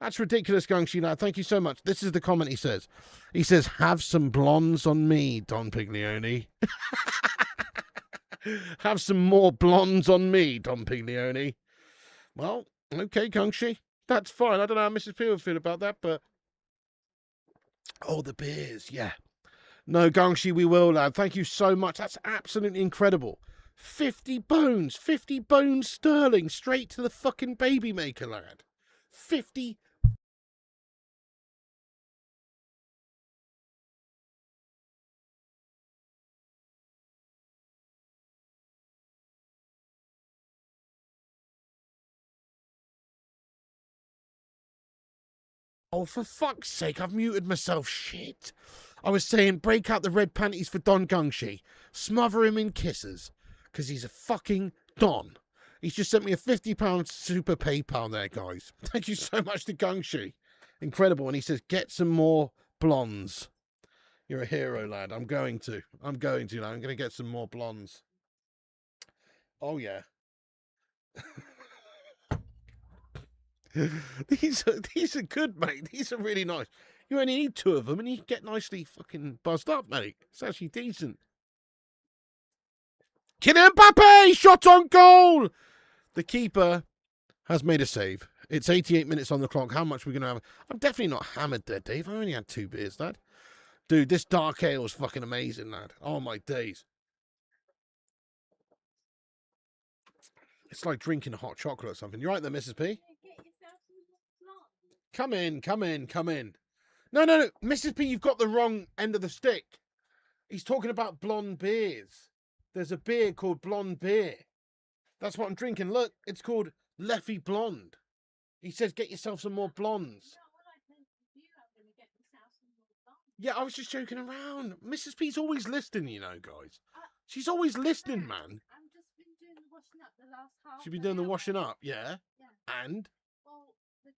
That's ridiculous, Gungshi lad. Thank you so much. This is the comment he says. He says, have some blondes on me, Don Piglioni. Have some more blondes on me, Don Piglioni. Well, okay, Gungshi. That's fine. I don't know how Mrs. P will feel about that, but... Oh, the beers, yeah. No, Gungshi, we will, lad. Thank you so much. That's absolutely incredible. 50 bones sterling straight to the fucking baby maker, lad. 50. Oh, for fuck's sake, I've muted myself. Shit. I was saying break out the red panties for Don Gungshi. Smother him in kisses. Because he's a fucking Don. He's just sent me a £50 super PayPal there, guys. Thank you so much to Gungshi. Incredible. And he says, get some more blondes. You're a hero, lad. I'm going to, lad. I'm going to get some more blondes. Oh, yeah. These are good, mate. These are really nice. You only need 2 of them and you get nicely fucking buzzed up, mate. It's actually decent. Kylian Mbappe! Shot on goal! The keeper has made a save. It's 88 minutes on the clock. How much are we going to have? I'm definitely not hammered there, Dave. I only had 2 beers, lad. Dude, this dark ale is fucking amazing, lad. Oh, my days. It's like drinking hot chocolate or something. You right there, Mrs. P? Come in. No. Mrs. P, you've got the wrong end of the stick. He's talking about blonde beers. There's a beer called blonde beer. That's what I'm drinking. Look, it's called Leffy Blonde. He says, get yourself some more blondes. Yeah, I was just joking around. Mrs. P's always listening, you know, guys. She's always listening, man. I've just been doing the washing up the last half. She's been doing the washing up, yeah? And? Well, the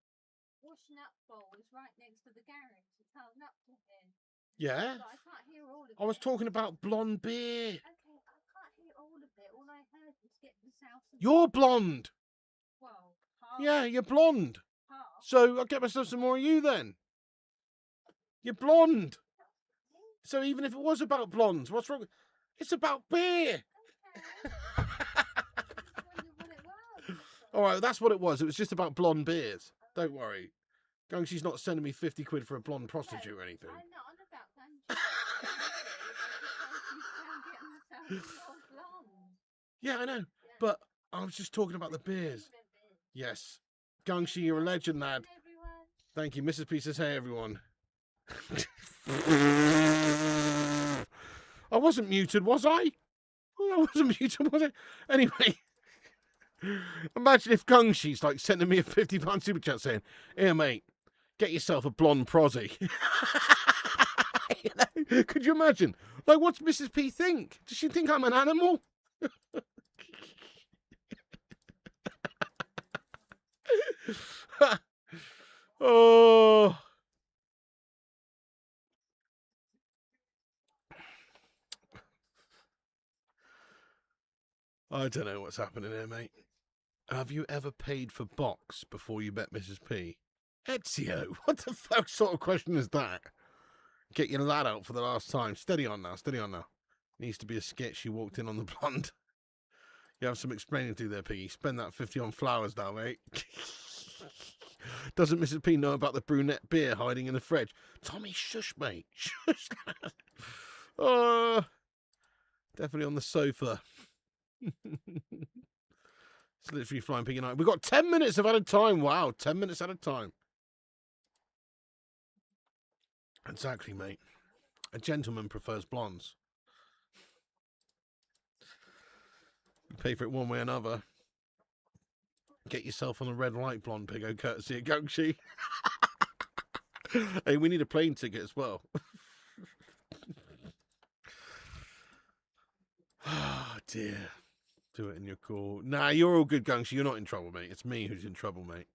washing up bowl is right next to the garage. It's held up to here. Yeah? But I can't hear all of it. I was talking about blonde beer. Okay, I can't hear all of it. All I heard was get the south. You're blonde. Well, half. Yeah, you're blonde. Half. So I'll get myself some more of you then. You're blonde. So even if it was about blondes, what's wrong? It's about beer. Okay. What it was. All right, that's what it was. It was just about blonde beers. Don't worry. She's not sending me 50 quid for a blonde prostitute or anything. I'm not on about that. Yeah, I know. But I was just talking about the beers. Yes. Gungshi, you're a legend, lad. Thank you. Mrs. P says, hey, everyone. I wasn't muted, was I? I wasn't muted, was I? Anyway. Imagine if Gungshi's like sending me a £50 super chat saying, here, mate, get yourself a blonde prosy. You know? Could you imagine? Like, what's Mrs. P think? Does she think I'm an animal? Oh. I don't know what's happening here, mate. Have you ever paid for box before you met Mrs. P? Ezio, what the fuck sort of question is that? Get your lad out for the last time. Steady on now, steady on now. Needs to be a skit. She walked in on the blonde. You have some explaining to do there, Piggy. Spend that 50 on flowers now, mate. Doesn't Mrs. P know about the brunette beer hiding in the fridge? Tommy, shush, mate. Shush. Oh, definitely on the sofa. It's literally Flying Piggy night. We've got 10 minutes of added time. Wow, 10 minutes at a time. Exactly, mate. A gentleman prefers blondes. You pay for it one way or another. Get yourself on a red light, blonde piggo, courtesy of Gungshi. Hey, we need a plane ticket as well. Oh, dear. Do it in your call. Nah, you're all good, Gungshi. You're not in trouble, mate. It's me who's in trouble, mate.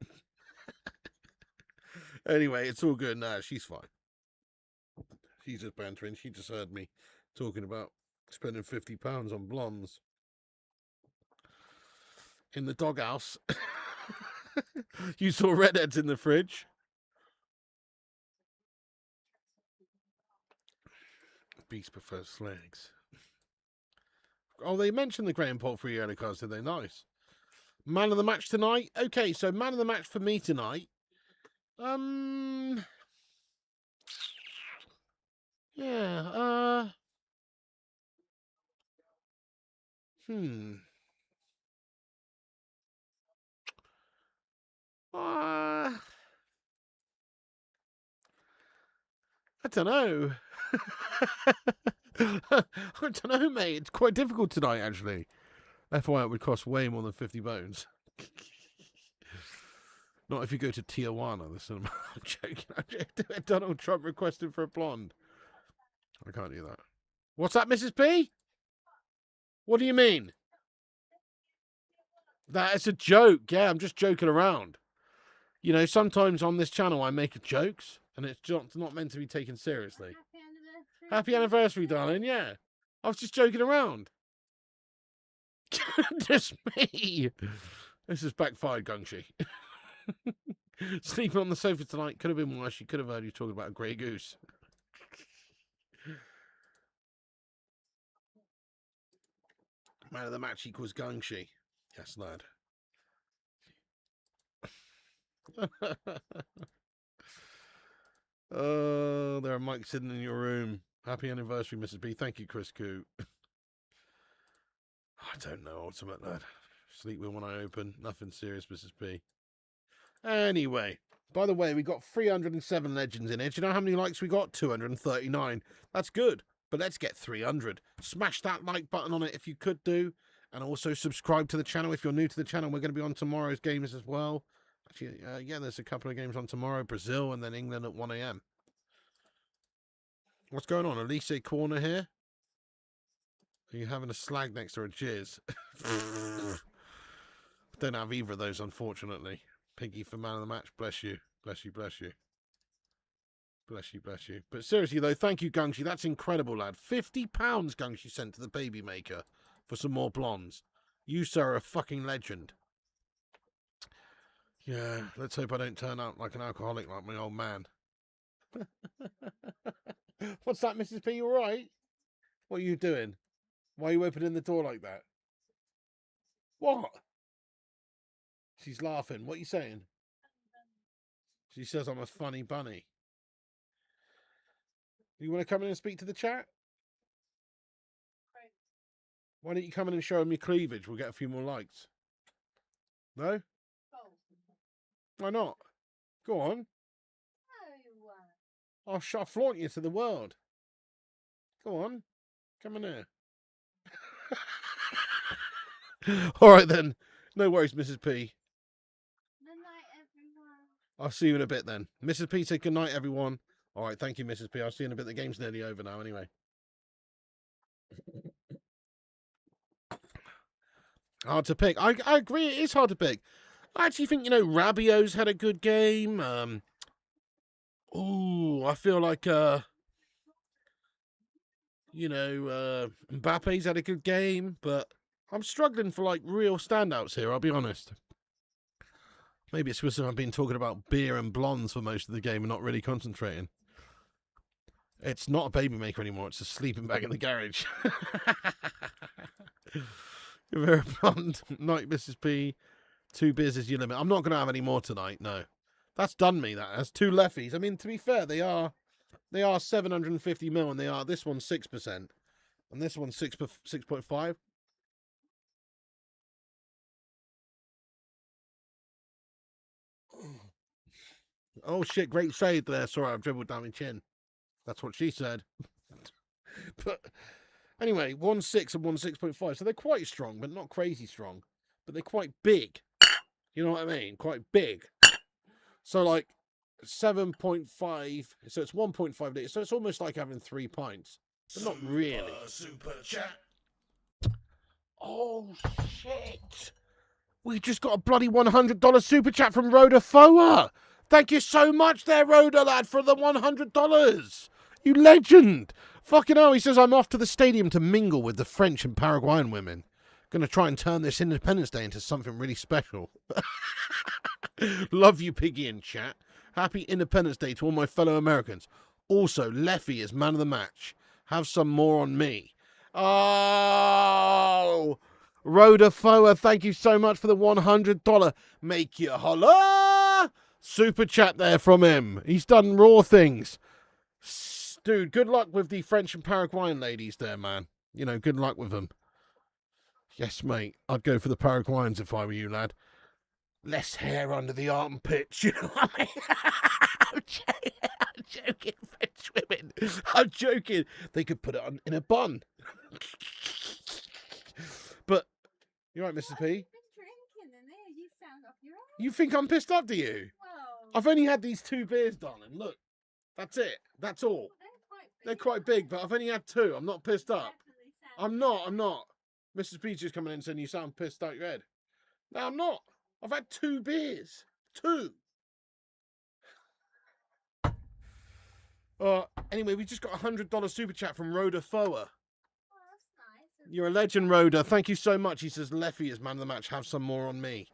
Anyway, it's all good. Nah, she's fine. She's just bantering. She just heard me talking about spending £50 on blondes. In the doghouse. You saw redheads in the fridge. Beast prefers slags. Oh, they mentioned the Graham Portfolio cards, did they? Nice. Man of the match tonight. Okay, so man of the match for me tonight. Yeah, I don't know. I don't know, mate. It's quite difficult tonight, actually. FYI, it would cost way more than 50 bones. Not if you go to Tijuana, the cinema. I'm joking. Donald Trump requested for a blonde. I can't do that. What's that, Mrs. P? What do you mean? That is a joke. Yeah, I'm just joking around. You know, sometimes on this channel I make jokes, and it's not meant to be taken seriously. Happy anniversary, darling. Yeah. I was just joking around. Just me. This is backfired, Gungshi. Sleeping on the sofa tonight could have been worse. She could have heard you talking about a grey goose. Man of the match equals Gungshi. Yes, lad. Oh, there are mics sitting in your room. Happy anniversary, Mrs. B. Thank you, Chris Coo. I don't know, ultimate lad. Sleep with one eye open. Nothing serious, Mrs. P. Anyway, by the way, we got 307 legends in here. Do you know how many likes we got? 239. That's good, but let's get 300. Smash that like button on it if you could do. And also subscribe to the channel if you're new to the channel. We're going to be on tomorrow's games as well. Actually, yeah, there's a couple of games on tomorrow. Brazil and then England at 1 a.m. What's going on? Elise Corner here? Are you having a slag next to a jizz? Don't have either of those, unfortunately. Piggy for man of the match. Bless you. Bless you, bless you. Bless you, bless you. But seriously, though, thank you, Gungshi. That's incredible, lad. £50 Gungshi sent to the baby maker for some more blondes. You, sir, are a fucking legend. Yeah, let's hope I don't turn out like an alcoholic like my old man. What's that, Mrs. P? You all right? What are you doing? Why are you opening the door like that? What? She's laughing. What are you saying? She says I'm a funny bunny. You want to come in and speak to the chat? Why don't you come in and show them your cleavage? We'll get a few more likes. No? Why not? Go on. I'll flaunt you to the world. Go on. Come in here. All right, then. No worries, Mrs. P. Good night, everyone. I'll see you in a bit, then. Mrs. P said good night, everyone. All right, thank you, Mrs. P. I'll see you in a bit. The game's nearly over now, anyway. Hard to pick. I agree, it is hard to pick. I actually think, Rabiot's had a good game. I feel like, Mbappe's had a good game, but I'm struggling for, like, real standouts here, I'll be honest. Maybe it's because I've been talking about beer and blondes for most of the game and not really concentrating. It's not a baby maker anymore, it's a sleeping bag in the garage. You're very blonde. Night, Mrs. P. 2 beers is your limit. I'm not going to have any more tonight, no. That's done me, that. That's 2 leffies. I mean, to be fair, they are 750 mil, and this one's 6%. And this one's 6.5. Oh, shit, great shade there. Sorry, I've dribbled down my chin. That's what she said. But anyway, 1.6 and 1.6.5. So they're quite strong, but not crazy strong. But they're quite big. You know what I mean? Quite big. So, like, 7.5. So it's 1.5 litres. So it's almost like having 3 pints. But not really. Super chat. Oh, shit. We just got a bloody $100 super chat from Rhoda Foa. Thank you so much there, Rhoda, lad, for the $100. You legend. Fucking hell, he says, I'm off to the stadium to mingle with the French and Paraguayan women. Going to try and turn this Independence Day into something really special. Love you, Piggy, in chat. Happy Independence Day to all my fellow Americans. Also, Leffy is man of the match. Have some more on me. Oh, Rhoda Foa, thank you so much for the $100. Make you holla. Super chat there from him. He's done raw things. Dude, good luck with the French and Paraguayan ladies there, man. Good luck with them. Yes, mate. I'd go for the Paraguayans if I were you, lad. Less hair under the armpits, you know what I mean? I'm joking, French women. I'm joking. They could put it on in a bun. But, you're right, Mrs. P. You think I'm pissed off, do you? Well, I've only had these 2 beers, darling. Look, that's it. That's all. They're quite big, but I've only had 2. I'm not pissed up. I'm not. Mrs. Peach is coming in saying you sound pissed out your head. No, I'm not. I've had 2 beers. 2. Anyway, we just got a $100 super chat from Rhoda Foa. Oh, that's nice. You're a legend, Rhoda. Thank you so much. He says, Leffy is man of the match. Have some more on me.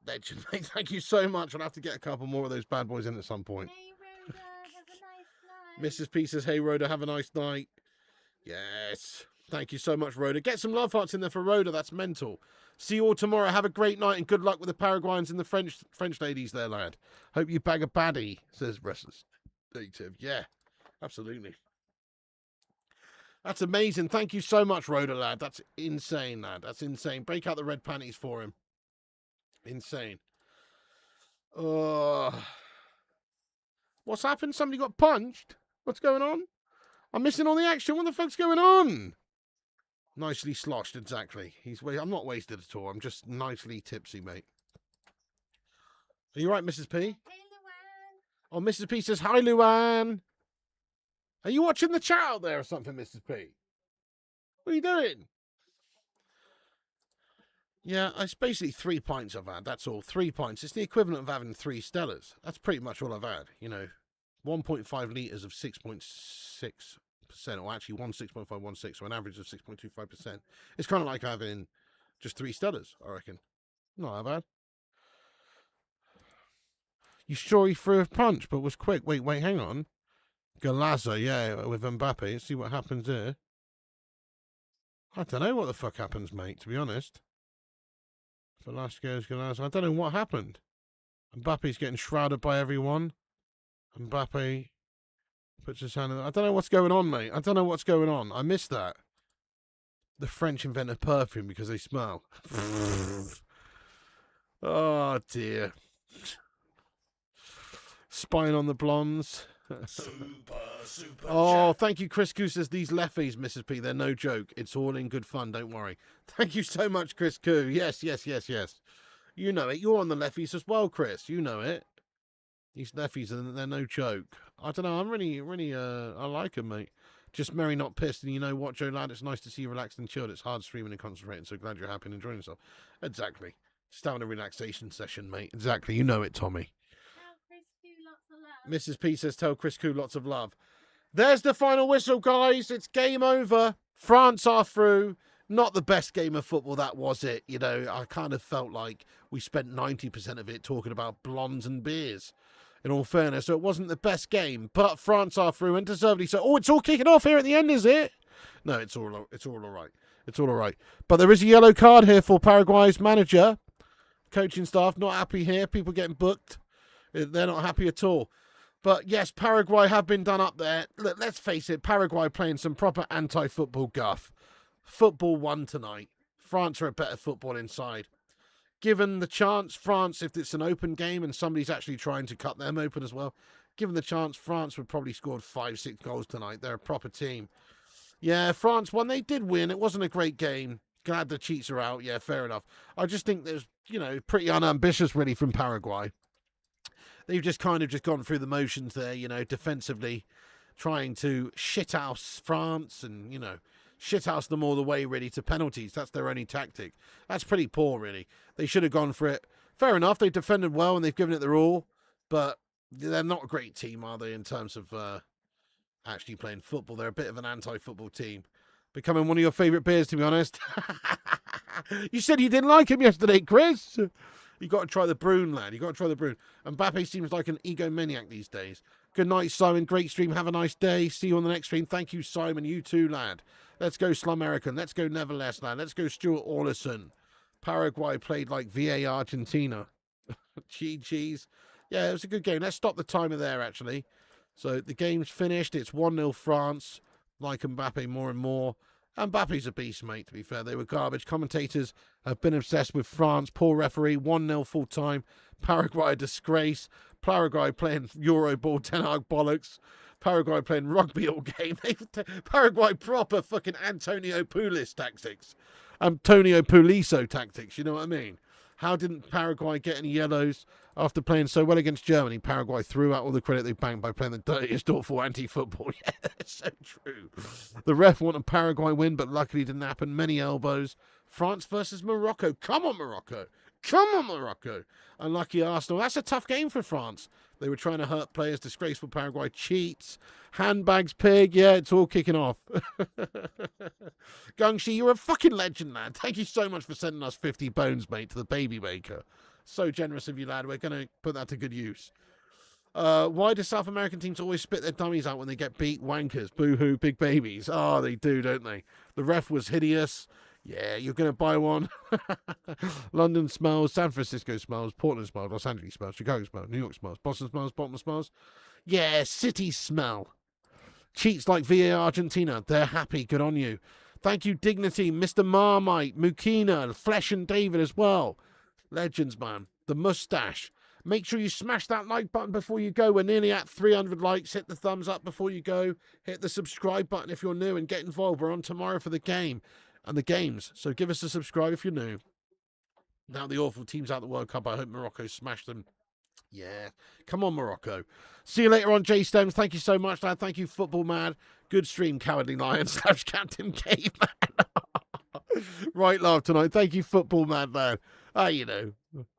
Legend, mate. Thank you so much. I'll have to get a couple more of those bad boys in at some point. Hey, Rhoda, have a nice night. Mrs. P says, hey, Rhoda, have a nice night. Yes. Thank you so much, Rhoda. Get some love hearts in there for Rhoda. That's mental. See you all tomorrow. Have a great night and good luck with the Paraguayans and the French ladies there, lad. Hope you bag a baddie, says Restless Native. Yeah, absolutely. That's amazing. Thank you so much, Rhoda, lad. That's insane, lad. That's insane. Break out the red panties for him. Insane. What's happened? Somebody got punched? What's going on? I'm missing all the action. What the fuck's going on? Nicely sloshed, exactly. I'm not wasted at all. I'm just nicely tipsy, mate. Are you right, Mrs. P? Hey, Luann. Oh, Mrs. P says, hi, Luann. Are you watching the chat out there or something, Mrs. P? What are you doing? Yeah, it's basically 3 pints I've had. That's all. 3 pints. It's the equivalent of having 3 Stellas. That's pretty much all I've had. 1.5 litres of 6.6%, or actually 6.516, so an average of 6.25%. It's kind of like having just 3 Stellas, I reckon. Not that bad. You sure he threw a punch, but was quick? Wait, hang on. Galazza, yeah, with Mbappe. Let's see what happens here. I don't know what the fuck happens, mate, to be honest. Velasquez, Galazza. I don't know what happened. Mbappe's getting shrouded by everyone. Mbappe puts his hand in. I don't know what's going on, mate. I don't know what's going on. I missed that. The French invented perfume because they smell. Oh, dear. Spying on the blondes. Super. Oh, thank you, Chris Koo says these leffies, Mrs. P. They're no joke. It's all in good fun. Don't worry. Thank you so much, Chris Koo. Yes. You know it. You're on the leffies as well, Chris. You know it. These leffies, they're no joke. I don't know. I'm really, I like him, mate. Just merry, not pissed. And you know what, Joe Lad? It's nice to see you relaxed and chilled. It's hard streaming and concentrating. So glad you're happy and enjoying yourself. Exactly. Just having a relaxation session, mate. Exactly. You know it, Tommy. Tell Chris Q lots of love. Mrs. P says, tell Chris Koo lots of love. There's the final whistle, guys. It's game over. France are through. Not the best game of football, that was it. You know, I kind of felt like we spent 90% of it talking about blondes and beers, in all fairness. So it wasn't the best game, but France are through and deservedly so. Oh, it's all kicking off here at the end, is it? No, it's all right. It's all right. But there is a yellow card here for Paraguay's manager. Coaching staff not happy here. People getting booked. They're not happy at all. But yes, Paraguay have been done up there. Look, let's face it, Paraguay playing some proper anti-football guff. Football won tonight. France are a better football inside. Given the chance, France, if it's an open game and somebody's actually trying to cut them open as well, given the chance, France would probably scored 5-6 goals tonight. They're a proper team. Yeah, France won. They did win. It wasn't a great game. Glad the cheats are out. Yeah, fair enough. I just think there's, pretty unambitious really from Paraguay. They've just kind of just gone through the motions there, defensively, trying to shithouse France and, shithouse them all the way, really, to penalties. That's their only tactic. That's pretty poor, really. They should have gone for it. Fair enough, they defended well and they've given it their all, but they're not a great team, are they, in terms of actually playing football? They're a bit of an anti-football team. Becoming one of your favourite beers, to be honest. You said you didn't like him yesterday, Chris. You got to try the Brune, lad. You got to try the Brune. Mbappe seems like an egomaniac these days. Good night, Simon. Great stream. Have a nice day. See you on the next stream. Thank you, Simon. You too, lad. Let's go, Slum American. Let's go, Nevertheless, lad. Let's go, Stuart Orlison. Paraguay played like VA Argentina. GG's. Yeah, it was a good game. Let's stop the timer there, actually. So the game's finished. It's 1-0 France. Like Mbappe more and more. Mbappe's a beast, mate, to be fair. They were garbage. Commentators have been obsessed with France. Poor referee. 1-0 full time. Paraguay a disgrace. Paraguay playing Euroball, Ten Hag bollocks. Paraguay playing rugby all game. Paraguay proper fucking Antonio Pulis tactics. Antonio Puliso tactics, you know what I mean? How didn't Paraguay get any yellows after playing so well against Germany? Paraguay threw out all the credit they banked by playing the dirtiest, awful anti-football. Yeah, that's so true. The ref wanted Paraguay win, but luckily didn't happen. Many elbows. France versus Morocco. Come on, Morocco. Come on, Morocco. Unlucky Arsenal. That's a tough game for France. They were trying to hurt players. Disgraceful Paraguay cheats. Handbags pig. Yeah, it's all kicking off. Gungshi, you're a fucking legend, man. Thank you so much for sending us 50 bones, mate, to the baby maker. So generous of you, lad. We're going to put that to good use. Why do South American teams always spit their dummies out when they get beat? Wankers. Boo-hoo, big babies. Oh, they do, don't they? The ref was hideous. Yeah, you're going to buy one. London smells, San Francisco smells, Portland smells, Los Angeles smells, Chicago smells, New York smells, Boston smells, Baltimore smells. Yeah, cities smell. Cheats like VA Argentina. They're happy. Good on you. Thank you, Dignity, Mr. Marmite, Mukina, Flesh and David as well. Legends, man. The mustache. Make sure you smash that like button before you go. We're nearly at 300 likes. Hit the thumbs up before you go. Hit the subscribe button if you're new and get involved. We're on tomorrow for the game and the games. So give us a subscribe if you're new. Now the awful teams out the World Cup. I hope Morocco smashed them. Yeah. Come on, Morocco. See you later on, J Stems. Thank you so much, lad. Thank you, Football Mad. Good stream, Cowardly Lion / Captain Caveman. Right, love tonight. Thank you, Football Mad, lad.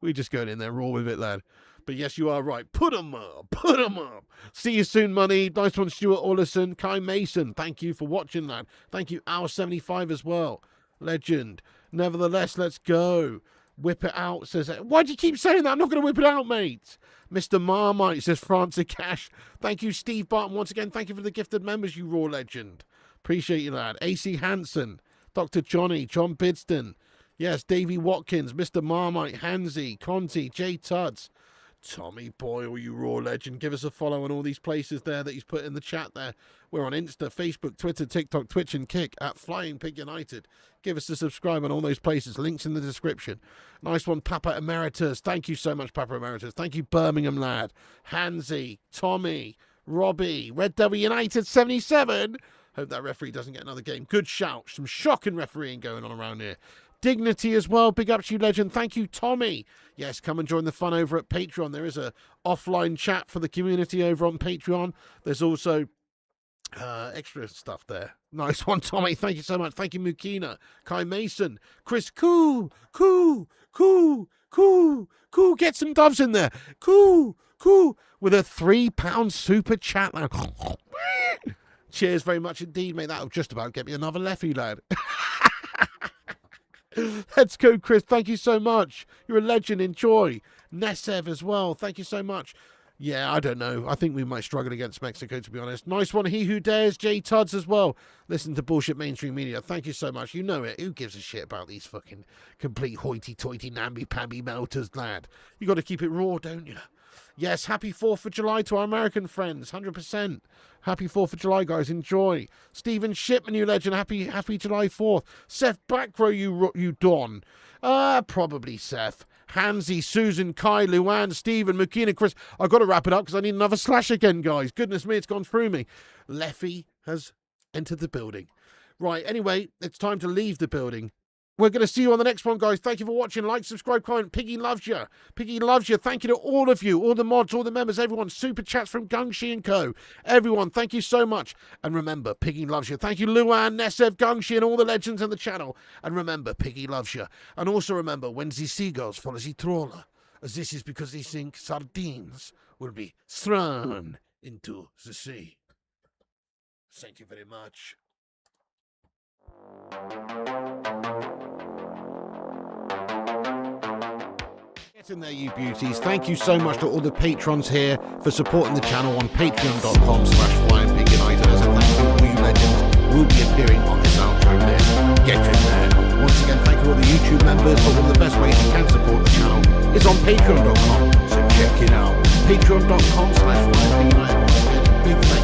We just going in there raw with it, lad. But yes, you are right. Put 'em up. Put 'em up. See you soon, money. Nice one, Stuart Orlison. Kai Mason. Thank you for watching, lad. Thank you, Al75 as well. Legend. Nevertheless, let's go. Whip it out, says... Why'd you keep saying that? I'm not going to whip it out, mate. Mr. Marmite says Francis Cash. Thank you, Steve Barton. Once again, thank you for the gifted members, you raw legend. Appreciate you, lad. AC Hansen. Dr. Johnny. John Bidston. Yes, Davey Watkins. Mr. Marmite. Hansy. Conti. J. Tuds. Tommy Boyle, you raw legend. Give us a follow on all these places there that he's put in the chat there. We're on Insta, Facebook, Twitter, TikTok, Twitch, and Kick at Flying Pig United. Give us a subscribe on all those places. Links in the description. Nice one, Papa Emeritus. Thank you so much, Papa Emeritus. Thank you, Birmingham lad. Hansy, Tommy, Robbie, Red Devil United 77. Hope that referee doesn't get another game. Good shout. Some shocking refereeing going on around here. Dignity as well. Big up to you, legend. Thank you, Tommy. Yes, come and join the fun over at Patreon. There is a offline chat for the community over on Patreon. There's also extra stuff there. Nice one, Tommy. Thank you so much. Thank you, Mukina, Kai Mason, Chris. Cool. Get some doves in there. Cool. With a £3 super chat. Cheers very much indeed, mate. That'll just about get me another Leffy, lad. Let's go, Chris. Thank you so much. You're a legend. Enjoy. Nesev as well. Thank you so much. Yeah, I don't know. I think we might struggle against Mexico, to be honest. Nice one. He Who Dares, J Tuds as well. Listen to bullshit mainstream media. Thank you so much. You know it. Who gives a shit about these fucking complete hoity-toity, namby-pamby melters, lad? You got to keep it raw, don't you? Yes, happy 4th of July to our American friends. 100%. Happy 4th of July, guys. Enjoy. Stephen Shipman, you legend. Happy July 4th. Seth Backrow, you Don. Probably Seth. Hansy, Susan, Kai, Luann, Stephen, Mukina, Chris. I've got to wrap it up because I need another slash again, guys. Goodness me, it's gone through me. Leffy has entered the building. Right, anyway, it's time to leave the building. We're going to see you on the next one, guys. Thank you for watching. Like, subscribe, comment. Piggy loves you. Piggy loves you. Thank you to all of you, all the mods, all the members, everyone. Super chats from Gungshi & Co. Everyone, thank you so much. And remember, Piggy loves you. Thank you, Luan, Nesev, Gungshi, and all the legends in the channel. And remember, Piggy loves you. And also remember, when the seagulls follow the trawler, as this is because they think sardines will be thrown into the sea. Thank you very much. Get in there, you beauties. Thank you so much to all the patrons here for supporting the channel on patreon.com/flyingpigunited. As a thank you to all you legends will be appearing on this outro list. Get in there. Once again, thank you all the YouTube members, but one of the best ways you can support the channel is on patreon.com. So check it out. Patreon.com/flyingpigunited. Big thank